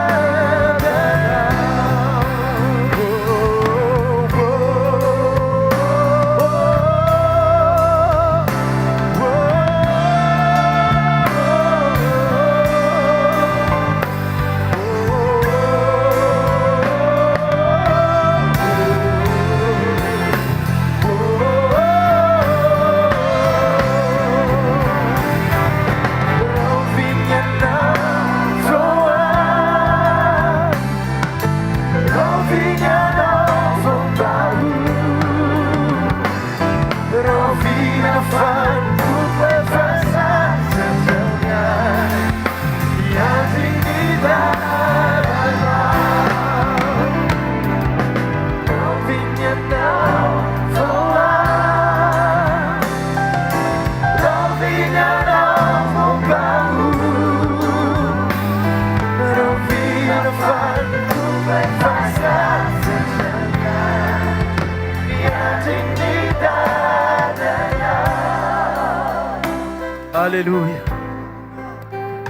Alleluia.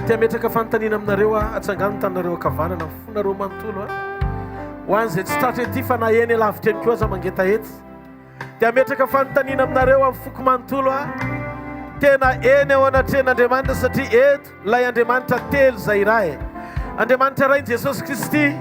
Tia metraka fanontaniana aminareo atsangano tanareo akavanana fonareo manontolo ho an'izay tsy tratra ety fa na eny lavitra eny koa aza mangeta ety. Tia metraka fanontaniana aminareo amin'ny foko manontolo tena eny ao anatren'Andriamanitra satria eto ilay Andriamanitra telo izay iray. Andriamanitra iray Jesosy Kristy.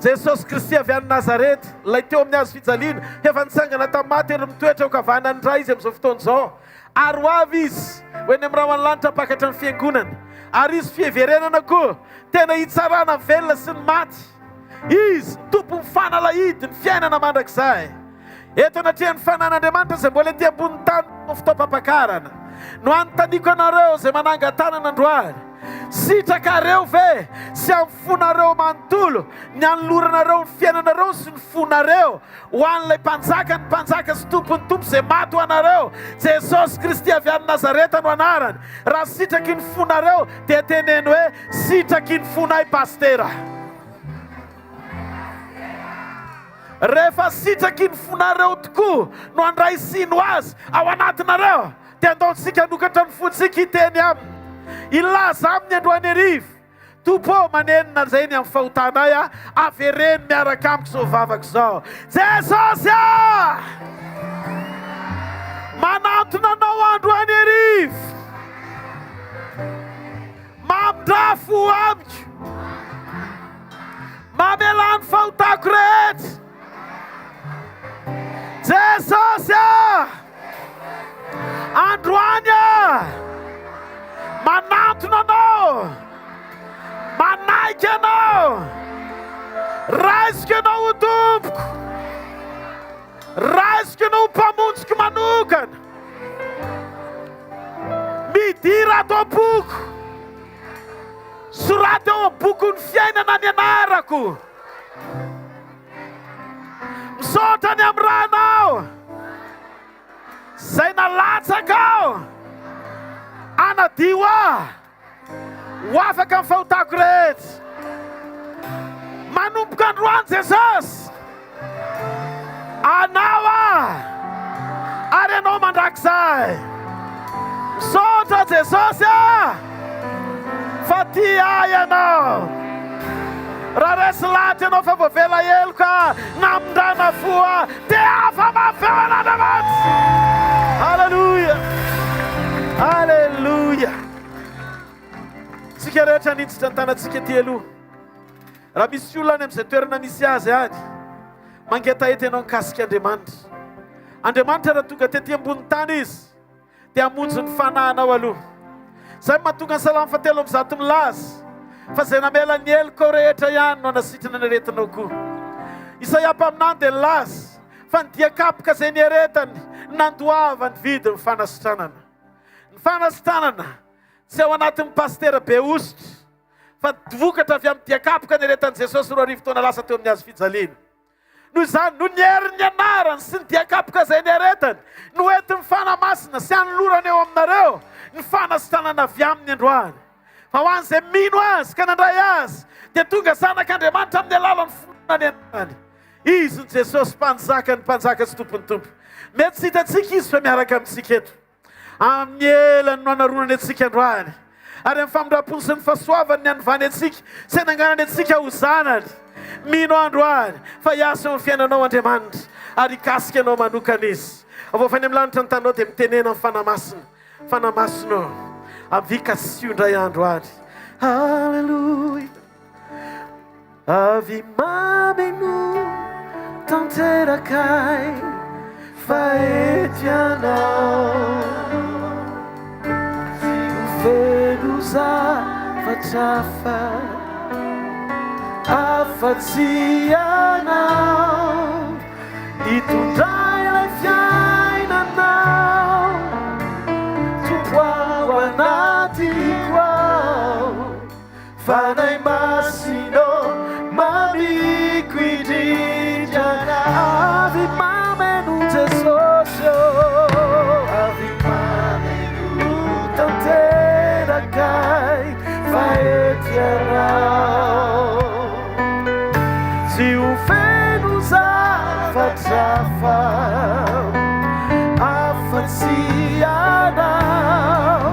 Jesosy Kristy avy any Nazareta, ilay teo amin'ny hazo fijaliana, efa nitsangana tamin'ny maty ary mitoetra ao kavanany iray izy amin'izao fotoana izao. Ary ho avy izy ho eny amin'ny rahany lanitra pakatra ny fiangonana. Ary izy fieverenana koa tena hitsarana velona sy ny maty. Izy tompon'ny fanalahidy ny fiainana mandrakizay. Eto anatrehan'ny fanan'Andriamanitra izay mbola ety ambony tany no fotoam-pampakarana no anontaniako anareo izay manangan-tanana androany. Sitrakareo ve sy amin'ny fonareo manontolo ny anoloranareo ny fiainanareo sy ny fonareo ho an'ilay mpanjaka ny mpanjaka sy tompony tompo izay maty ho anareo. Jesosy Kristy avy any Nazareta no anarany. Raha sitraky ny fonareo dia teneno hoe sitraky ny fonay pastera. Rehefa sitraky ny fonareo tokoa no andray sino azy ao anatinareo dia andaontsika nokatra ny fontsika hiteny aminy. Ilaza aminy androany arivo. Tompo manenina izay ny amin'ny fahotanay avereny miaraka amiko izao vavaka izao. Jesosy manantona anao androany arivo. Mamindrafo amiko. Mamelany fahotako rehetra. Jesosy androany manantona anao, manaiky anao, raisiko anao ho tompoko, raisiko anao ho mpamonjiko manokana, midira ato am-poko, soraty ao am-bokony fiainana ny anarako, misaotra ny amin'ny ranao, izay nalatsaka ao, anadio ho afaka amin'ny fahotako rehetra. Manomboka androany Jesosy, anao ary anao mandrakizay. Misaotra Jesosy fa ty ianao. Raha resy lahatra ianao fa voavela eloka namindrana foa dia afa mafeo an'Andriamanitra. Halleluja. Halleluja. Tsika rehetra niditra ny tanantsika ty aloha. Raha misy olona any amin'izay toerana misy azy any mangeta ety ianao mikasika Andriamanitra. Andriamanitra raha tonga tety ambony tany izy dia hamonjy ny fanahinao aloha. Zay mahatonga ny salamo fahatelo amby zato milaza fa izay namela ny heloka rehetra ihany no anasitrana ny aretinao koa. Isaia mpaminany dia nilaza fa ny diakapoka izay ny aretany nandoava ny vidy ny fanasitranana. Ny fanasitranana tsy ao anatin'ny pastera be ositra fa vokatra avy amin'ny diakapoka ny retan'i Jesosy 4 arivo taona lasa teo amin'ny azo fijaliana. Noho izany no nihery ny anarany sy ny diakapoka izay niaretany no ety mifanamasina sy anolorana eo aminareo ny fanasitanana avy aminy androany. Fa ho an'izay mino azy ka nandray azy dia tonga zanak'Andriamanitra amin'ny alalan'ny fonona ny anarany. Izy ny Jesosy mpanjaka ny mpanjaka sy tompony tompo. Mety tsy hitantsika izy fa miaraka amintsika eto amin'ny elany no anaronany antsika androany ary amin'ny famindram-pony sy ny fahasoavany ny anovany antsika sy nanganany antsika ho zanany. Mino androany fa hiasa eo amin'ny fiainanao Andriamanitra ary hikasika anao manokana izy. Avofany amin'ny lanitra ny tanao dia mitenena amin'ny fanamasinao avika sy indray androany. Halleluja. Avy mameno tanterakay faety anao feno zavatra afa-tsy anao hitondray ilay fiainanao tompo ao anatiko ao fanay masino mamiko indrindrana avy mameno Jesosy avy mameno tanterakay faety anao tsy ho feno zavatra afa-tsy anao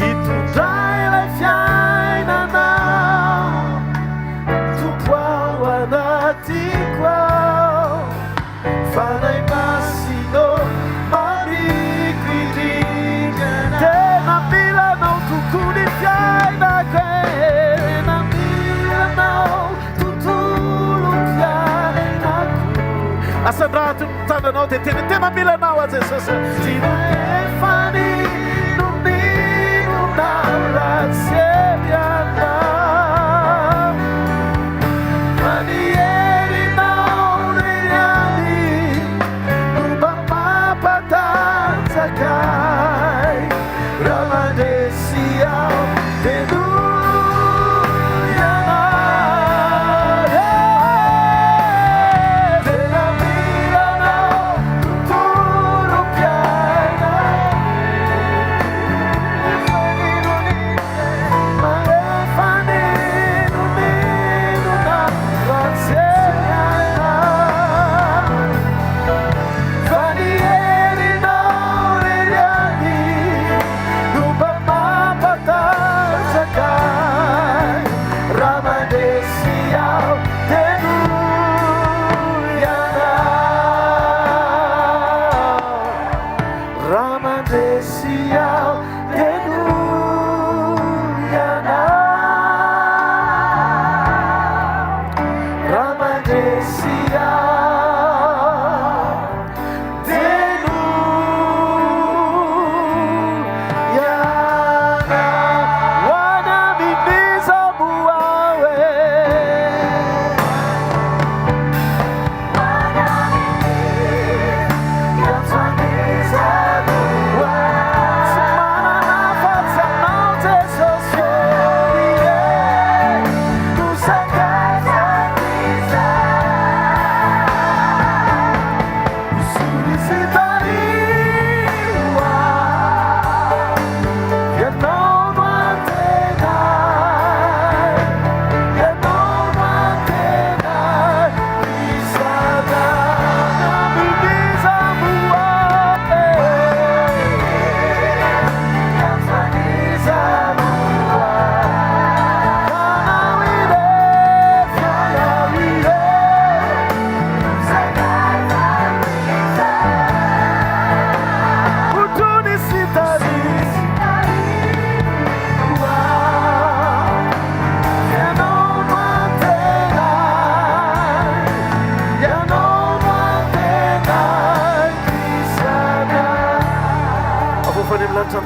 hitondray ilay fiainanao tompo ao anatiko ao fanay masino mamiko indrindrana. Tena milanao tokoa ny fiainako tena milanao tontolo fiainako. Asandrato ny tananao dia tena milanao a Jesosy tsy nahefany no minona ratsy anao manierinao neriany nomba mampatanjakay raha mandresy ao teno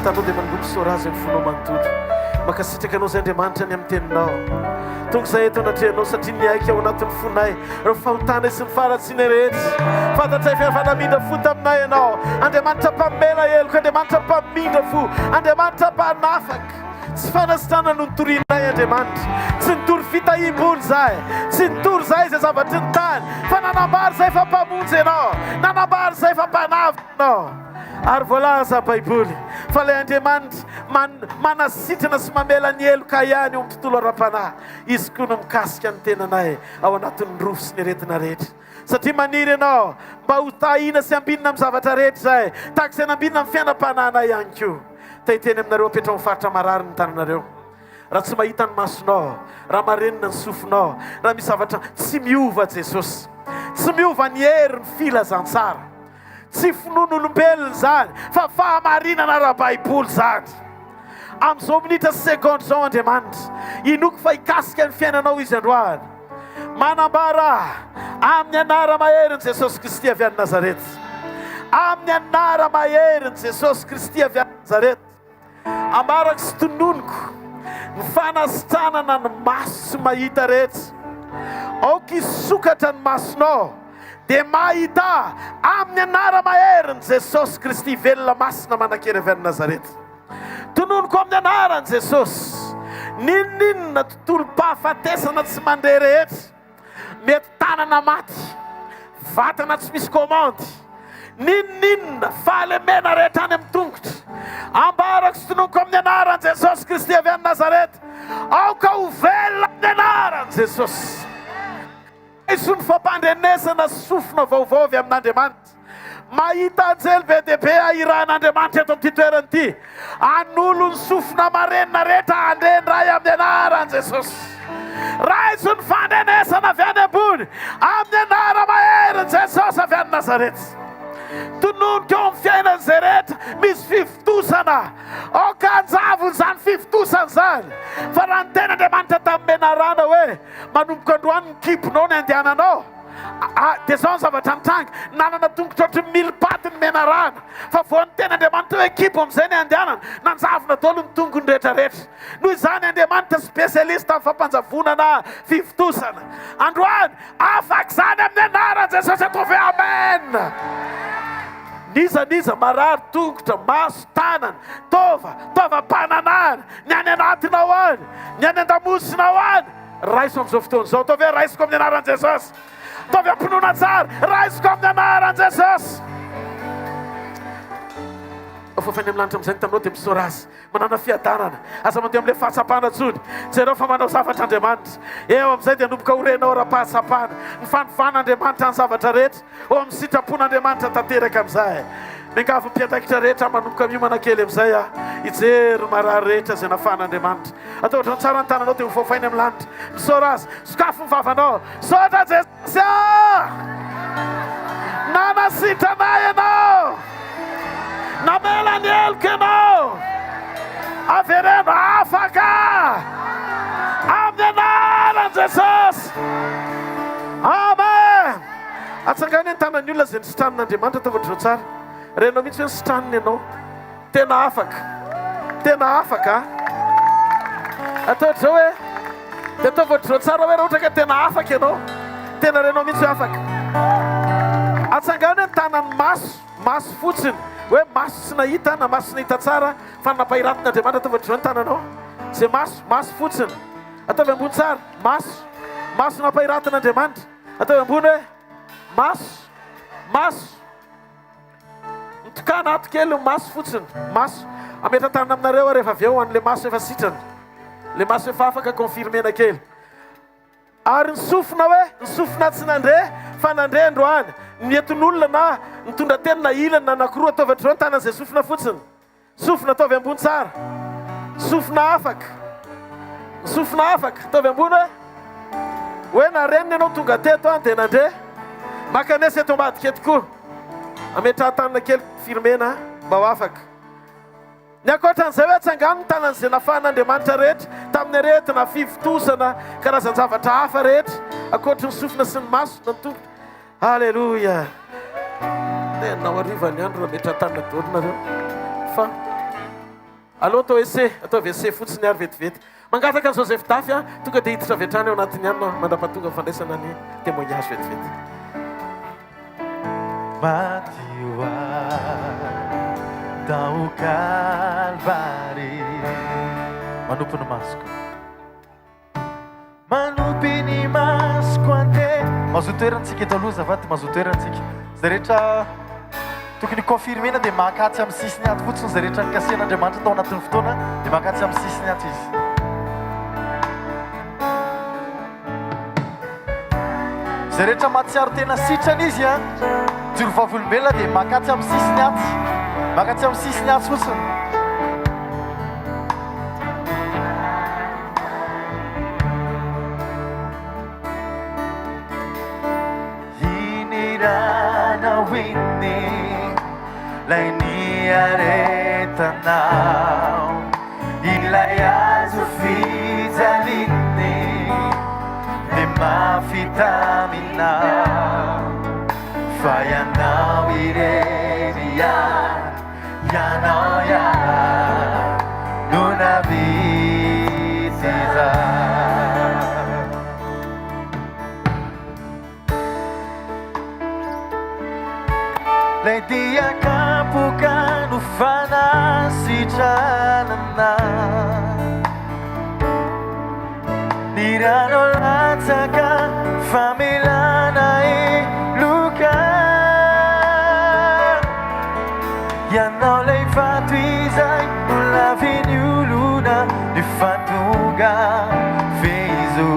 Tanto dia menunggu sorazy amin'ny fonao manontolo makasitraka anao zay Andriamanitra ny amin'ny teninao tonga izay eto anatrianao satria niaiky ao anatin'ny fonay ireo fahotana sy ny faratsiana rehetra fantatray fihavanamindra fo taminay ianao Andriamanitra mpamela heloko Andriamanitra mpamindra fo Andriamanitra mpanafaka tsy fanasitana no nitorianay Andriamanitra tsy nitory fitahim-bolo zahay, tsy nitory zahay zay zavatry ny tany, fa nanambary zay fa mpamonjy ianao, nanambary zay fa mpanavitra ianao. Ary voalaza baiboly fa ilay Andriamanitra manasitrana sy mamela ny eloka ihany eo amin'ny tontolo ara-panahy, izy koa no mikasika ny tenanay ao anatin'ny rofo sy ny aretina rehetra. Satria maniry ianao mba ho tahina sy ambinina amin'ny zavatra rehetra zahay, tahaka izay nambinina amin'ny fiainam-panahynay ihany koa. Tahiteny aminareo apetra amin'ny faritra marary ny tananareo. Raha tsy mahita ny masonao, raha marenina ny sofinao, raha misy zavatra tsy miova Jesosy, tsy miova ny hery ny filazantsara, tsy finoan'olombelona zany fa fahamarinana ara-baiboly zany. Amin'izao minitra sy sekondy zao Andriamanitra, inoko fa hikasika ny fiainanao izy androany, manambara amin'ny anara maherin' Jesosy Kristy avy any Nazarety, amin'ny anara maherin' Jesosy Kristy avy any Nazarety, ambarako sy tononoko ny fanasitranana ny maso sy mahita rehetra. Aoka hisokatra ny masonao dia mahita amin'ny anara maherin' Jesosy Kristy velona masina manan-kery avy any Nazarety. Tononoko amin'ny anaran' Jesosy, ninninona tontolo pahafatesana tsy mandeha rehetra, mety tanana maty, vatana tsy misy komandy, ninninona fahalemena rehetra any amin'ny tongotra, ambarako sy tononoko amin'ny anaran' Jesosy Kristy avy any Nazarety, aoka ho velona amin'ny anaran' Jesosy. Iso ny fampandrenesana sofina vaovao avy amin'Andriamanitra. Mahita anjely be dia be ahiran'Andriamanitra eto amin'ity toerana ity, anolo ny sofina marenina rehetra handendray amin'ny anaran' Jesosy. Raiso ny fandrenesana avy any ambony amin'ny anara maherin' Jesosy avy any Nazarety. Tononoko eo amin'ny fiainana izay rehetra misy fivitosana, aoka anjavony zany fivitosana zany. Fa raha ny tena Andriamanitra tamin'ny menarana hoe manomboka androany ny kibonao ny andehananao, dia zao ny zavatra nitranga, nanana tongotra ohatry ny mili-paty ny menarana, fa vao ny tena Andriamanitra hoe kibo amin'izay ny andehanana, nanjavona daholo ny tongony rehetrarehetra. Noho izany Andriamanitra spesialista amin'ny fampanjavonana fivitosana. Androany afaka izany amin'ny anaran' Jesosy, atao hoe amen. Niza marary tongotra, maso, tanana, tova-pananana, ny any anatinao any, ny any an-damosinao any, raiso amin'izao fotoana izao, atao hoe raisiko amin'ny anaran' Jesosy. Atao hoe ampinoana tsara, raisiko amin'ny anaran' Jesosy. Fofany amin'ny lanitra amin'izay taminao dia misora azy, manana fiadanana, aza mandeha amin'ilay fahatsapana tsony. Jereo fa manao zavatra Andriamanitra, eo amin'izay dia nomboka horenao ra-pahatsapana, ny fanofan'Andriamanitra ny zavatra rehetra, ao amin'ny sitrapon'Andriamanitra tanteraka amin'izay. Mingavo mpiatakitra rehetra manomboka miomana kely amin'izay hijery marary rehetra izay nafan'Andriamanitra. Atao ohatrany tsara ny tananao dia ho fofainy amin'ny lanitra, misora azy, sokafo ny vavanao, sotra Jesosy nanasitranay ianao, namela ny eloka ianao, avereno afaka amin'ny anaran' Jesosy. Amen. Atsangany ny tanan'ny olona izay nisitran'Andriamanitra atao ohatrany tsara. Renao mihitsy hoe nisitraniny ianao, tena afaka. Atao ohatr'izao hoe, dia atao ohatr'izao tsara hoe raha ohatra ka tena afaka ianao, tena renao mihitsy hoe afaka. Atsangany ny tanan'ny maso fotsiny, hoe maso tsy nahita na maso tsy nahita tsara fa nampahirantin'Andriamanitra atao ohatr'izao ny tananao. Izay maso fotsiny, ataovy ambony tsara, maso nampahirantin'Andriamanitra, ataovy ambony hoe maso mitokana ato kely maso fotsiny, maso ametra tanana aminareo rehefa avy eo an'ilay maso efa sitrany, le maso efa afaka confirmena kely. Ary ny sofina tsy nandre fa nandre androany, nentin'olona na nitondra teny na ilana na anankiroa ataovy ohatr'izao ny tanan'izay sofina fotsiny, sofina ataovy ambony tsara, sofina afaka ataovy ambony hoe narenina ianao tonga teto dia nandre, makanesy eto ambadika eto koa, ametraha tanana kely firmena mba ho afaka. Ny ankoatran'izay hoe tsangano ny tanan'izay nafan'Andriamanitra rehetra tamin'ny aretina fivitosana karazan-javatra hafa rehetra, ankoatry ny sofina sy ny maso na ny tongotra. Halleluja. Nao arivany andro raha metra tanana daholo nareo, fa aleo atao WC fotsiny ary vetivety. Mangataka an'izao zay fitafy tonga dia hiditra avy hatrany ao anatin'ny any mandra-pahatonga fandraisana ny témoignage vetivety. Matteo tao Calvary, manompo ny masoko. manopy ny masoko ante mazoto toerantsika eto aloha zavaty mazoto toerantsika zay rehetra tokony confirmena dia mahakatsy amin'ny sisiny aty fotsiny zay rehetra nikasian'Andriamanitra tao anatin'ny fotoana dia mahakatsy amin'ny sisiny aty izy zay rehetra mahatsiaro tena sitrana izy a joro vavolombelona dia mahakatsy amin'ny sisiny aty mahakatsy amin'ny sisiny aty fotsiny inirana winny lay niaretanao ilay azo fijaliny dia mafitaminao fa ianao ireny ianao no navity za lay diakapoka no fanasitranana ny rano latsaka famelana iloka ianao lay vato izay no laviny olona ny fatonga fezo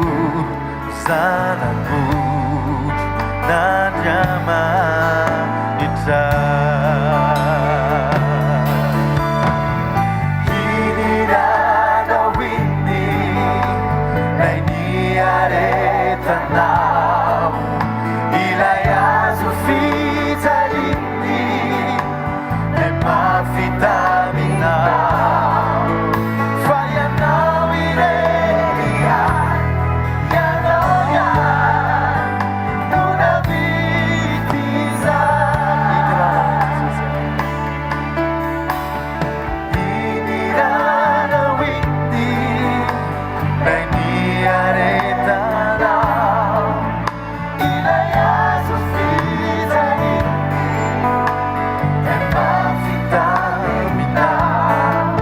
zanakotro n'Andriamanitra inirana winny lay niaretanao ilay azo fijaliny dia mafitaminao fa ianao ireny ianao no navity za inirana winny lay niaretanao ilay azo fijaliny dia mafitaminao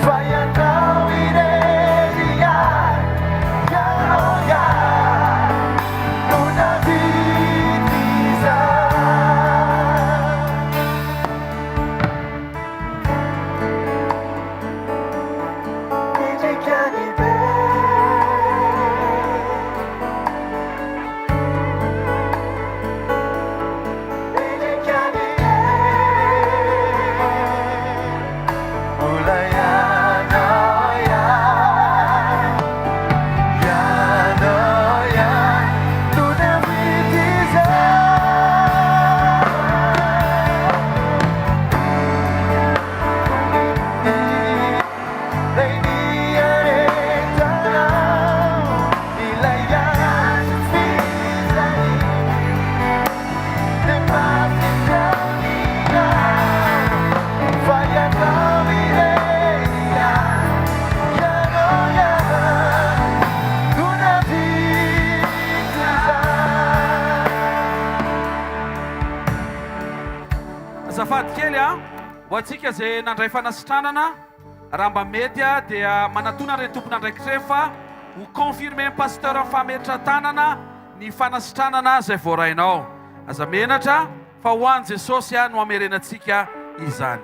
fa ianao ireny ianao no navity za indrikany be indrikany ola ianao no navity za lay niaretanao ilay azo fijaliny dia mafitaminao fa ianao ireny ianao no navity za azafady kely a ho antsika zay nandray fanasitranana raha mba mety a dia manatona reny tompona andraikitray fa ho confirme ny pasteur amin'ny fametra tanana ny fanasitranana zay voarainao aza menatra fa ho any Jesosy a no amerenantsika izany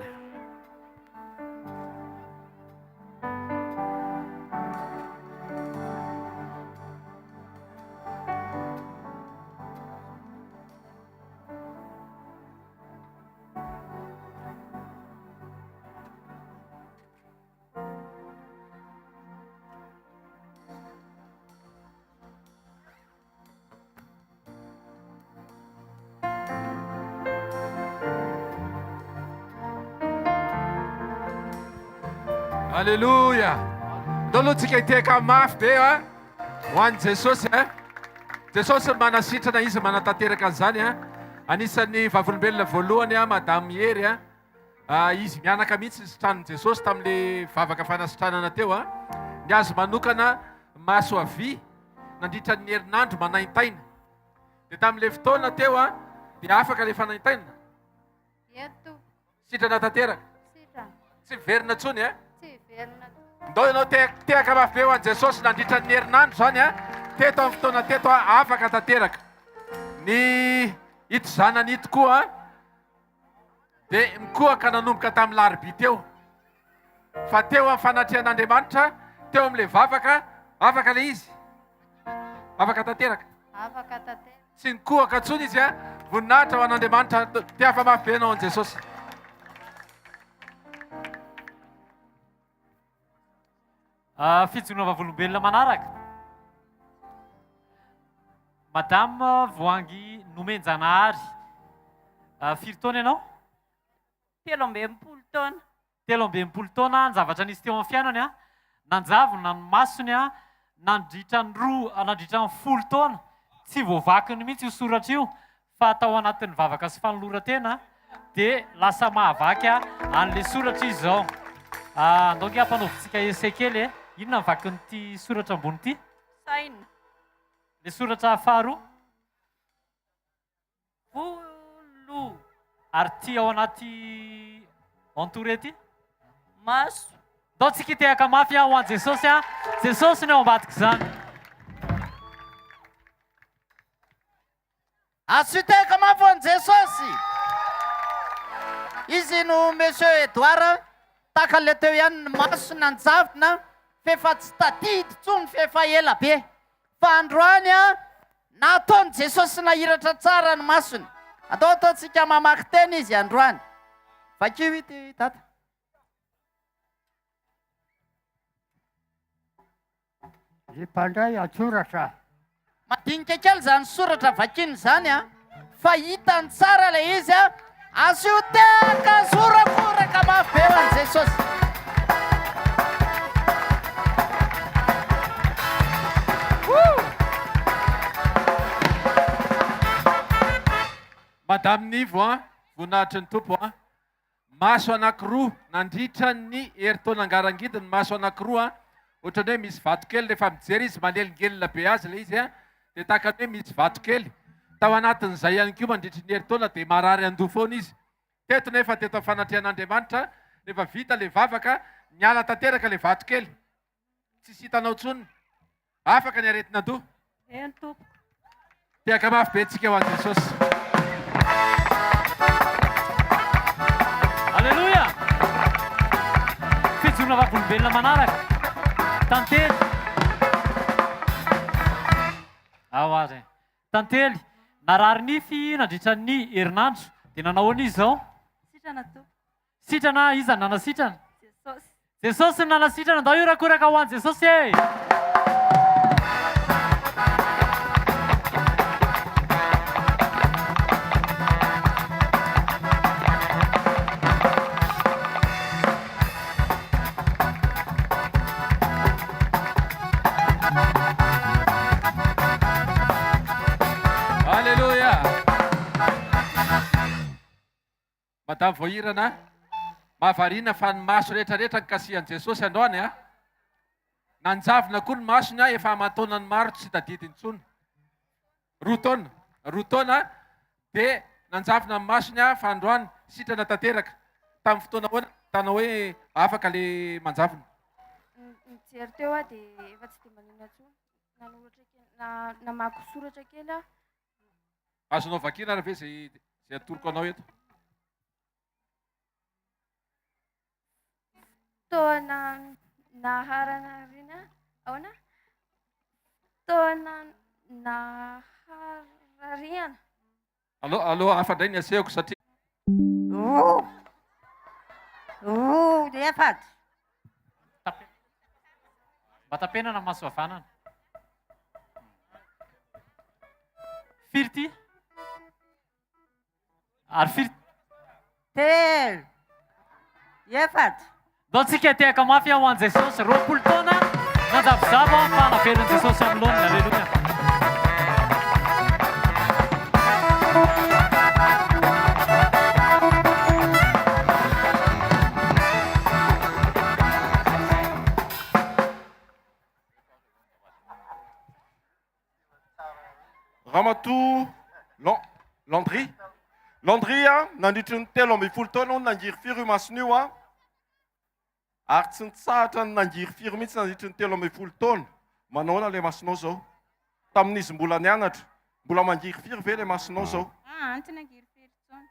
Alléluia. Dolotsika iteka mafy be a ho an'i Jesosy a Jesosy manasitrana izy manatanteraka an'izany a anisan'ny vavolombelona voalohany a madame Hery a izy mianaka mihitsy nisitranin' Jesosy tamin'le vavaka fanasitranana teo a ny azo manokana maso avy nandritra ny herinandro manaintaina dia tamin'le fotoana teo a dia afaka le fanaintaina sitrana tanteraka tsy verina ntsony a ndao ianao tehaka mafy be ho an'i Jesosy nandritra ny herinandro zany a teto amin'ny fotoana teto afaka tanteraka ny ito zanany ito koa dia mikohaka nanomboka tamin'ny laribia teo fa teo amin'ny fanatrehan'Andriamanitra teo amin'ilay vavaka afaka ilay izy afaka tanteraka tsy nikohaka ntsony izy voninahitra ho an'Andriamanitra tiafa mafy be anao an' Jesosy. Fijoroana vavolombelona manaraka. Madame Voangy Nomenjanahary. Firy taona ianao? 13 taona. 13 taona, ny zavatra nisy teo amin'ny fiainany nanjavona ny masony nandritra ny 10 taona. Tsy voavakiny mihitsy io soratra io fa atao anatin'ny vavaka sy fanoloran-tena dia lasa mahavaky an'ilay soratra izy zao. Andao ampanaovitsika ese kely inona vakin'ity soratra ambony ity? Saina. Le soratra faharoa? Volo. Ary ty ao anaty entouré ty? Maso. Dao tsika hitehaka mafy ho an' Jesosy Jesosy ny ao ambadika izany. Azo hitehaka mafy ho an' Jesosy. Izy no Monsieur Edouard taka le teo ihany ny maso nanjavona fefa tsy tadidy tsony fefa ela be fa androany nataony Jesosy nahiratra tsara ny masony. Ataotsika mamaky teny izy androany. Vakio ity tata. Ipandray an-tsoratra. Madinika kely zany soratra vakiny zany fa hitany tsara le izy azo hitehaka sorakoraka mafy be ho an' Jesosy. Madame Nivo voninahitry ny tompo maso anankiroa nandritra ny heritaona angarangidiny maso anankiroa ohatrany hoe misy vato kely rehefa mijery izy manelingelina be azy le izy dia tahakany hoe misy vato kely tao anatin'izay ihany koa mandritry ny heritaona dia marary an-doha foana izy. Teto nefa teto amin'ny fanatrehan'Andriamanitra rehefa vita le vavaka niala tanteraka le vato kely tsy sitanao ntsony afaka ny aretina an-doha. Tiaka mafy be tsika ho an' Jesosy. Alleluia! Fijoroana vavolombelona manaraka. Tantely. Ao azy. Tantely. Narary nify nandritra ny herinandro. Dia nanao an'izy zao? Sitrana to. Sitrana iza nanasitrana? Jesosy. Jesosy nanasitrana. Ndao io rakoraka ho an' Jesosy e. Madame voahirana mahavariana fa ny maso rehetrarehetra nkasihan' Jesosy androany nanjavona koa ny masony efa aman-taonany maro tsy tadidiny intsony. Roa taona dia nanjavona ny masony fa androany sitrana tanteraka. Tamin'ny fotoana hoana tanao hoe afaka le manjavona. Mijery teo dia efa tsy dia maninona intsony namako soratra kely azonao vakina ary ve zay atoroko anao eto? Taona naharanarina ahoana? Taona naharariana. Allo afandray ny asehako satria efatra. Mba tapenana mahasoavanana. Firy ty? Ary firy? Telo. Efatra. Dao tsika tehaka mafy ho an' Jesosy. 20 taona nanjavozavo fa navelon'i Jesosy amin'ny lony. Alleluia. Ramatou Landry nandritry ny 13 taona hono nangiry firy io masony io ary tsy nitsahatra ny nangiry firy mihitsy nandritry ny 13 taona. Manao na le masonao zao? tamin'izy mbola nianatra, mbola mangiry firy ve le masonao zao? Antony angiry firy tsony.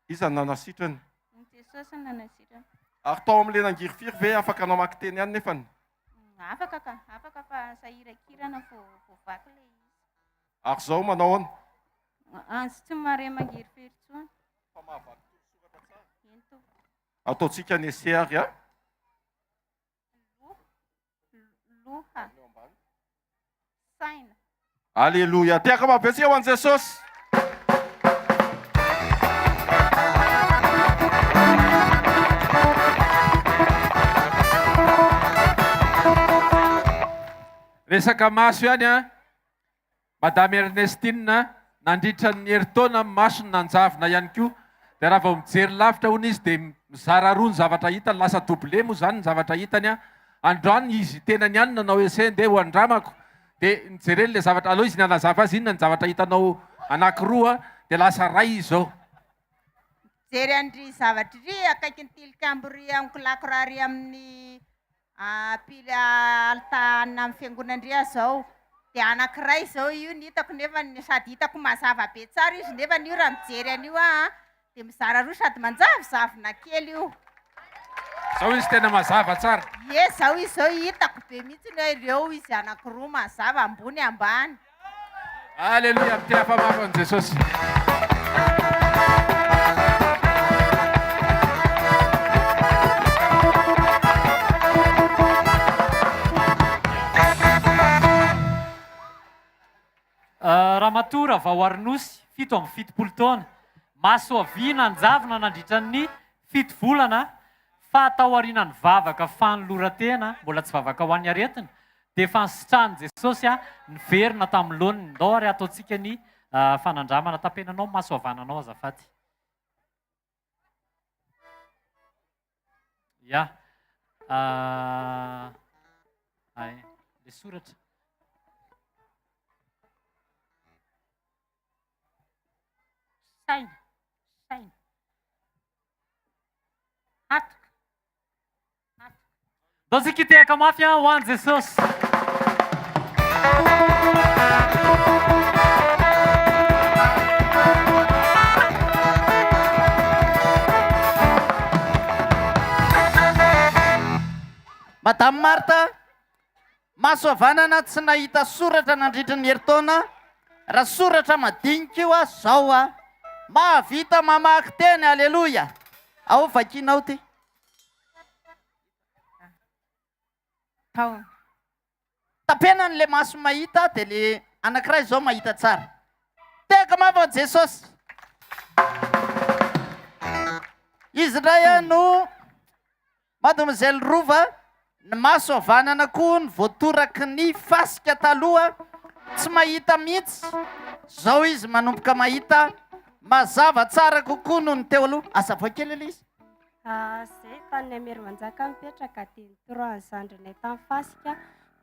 Iza ny nanasitrany? Ny Jesosy ny nanasitrany. Ary tao amin'le nangiry firy ve afaka anao makiteny ihany nefany? Afaka fa sahirakirana vao vaky le izy. Ary zao manao any? Sy tsy mare mangiry firy tsony. Fa mahavaky torosoratra tsara. Ento. Ataontsika ny esiary a? Loha. Saina. Alleluia. Tiaka mahabetsiky ho an'i Jesosy. Resaka maso ihany a, Madame Ernestine nandritra ny heritaona maso ny nanjavona ihany koa. Dia raha vao mijery lavitra hono izy dia mizara roa ny zavatra hitany, lasa doublé moa zany ny zavatra hitany a. Androany izy tenany ihany nanao ese ndeha ho andramako. Dia nijereny le zavatra, aloha izy nanazava azy inona ny zavatra hitanao anankiroa dia lasa ray izy zao. Jery andry zavatra ry akaiky ny tilikambo ry amiko lakora ry amin'ny pily altanina amin'ny fiangonandria zao. Dia anankiray zao io ny hitako nefa sady hitako mazava be tsara izy nefa io raha mijery an'io dia mizara roa sady manjavozavona kely io. Zao izy tena mazava tsara. Ie, zao izy zao hitako be mihitsy hoe ireo izy anankiroa mazava ambony ambany. Alleluia, miteny afamafy an'i Jesosy. Ramatora vao Arinosy 7 amby 70 taona. Maso aviana anjavona nandritra ny 7 volana. Fa tao aorianany vavaka fanolora-tena, mbola tsy vavaka ho an'ny aretina, dia efa nisitrahan'i Jesosy niverina tamin'ny laoniny ndao ary ataontsika ny fanandramana tapenanao maso avananao azafady. Ya. Le soratra. Saina. Hatoka. Daontsika hitehaka mafy ho an'i Jesosy. Madame Marta, maso avanana tsy nahita soratra nandritra ny heritaona. Raha soratra madinika io zao mahavita mamaky teny, alleloia. Ao vakinao ty. Tapenany le maso mahita dia le anankiray zao mahita tsara. Teka mava Jesosy. Izy ray no mademoiselle Rova, ny maso avanana koa ny voatoraky ny fasika taloha tsy mahita mihitsy. Zao izy manomboka mahita mazava tsara kokoa noho ny teo aloha. Asa voakely le izy. Zay tany Amery Manjaka mipetraka dia ny 3 zandrinay tamin'ny fasika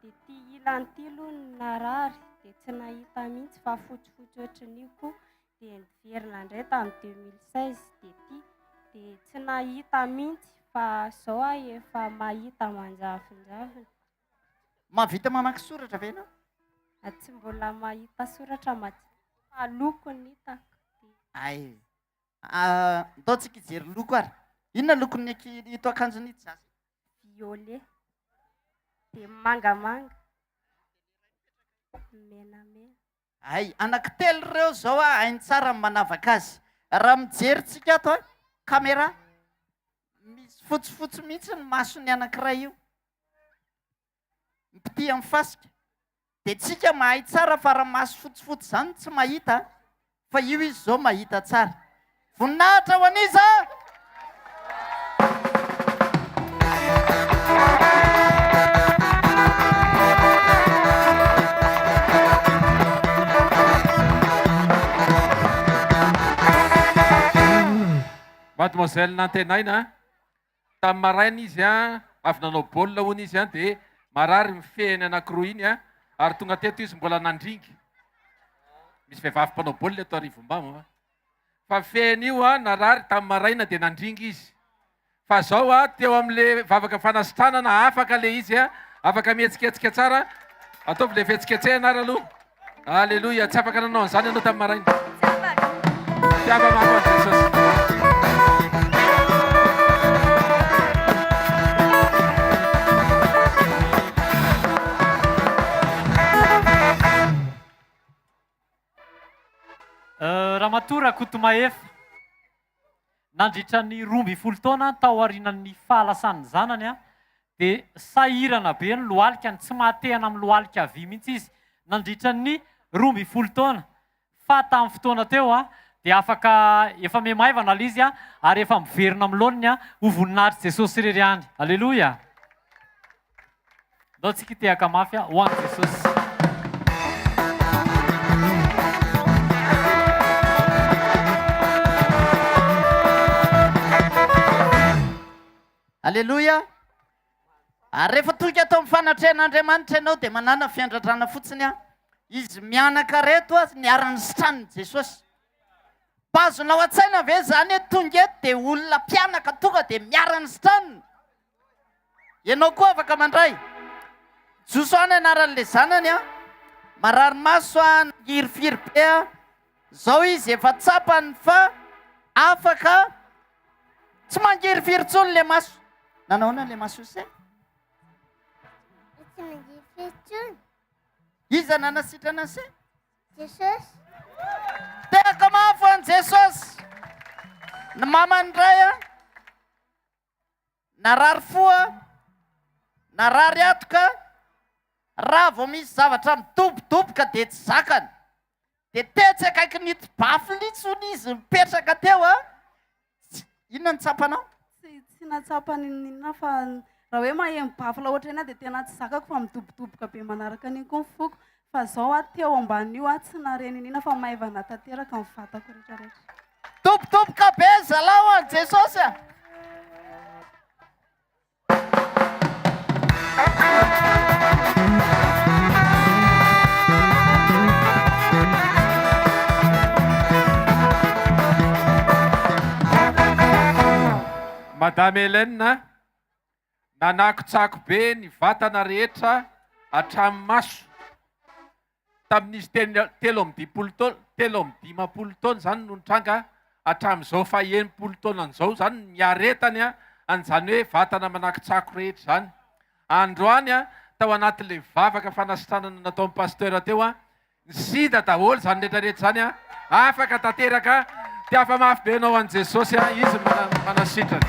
dia ty ilany ty aloha ny narary dia tsy nahita mihitsy fa fotsifotsy ohatran'io koa dia niverina indray tamin'ny 2016 dia ty dia tsy nahita mihitsy fa zao efa mahita manjavinjavina. Mahavita mamaky soratra ve ianao? Tsy mbola mahita soratra fa loko ny hitako. Ay. Ataontsika hijery loko ary. Inona lokony ito akanjony ito zasa? Violet. Dia mangamanga. Menamena. Ay, anankitelo ireo zao hainy tsara manavaka azy. Raha mijerytsika ato kamera, misy fotsifotsy mihitsy ny masony anankiray io. Mipity amin'ny fasika. Dia tsika mahay tsara fa raha maso fotsifotsy zany tsy mahita, fa io izy zao mahita tsara. Voninahitra ho an'iza! Mademoiselle nantenaina tamin'ny maraina izy avy nanao baolina hono izy dia marary mifehiny anankiroa iny ary tonga teto izy mbola nandringy. Misy vehivavy mpanao baolina eto Arivonimamo. Fa fehiny io narary tamin'ny maraina dia nandringy izy. Fa zao teo amin'le vavaka fanasitranana afaka le izy afaka mihetsiketsika tsara. Ataovy le fihetsiketsehana ary aloha. Alleluia, tsy afaka nanao an'izany ianao tamin'ny maraina. Tiava mafy an' Jesosy. Raha matora kotoma efa nandritra ny 12 taona tao aorianan'ny fahalasan'ny zanany a dia sahirana be ny lohalika ny tsy mahatehana amin'ny lohalika vy mihitsy izy nandritra ny 12 taona fa tamin'ny fotoana teo a dia afaka efa memaivana ilay izy a ary efa miverina amin'ny laoniny a ho voninahitry Jesosy irery any. Alleluia. Ndao tsika tehaka mafy a ho an'i Jesosy. Alleluia. Ary rehefa tonga atao amin'ny fanatrehan'Andriamanitra ianao dia manana fiandradrana fotsiny a. Izy mianaka reto a niarany sitraniny Jesosy. Bazonao an-tsaina ve zany hoe tonga eto dia olona mpianaka tonga dia miarany sitraniny. Ianao koa afaka mandray. Josoany anaran'ilay zanany a. Marary maso a ngirifiry be a. Zao izy efa tsapany fa afaka tsy mangirifiry tsony le maso. Nanaona le maso se? Tsy mangirifiry tsony. Iza nanasitrana se? Jesosy. Tehaka mafy an' Jesosy. Ny mamany indray a narary foa, narary atoka, raha vao misy zavatra midobodoboka dia tsy zakany. Dia tetsy akaiky nity bafilitsony izy mipetraka teo a. Inona ny tsapanao? Tsy natsapany inona fa raha hoe mahemy bafila ohatra ina dia tena tsy zakako fa midobodoboka be manaraka an'iny koa mifoko. Fa zao a teo amban'io a tsy nareny inona fa maivana tanteraka ny vatako rehetrarehetra. Dobodoboka be zalao an' Jesosy a. Madame Hélène, nanako-tsako be ny vatana rehetra hatramin'ny maso. Tamin'izy telo amby 10 taona zany no nitranga hatramin'izao fa 90 taona an'izao zany niaretany a an'izany hoe vatana manako-tsako rehetra zany. Androany a tao anatin'ilay vavaka fanasitranana nataon'ny pasteur teo a ny sida daholo zany rehetrarehetra zany a afaka tanteraka. Tiafa mafy be anao an' Jesosy a izy manasitrany.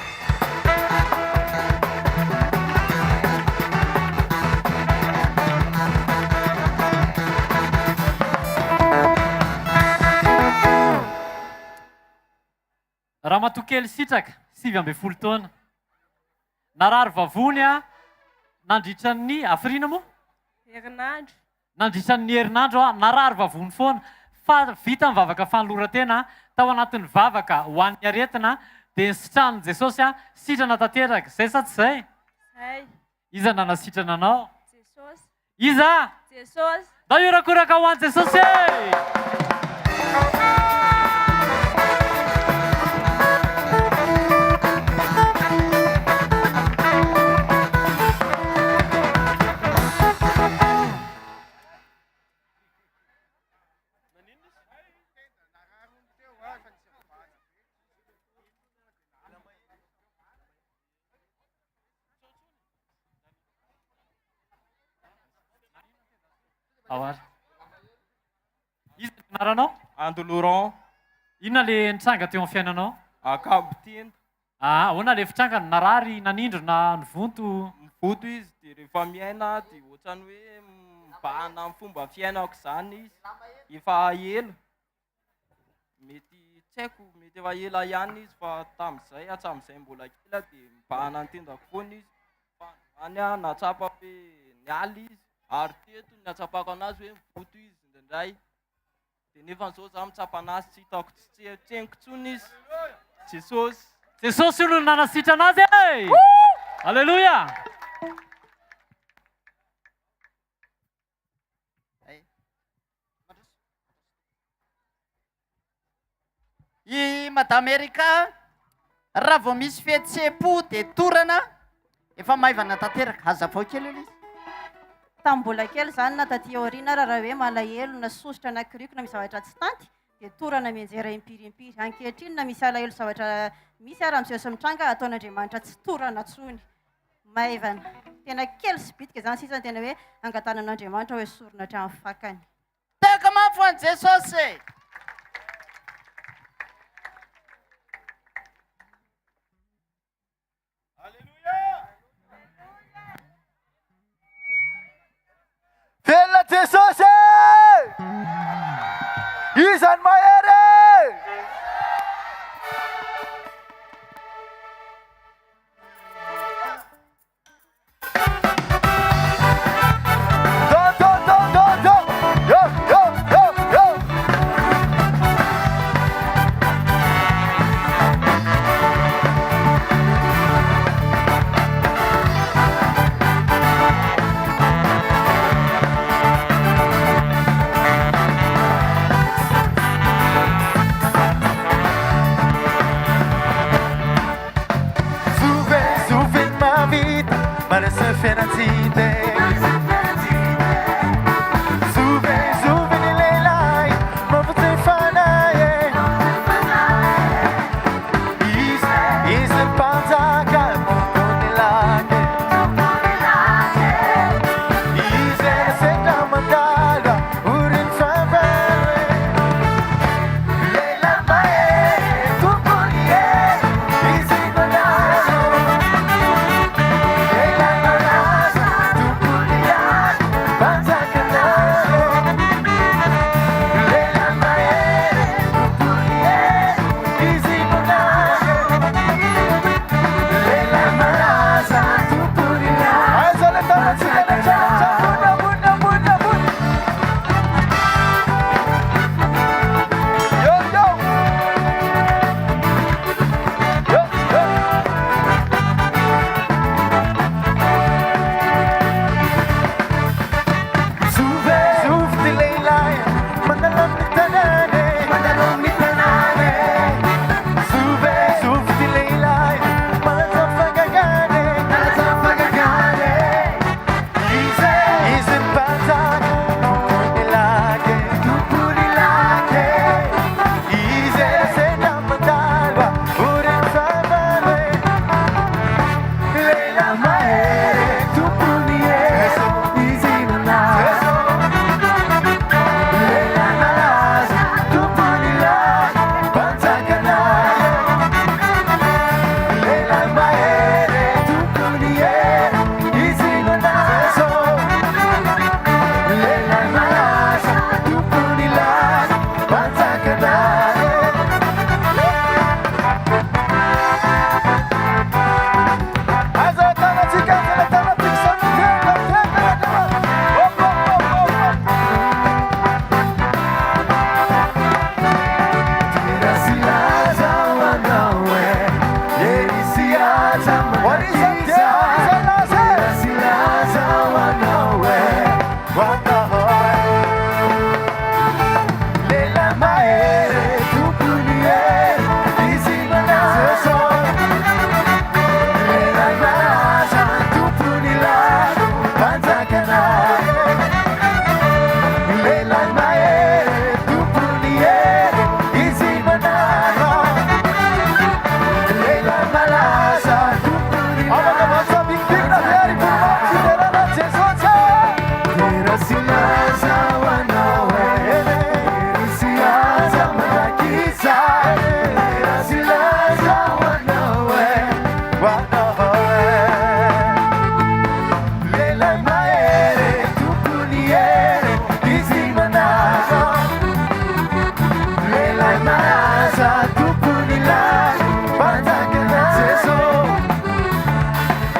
Raha matokely sitraka 7 taona narary vavony a nandritra ny afrina moa Herinandro. nandritra ny herinandro a narary vavony foana fa vita mivavaka fanolora-tena tao anatin'ny vavaka ho an'ny aretina dia nisitranin' Jesosy a sitrana tanteraka. Zay sa tsy zay? Zay. Iza nanasitrana anao? Jesosy. Iza? Jesosy. Dao iorakoraka ho an'i Jesosy. Awar. Iza ny anaranao? Ando Laurent. Inona le nitranga teo amin'ny fiainanao? Akabotinda. Ahoana le fitranga narary nanindro na nivonto? Mivoto izy dia rehefa miaina dia ohatrany hoe mibahana amin'ny fomba fiainako izany izy. Efa ela. Mety tsy haiko, mety efa ela ihany izy fa tamin'izay hatramin'izay mbola kely dia mibahana ny tendako foana izy. Fa any a natsapa hoe nialy izy. Ary teto ny atsapako anazy hoe mivoto izy indraindray. Dia nefa zao za mitsapa anazy tsy hitako tsy tseniko tsony izy. Jesosy. Jesosy olo nanasitra anazy e! Alleluia! I Madame Erika, raha vao misy fihetsem-po dia torana, efa maivana tanteraka. Hazavao kely olo izy. Tambola kely zany na taty aoriana raha hoe malahelo na sosotra anakiriko na misy zavatra tsy tanty dia torana mianjera impirimpiry. Ankehitriny na misy alahelo zavatra misy ara miseho sy mitranga ataon'Andriamanitra tsy torana tsony. Maivana. Tena kely sy bitika zany sisa tena hoe angatanan'Andriamanitra hoe sorona hatramin'ny fakany. Teka mafy hoan'i Jesosy. Velona Jesosy! Izany mahery!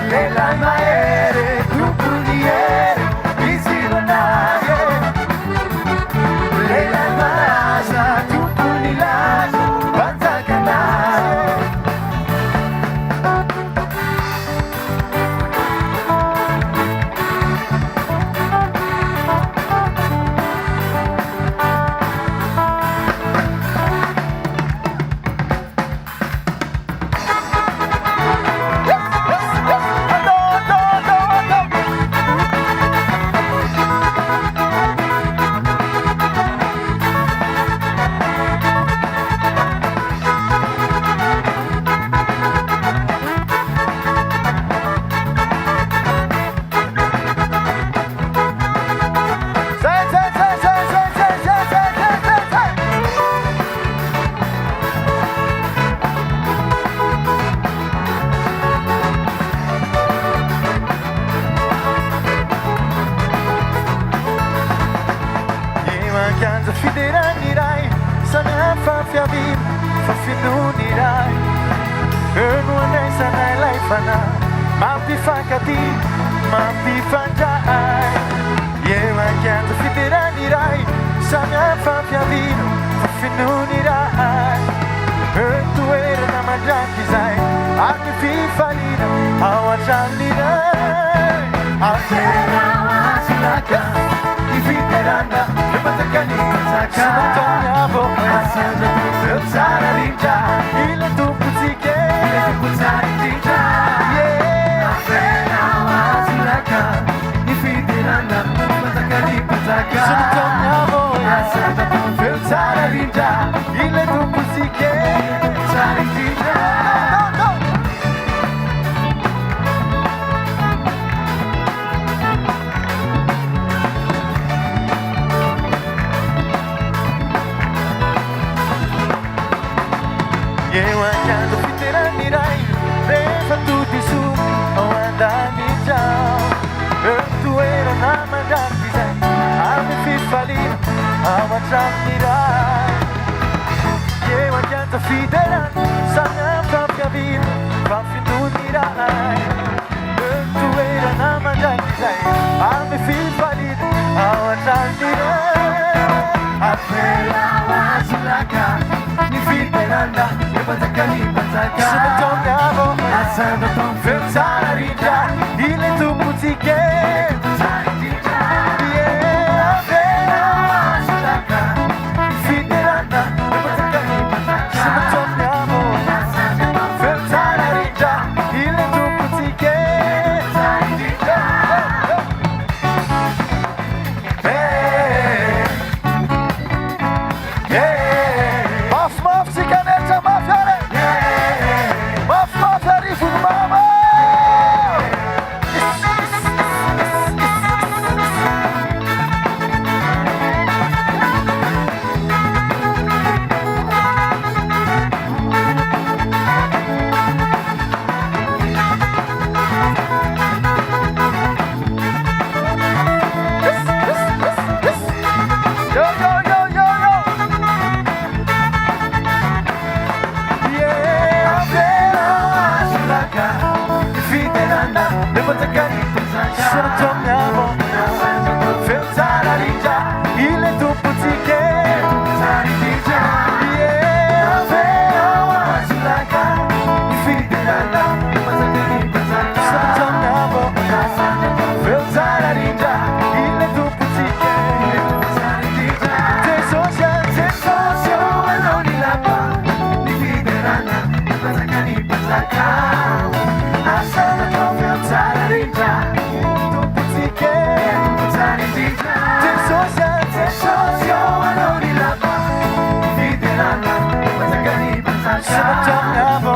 Lela maere, tu puliere, izilonare. makianja fiderany iray samihafa fiavina fa finoany iray eno andraisanay lay fanahy mampifankatia mampifandray ye makianja fiderany iray samihafa fiavina fa finoany iray toerana mandraky izay ary ny fifaliana ao an-tranon'iray afena asolaka ny fiterana epatakany katsaka ataonyavo asana eo tsara rindra ila tompotsika ila tompo tsara indrindra afena asolaka ny fiterana epatakany katsaka ataonyavo asana eo tsara rindra ila tompotsika tsara indrindra eo ankiando fiterany iray rehefa totiso ao andanitrao eo toerana mandraky izay amy fifaliana ao an-tranon'iray eo ankiando fiterany samihafa fiavina fa finoan'iray eo toerana mandraky izay amy fifaliana ao an-tranon'iray apela asolaka ny fiterana epatakany patsaka sanataonyavo asana feo tsara rindra ilay tompotsika tsara indrindra afena asolaka ny fiterana epatakany patsaka sanataonyavo asana feo tsara rindra ilay tompotsika tsara indrindra mafimafy tsika netra mafy are mafimafy Arivonimamo sanataonyavo feo tsara rindra ilay tompotsika tsara indrindra afena asolaka ny fiterana epatakany patsaka sanataonyavo feo tsara rindra ilay tompotsika tsara indrindra jesosy anao ny lapa ny fiterana epatakany patsaka asanatao feo tsara rindra tompotsika tsara indrindra jesosy anao ny lapa ny fiterana epatakany patsaka sanataonyavo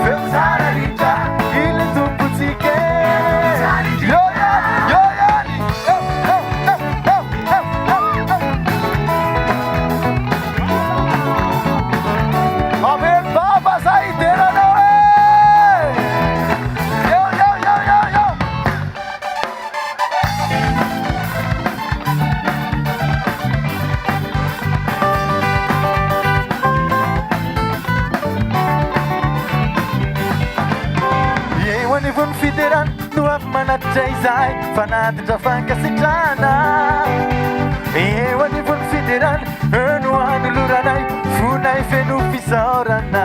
feo tsara rindra ilay tompotsika Amen, Baba, sai terano. Eo fiterana no avy manatitra izay fanatitra fankasitrana eo anivony fiterana no anoloranay fonay feno fisaorana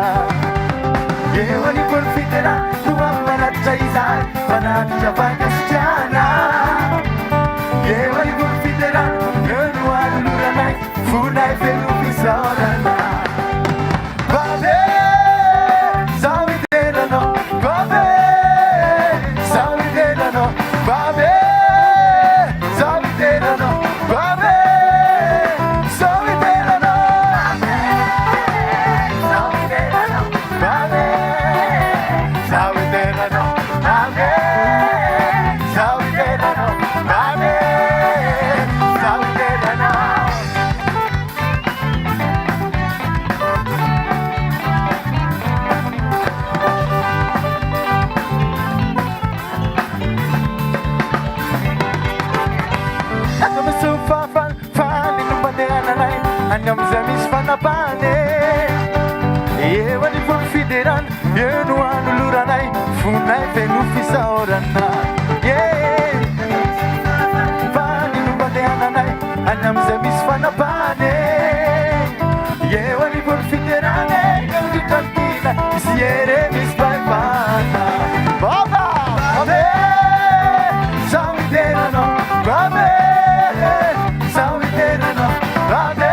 eo anivony fiterana no avy manatitra izay fanatitra fankasitrana eo anivony fiterana no anoloranay fonay feno fisaorana Babe, salviterano, babe salviterano, babe salviterano, babe salviterano, salviterano, babe salviterano, babe salviterano, babe salviterano. Fan in the fanapane eo anivony fiderana eno anoloranay fonay velo fisaorana vanilombandehananay any amizay misy fanapane eo anivony fiderana eodritrantina misy ere misy vaivana baba ame sawiderano ame sawiderano ame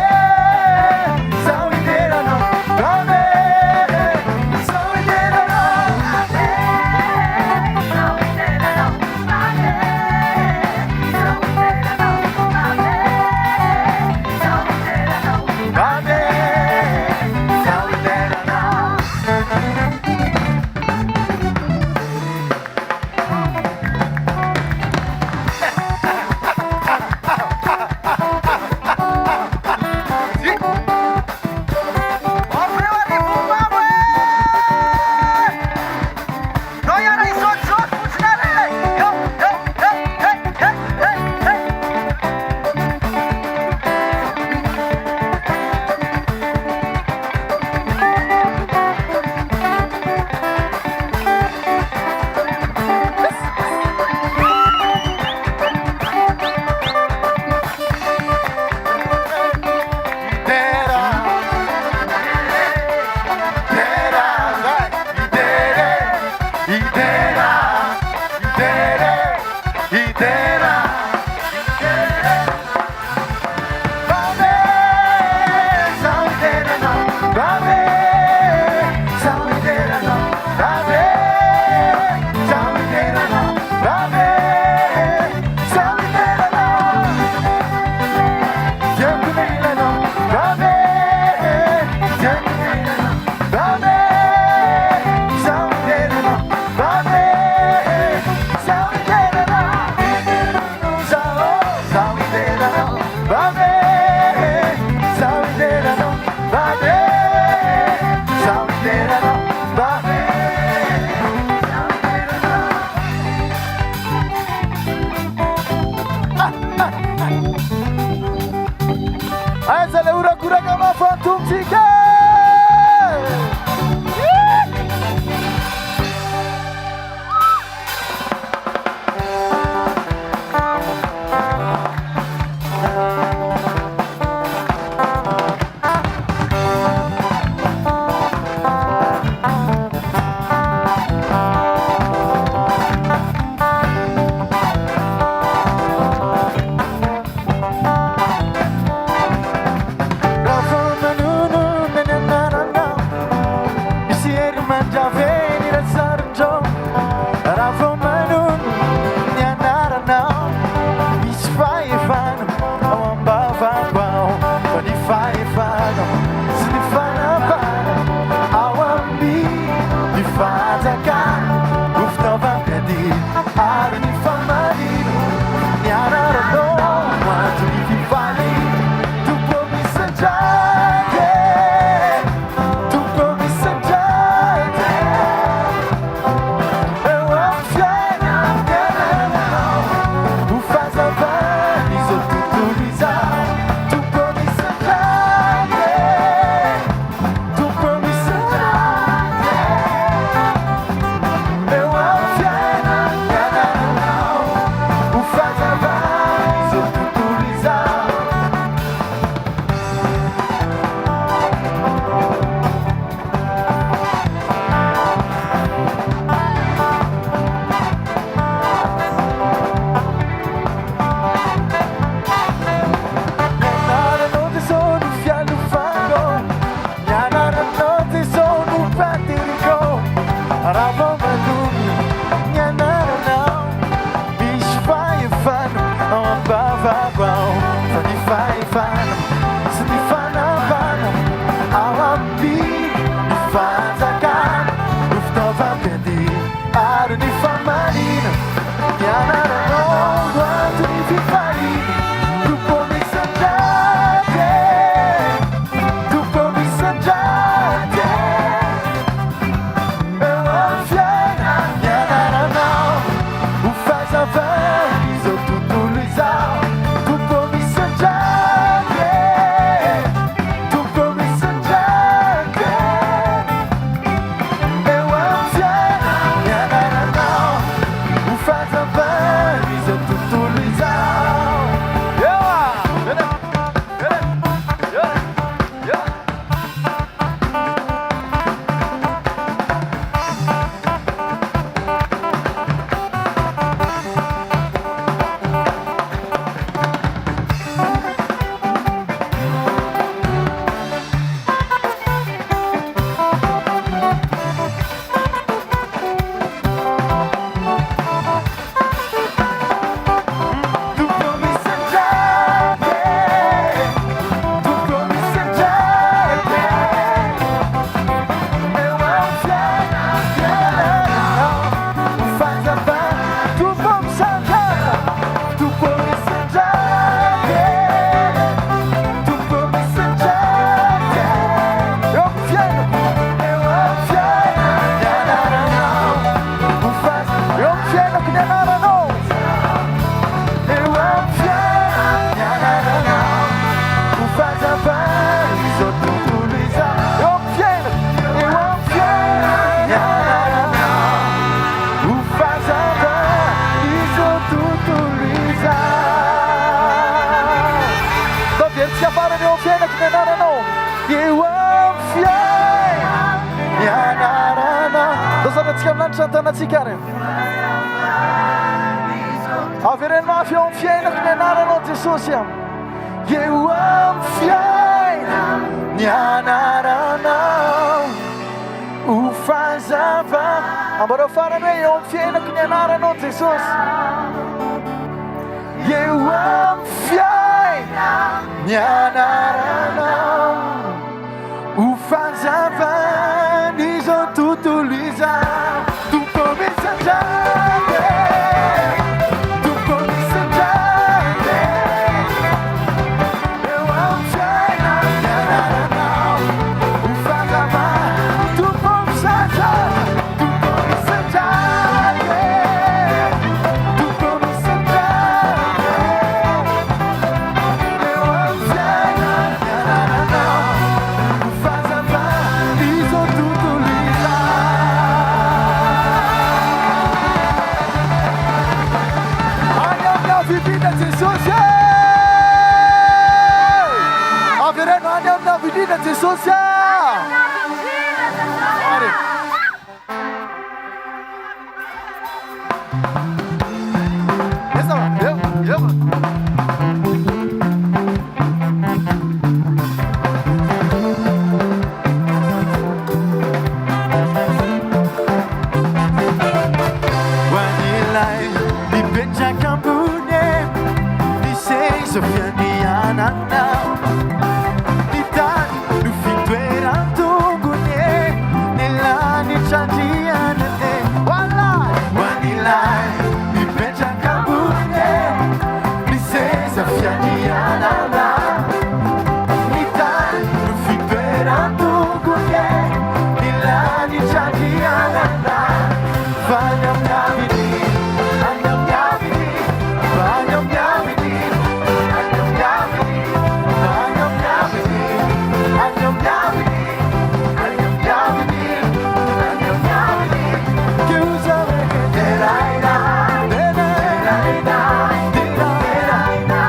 Antsika farany eo fiainako ny anaranao eo amin'ny fiaina ny anaranao dosanatsika amin'anitra ny tanatsika ary avereny mafy eo amin'ny fiainako ny anaranao Jesosy eo amin'ny fiaina ny anaranao ho fazava ambarao farany hoe eo amin'ny fiainako ny anaranao Jesosy eo amin'ny fiaina ny anaranao ho fazava n'izao tontolo izao tompo misandrany tompo misandrany eo amin'ny fiaina ny anaranao ho fazava tompo misandrany tompo misandrany tompo misandrany eo amin'ny fiaina ny anaranao ho fazava n'izao tontolo izao any amina vidina Jesosy avereno any amina vidina Jesosy Ary. Esa va, eu. Wanilai nipetraka ambony niseza fianianana nitany no fitoeran-tongony nilany trandrianane wanilai nipetraka ambony niseza fianianana nitany no fitoeran-tongony nilany trandrianana Vanyam Yavini, Anyam Yavini, Vanyam Yavini, Anyam Yavini, Vanyam Yavini, Anyam Yavini, Anyam Yavini, Anyam Yavini, Chiusa perché deraina, deraina, deraina, deraina,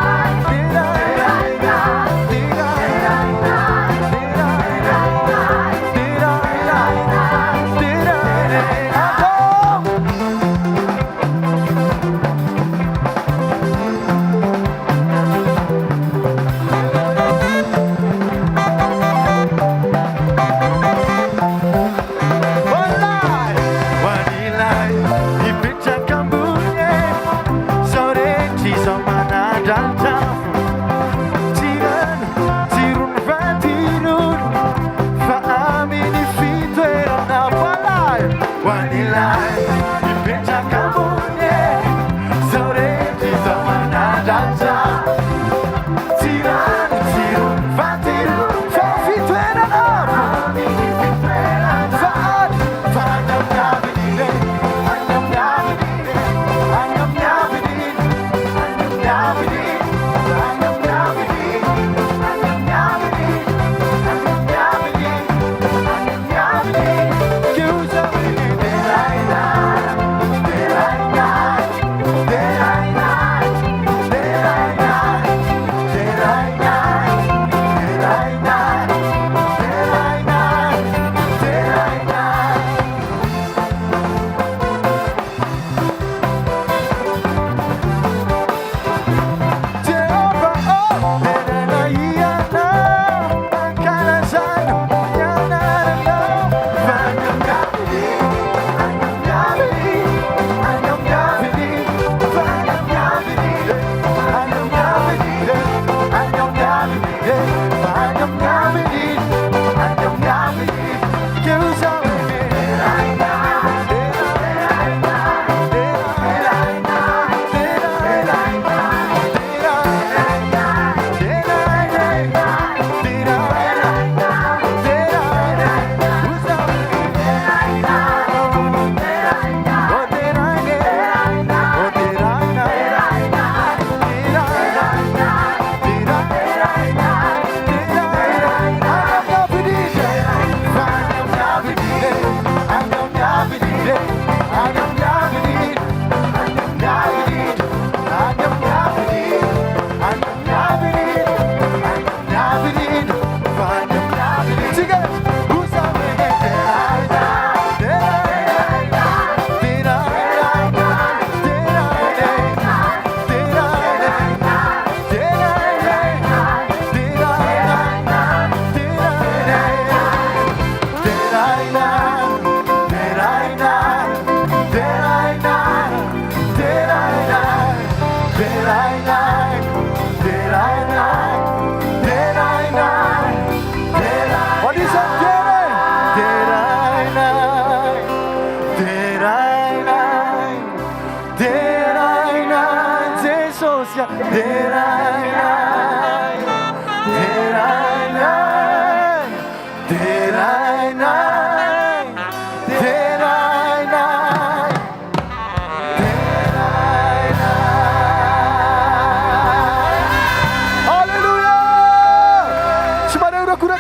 deraina,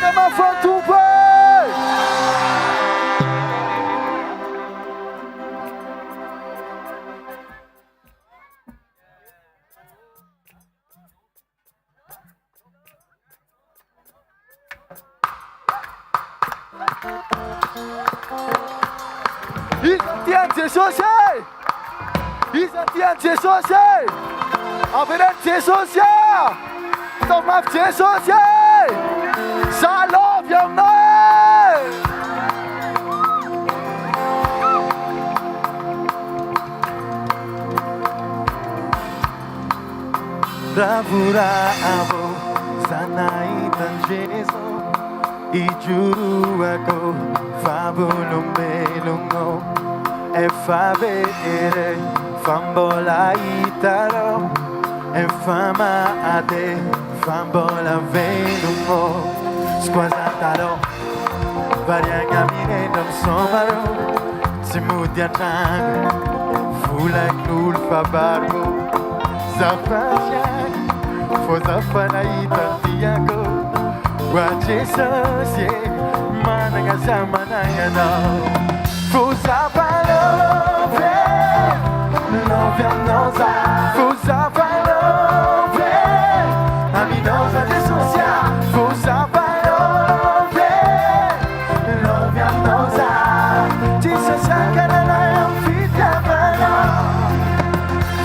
dia mafantompo Izantian Jesosy Izantian Jesosy Averan Jesosy Tomaf Jesosy Salove aminay Ravoravo zanaitan Jesu Ijuru ako fabulumilungo Efavere fambola itaro Efama ade fambola velungo Squasataro Varianga minendom somaro Simudia tango Fula knul fabargo Zapasyan Fozafana itantiago Wa Jesus ye Mananga zamananga no Fuzapalove Lovia noza Fuzapalove Aminosa desosia Fuzapalove Lovia noza Jesus sakarana amfitavano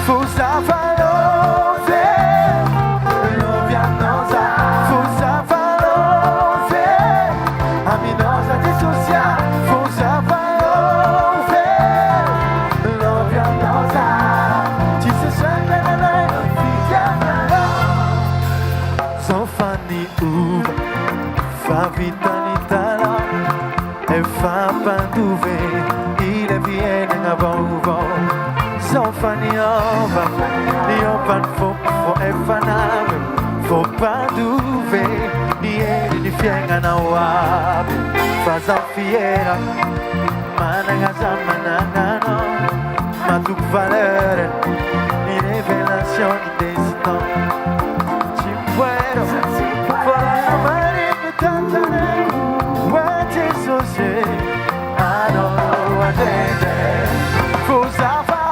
Fuzapalove Lovia noza Fuzapalove Aminosa desosia Fuzapalove Lovia noza Jesus sakarana amfitavano Zofani uva Favitanitala E fa panduve Ile viene a bovo Zofani ova Io pan fo e fanave Fo panduve Ieri di fienga na wabe Faza fiera Mananga zamananga no Ma tu valere Di rivelazioni destino Ci puedo Fuera amare tanta nego Wa Jesus I don't know what they did Fuzafa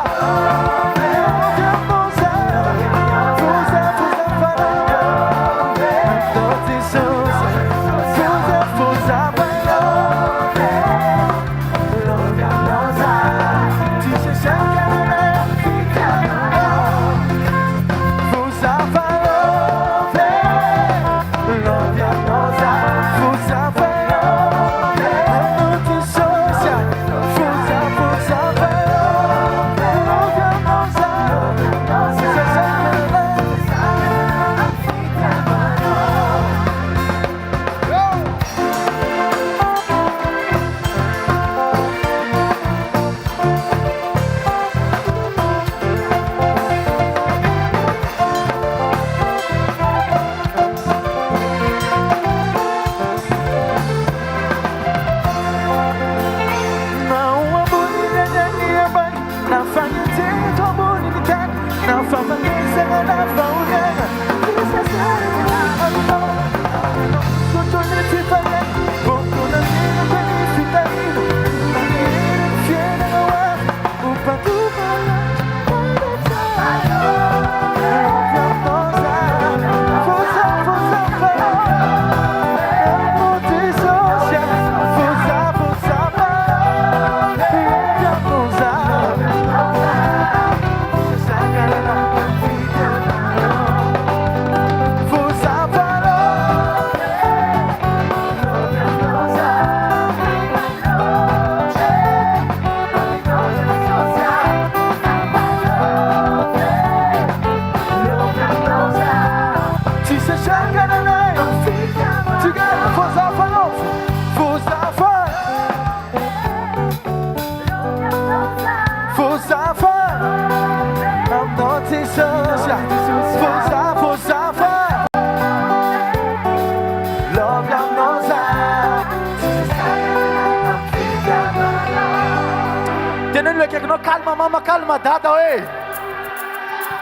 Calma mama, calma dada oe.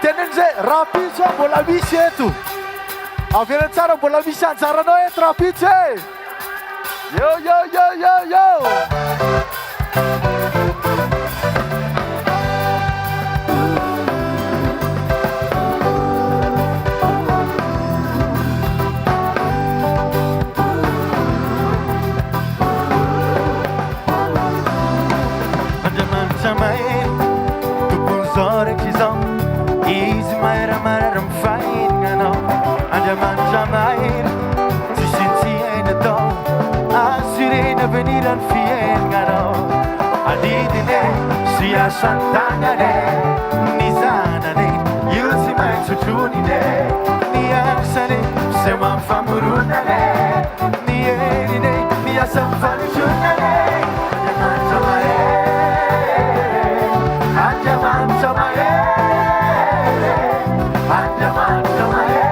Tenenze rapice mbola misy eto. Avy tsara mbola misy anjara anao eto rapice. Yo, yo, yo, yo, yo. Izy maheramarary mifahinana Andriamanitra mahery tsisy tsy haina tao assurena avenirany fiainanao alidiny sy asany tanane ny zanany io tsy maintsotronyne ny asany sy mamfamoronane ny herine ny asa mifanotronane Andriamanitra mahery Andriamanitra mahery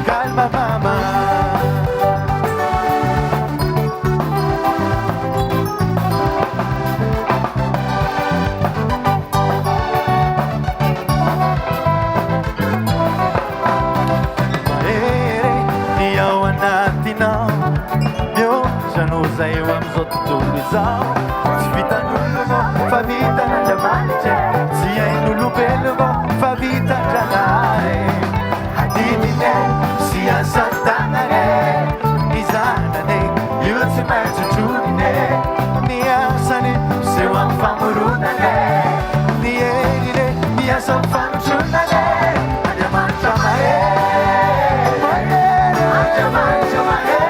Calma mama Zay eo am'izao tontolo izao tsy vitan'olona fa vitan'Andriamanitra tsy hain'olombelona fa vitan-Drahary adidiny sy asany tanany ny zanany io tsy maintsotronyne ny asany sy eo amin'ny famoronany ny herine ny asa mifanotronany Andriamanitra mahery Andriamanitra mahery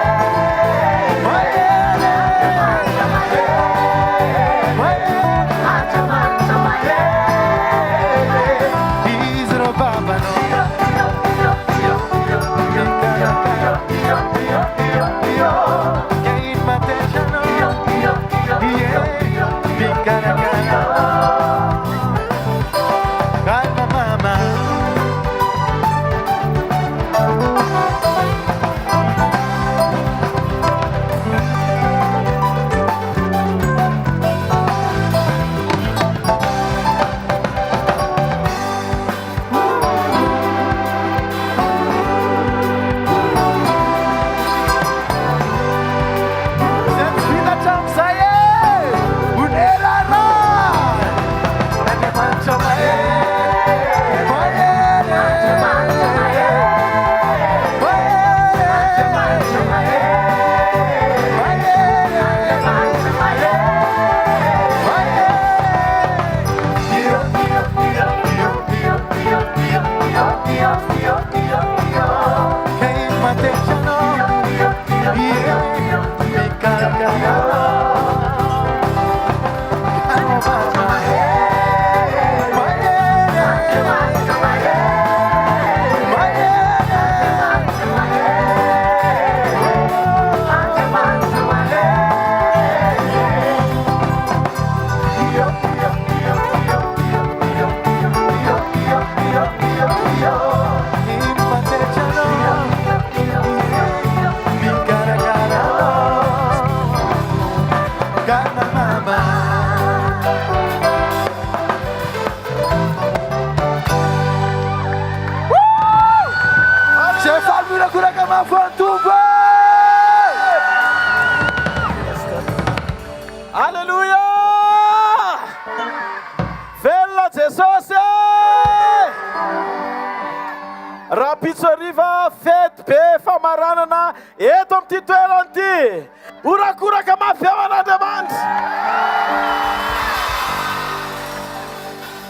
Rapitsoriva fety be famaranana eto amin'ity toerana ity. Orakoraka mafevan'Andriamanitra.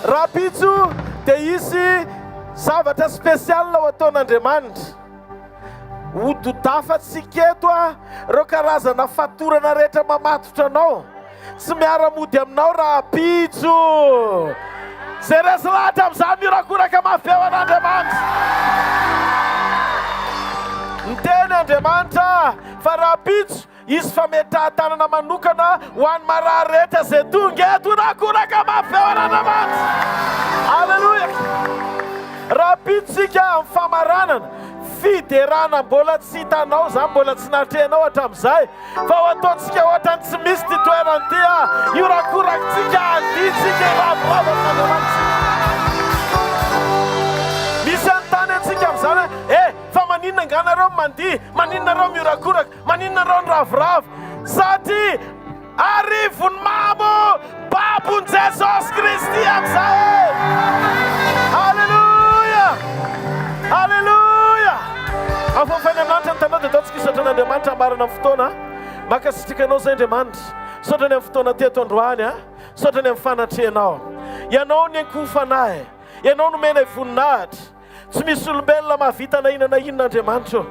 Rapitso dia isy zavatra spesialina ho ataon'Andriamanitra. Hododafatsika eto reo karazana fatorana rehetra mamatotra anao. Tsy miara-mody aminao rapitso. Zay resy lahatra amin'izany orakoraka mafevan'Andriamanitra. Miteny Andriamanitra fa rapitso izy fametrahan-tanana manokana ho an'ny marary rehetra zay tonga eto orakoraka mafevan'Andriamanitra. Alleluia. Rapitsika amin'ny famaranana fiderana mbola tsy hitanao za mbola tsy natrenao hatramin'izay fa ho ataontsika ohatrany tsy misy ty toerany ty a iorakorakintsika aditsika ravavavanamantsika misy anytany antsika amin'izany fa maninona nganareo mandihy maninonareo miorakoraka maninonareo ny ravoravo satria Arivonimamo babon Jesosy Kristy amin'izay Halleluja Halleluja afafainy amin'anitra ny tanao dia ataontsika hisaotra an'Andriamanitra ambarana amin'ny fotoana makasitrika anao zay Andriamanitra saotrany amin'ny fotoana teto androany saotrany amin'ny fanatrehanao ianao ny ankofanahy ianao nomena voninahitra tsy misy olombelona mahavita na inona Andriamanitra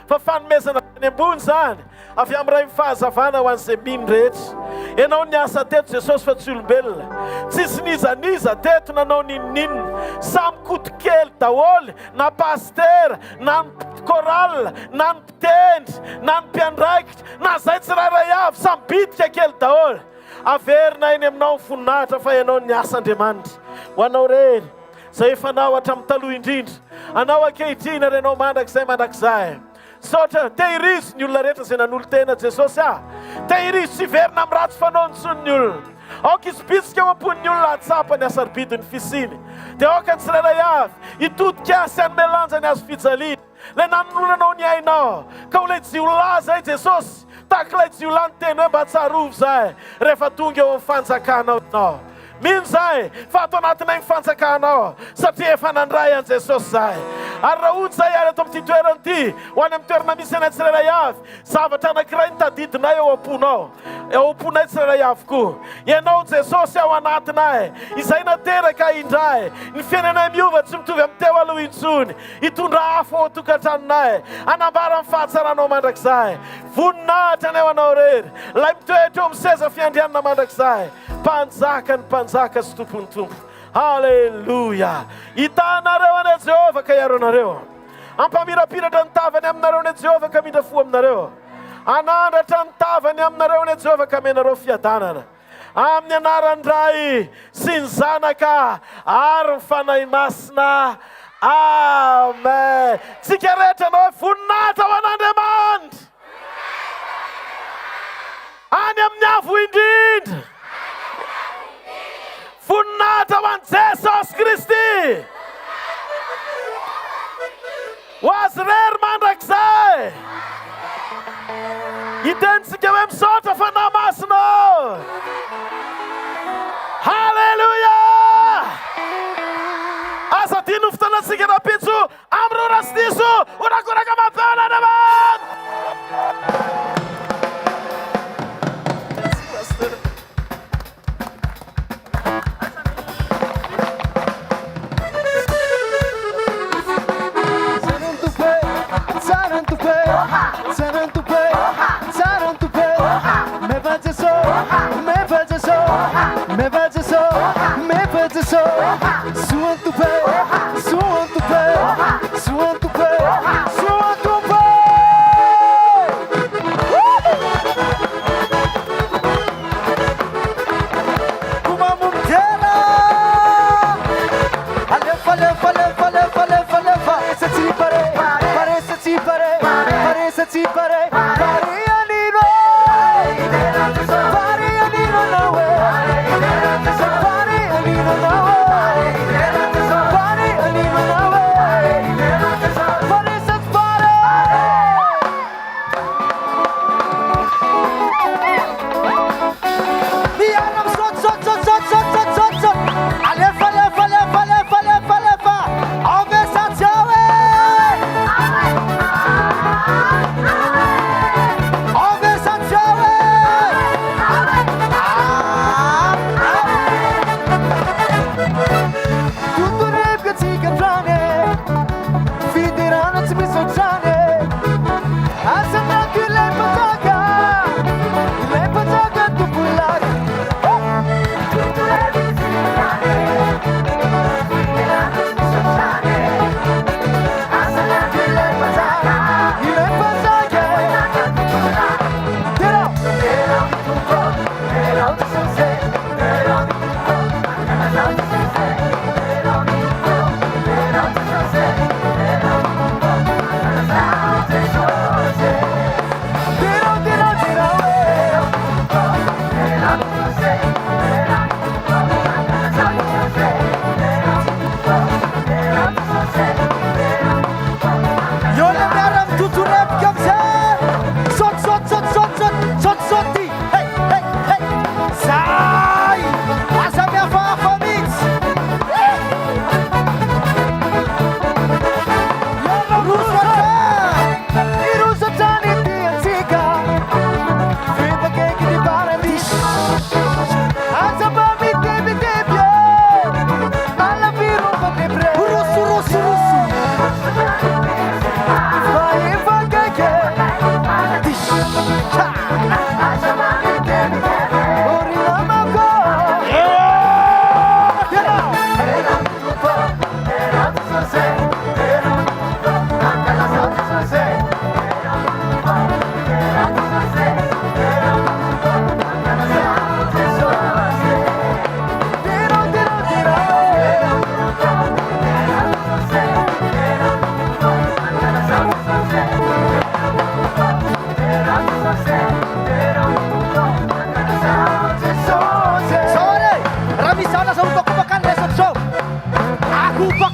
fa fanomezana any ambony zany avy amin'ny ray mifahazavana ho an'izay mino rehetra ianao ny asa teto Jesosy fa tsy olombelona tsisy nizaniza teto nanao ninonninona samy kotokely daholy na pastera na ny koral na ny mpitendry na ny mpiandraikitra na zay tsirairay avy samy bitika kely daholy averina eny aminao voninahitra fa ianao ny asa Andriamanitra ho anao rery zay efa nao hatramin'ny taloha indrindra anao ankehitriny ary ianao mandrakizay saotra tehirizo ny olona rehetra zay nanolo tena Jesosy tehirizo tsy verina amin'ny ratsy fanao ntsony ny olona aoka izy bitsika ho ampon'ny olona atsapa ny asaribidiny fisiny dia aoka ny tsirairay avy hitodika asy anome lanjany azo fijaliana lay nanononanao ny ainao ka ho lay jiolahy zay Jesosy taklay jiolahy ny teny hoe mba tsarovo zay rehefa tonga eo amin'ny fanjakanao nao mino zay fa ato anatinay mifanjakanao satria efa nandray an Jesosy zay ary raha ohatsy zay ary ato amin'ity toerana ity ho any amin'ny toerana misy anay tsirairay avy zavatra anankiray ny tadidinay eo am-ponay tsirairay avy koa ianao Jesosy ao anatinay izay nateraka indray ny fiainanay miova tsy mitovy amin'ny teo aloha intsony hitondra afo ao tokantranonay anambara amin'ny fahatsaranao mandrakizay voninahitra ny ao anao rery lay mitoetra eo amin'ny seza fiandrianana mandrakizay mpanjaka ny mpanjaka sy tompony tompo Halleluja hitanareo ane Jehova ka iaro anareo ampamirapiratra ny tavany aminareo ane Jehova ka mindra fo aminareo anandratra ny tavany aminareo ane Jehova ka menareo fiadanana amin'ny anaran-dray sy ny zanaka ary ny fanahy masina amen tsika rehetra anao voninahitra ho an'Andriamanitra any amin'ny avo indrindra voninahitra ho an'i Jesosy Kristy ho azy rery mandrakizay hitenitsika hoe misaotra fa namasinao Halleluja asa dino fotoanatsika rapitso amin'ny rastiso orakoraka mapana Andriamanitra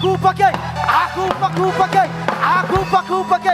kupake, kupake, kupake.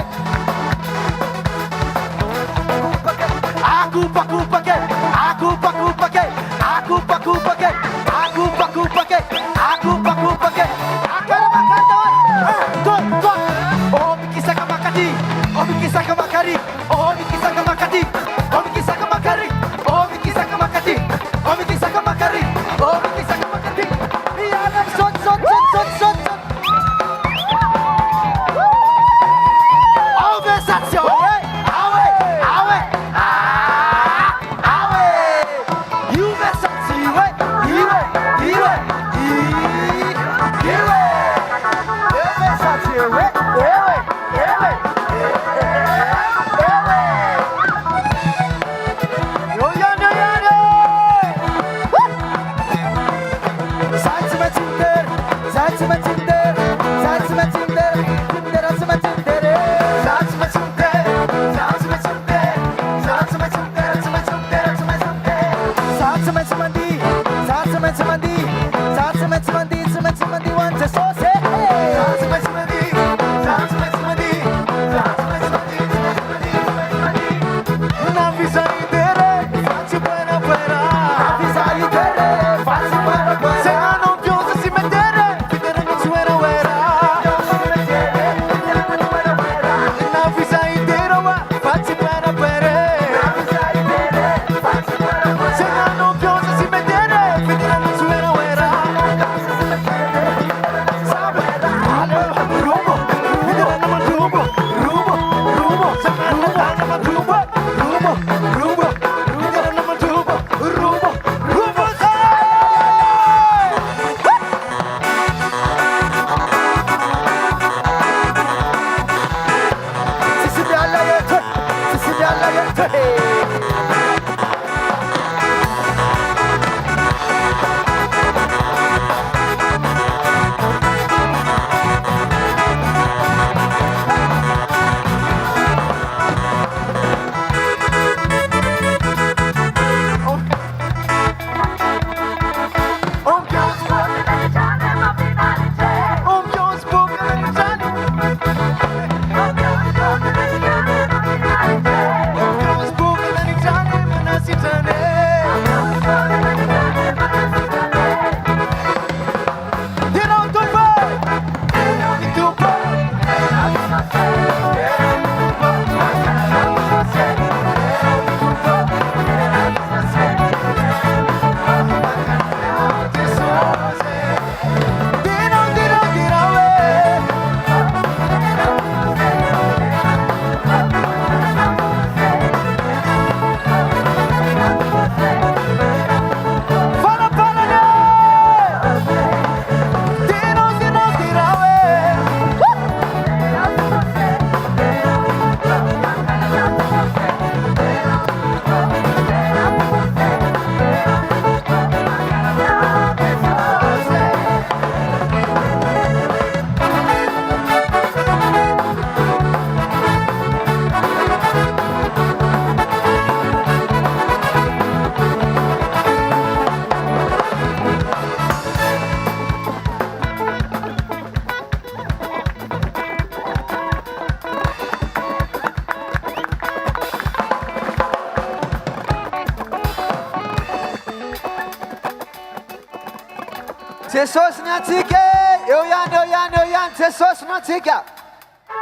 Jesosy ny antsika eo ihany Jesosy no antsika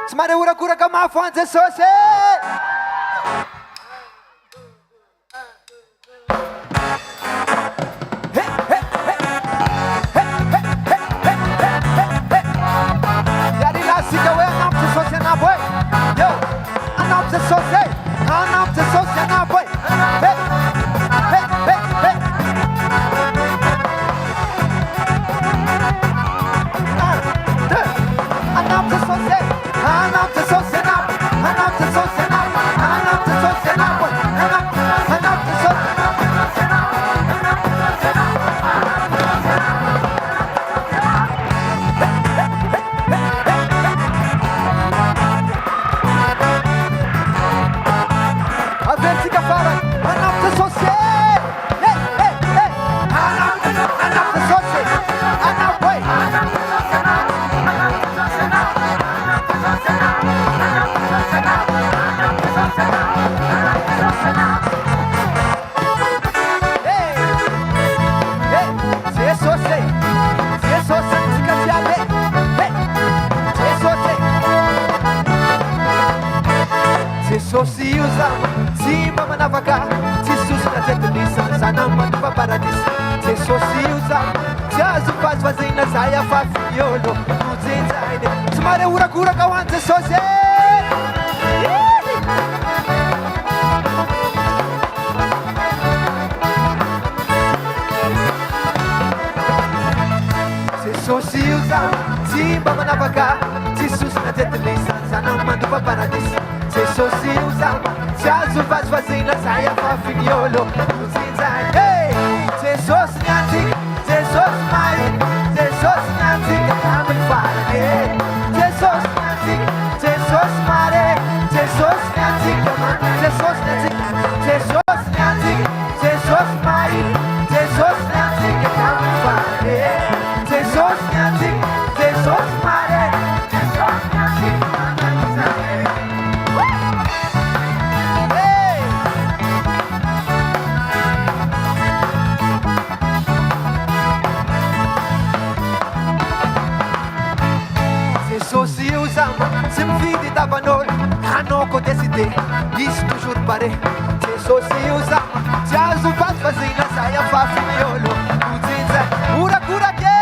tsy mare orakoraka mafy hoany Jesosy Asika hoe anampy Jesosy anampy hoe yo anampy Jesosy anampy Jesosy anampy hoe anampy Jesosy anampy Jesosy anampy Jesosy Jesosy io zama tsy mba manavaka tsisy sosina tetelisana zana manova paradisa Jesosy io zama tsy azo fazofazena zay afafy olo nojenjainy somary orakoraka ho an Jesosy Jesosy io zama tsy mba manavaka tsisy sosina tetelisana zana manova paradisa Jesosy io zama tsy azo fazofazena zay afafy olo nojenjainy Jesosy niantsika Jesosy mahita Jesosy niantsika amin'ny farany Jesosy niantsika Jesosy mare Jesosy niantsika Jesosy niantsika Jesosy niantsika Jesosy mahita Jesosy niantsika amin'ny farany Jesosy niantsika Jesosy mare Jesosy niantsika Jesosy io zama tsy mifidy tavan'olo hanoko décidé izy toujours pare Jesosy io zama tsy azo fazofazena zay afafiny olo nojenjay orakorake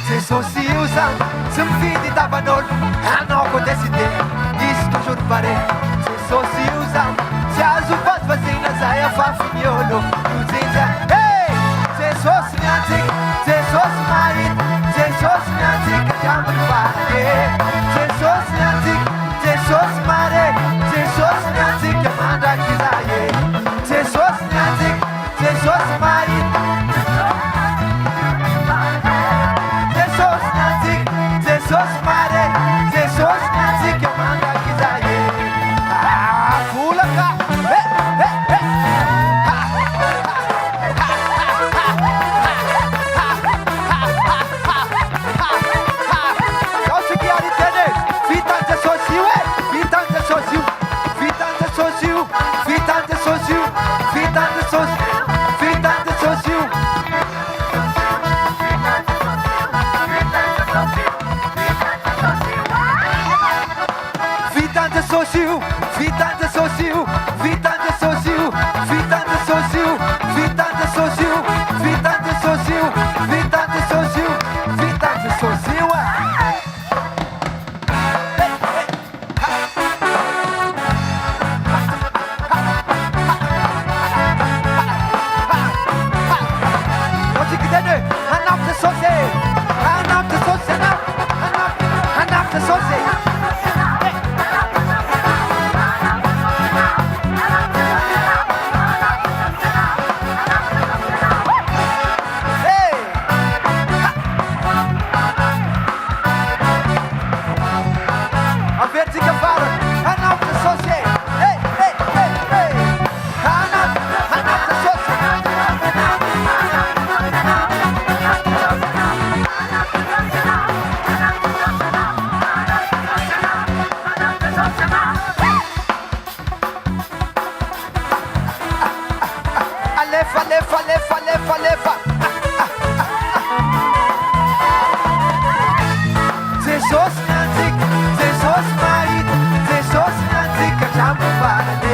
Jesosy io zama tsy mifidy tavan'olo hanoko décidé izy toujours pare Jesosy io zama tsy azo fazofazena zay afafiny olo nojenjay Jesosy niantsika Jesosy mahita Jesosy niantsika amin'ny farany Jesosy niantsika Jesosy mare Jesosy niantsika mandraky izay Jesosy niantsika Jesosy mahita Jesosy niantsika Jesosy mare Jesosy niantsika mandraky izay volaka Jesosy niantsika Jesosy mahita Jesosy niantsika amin'ny farany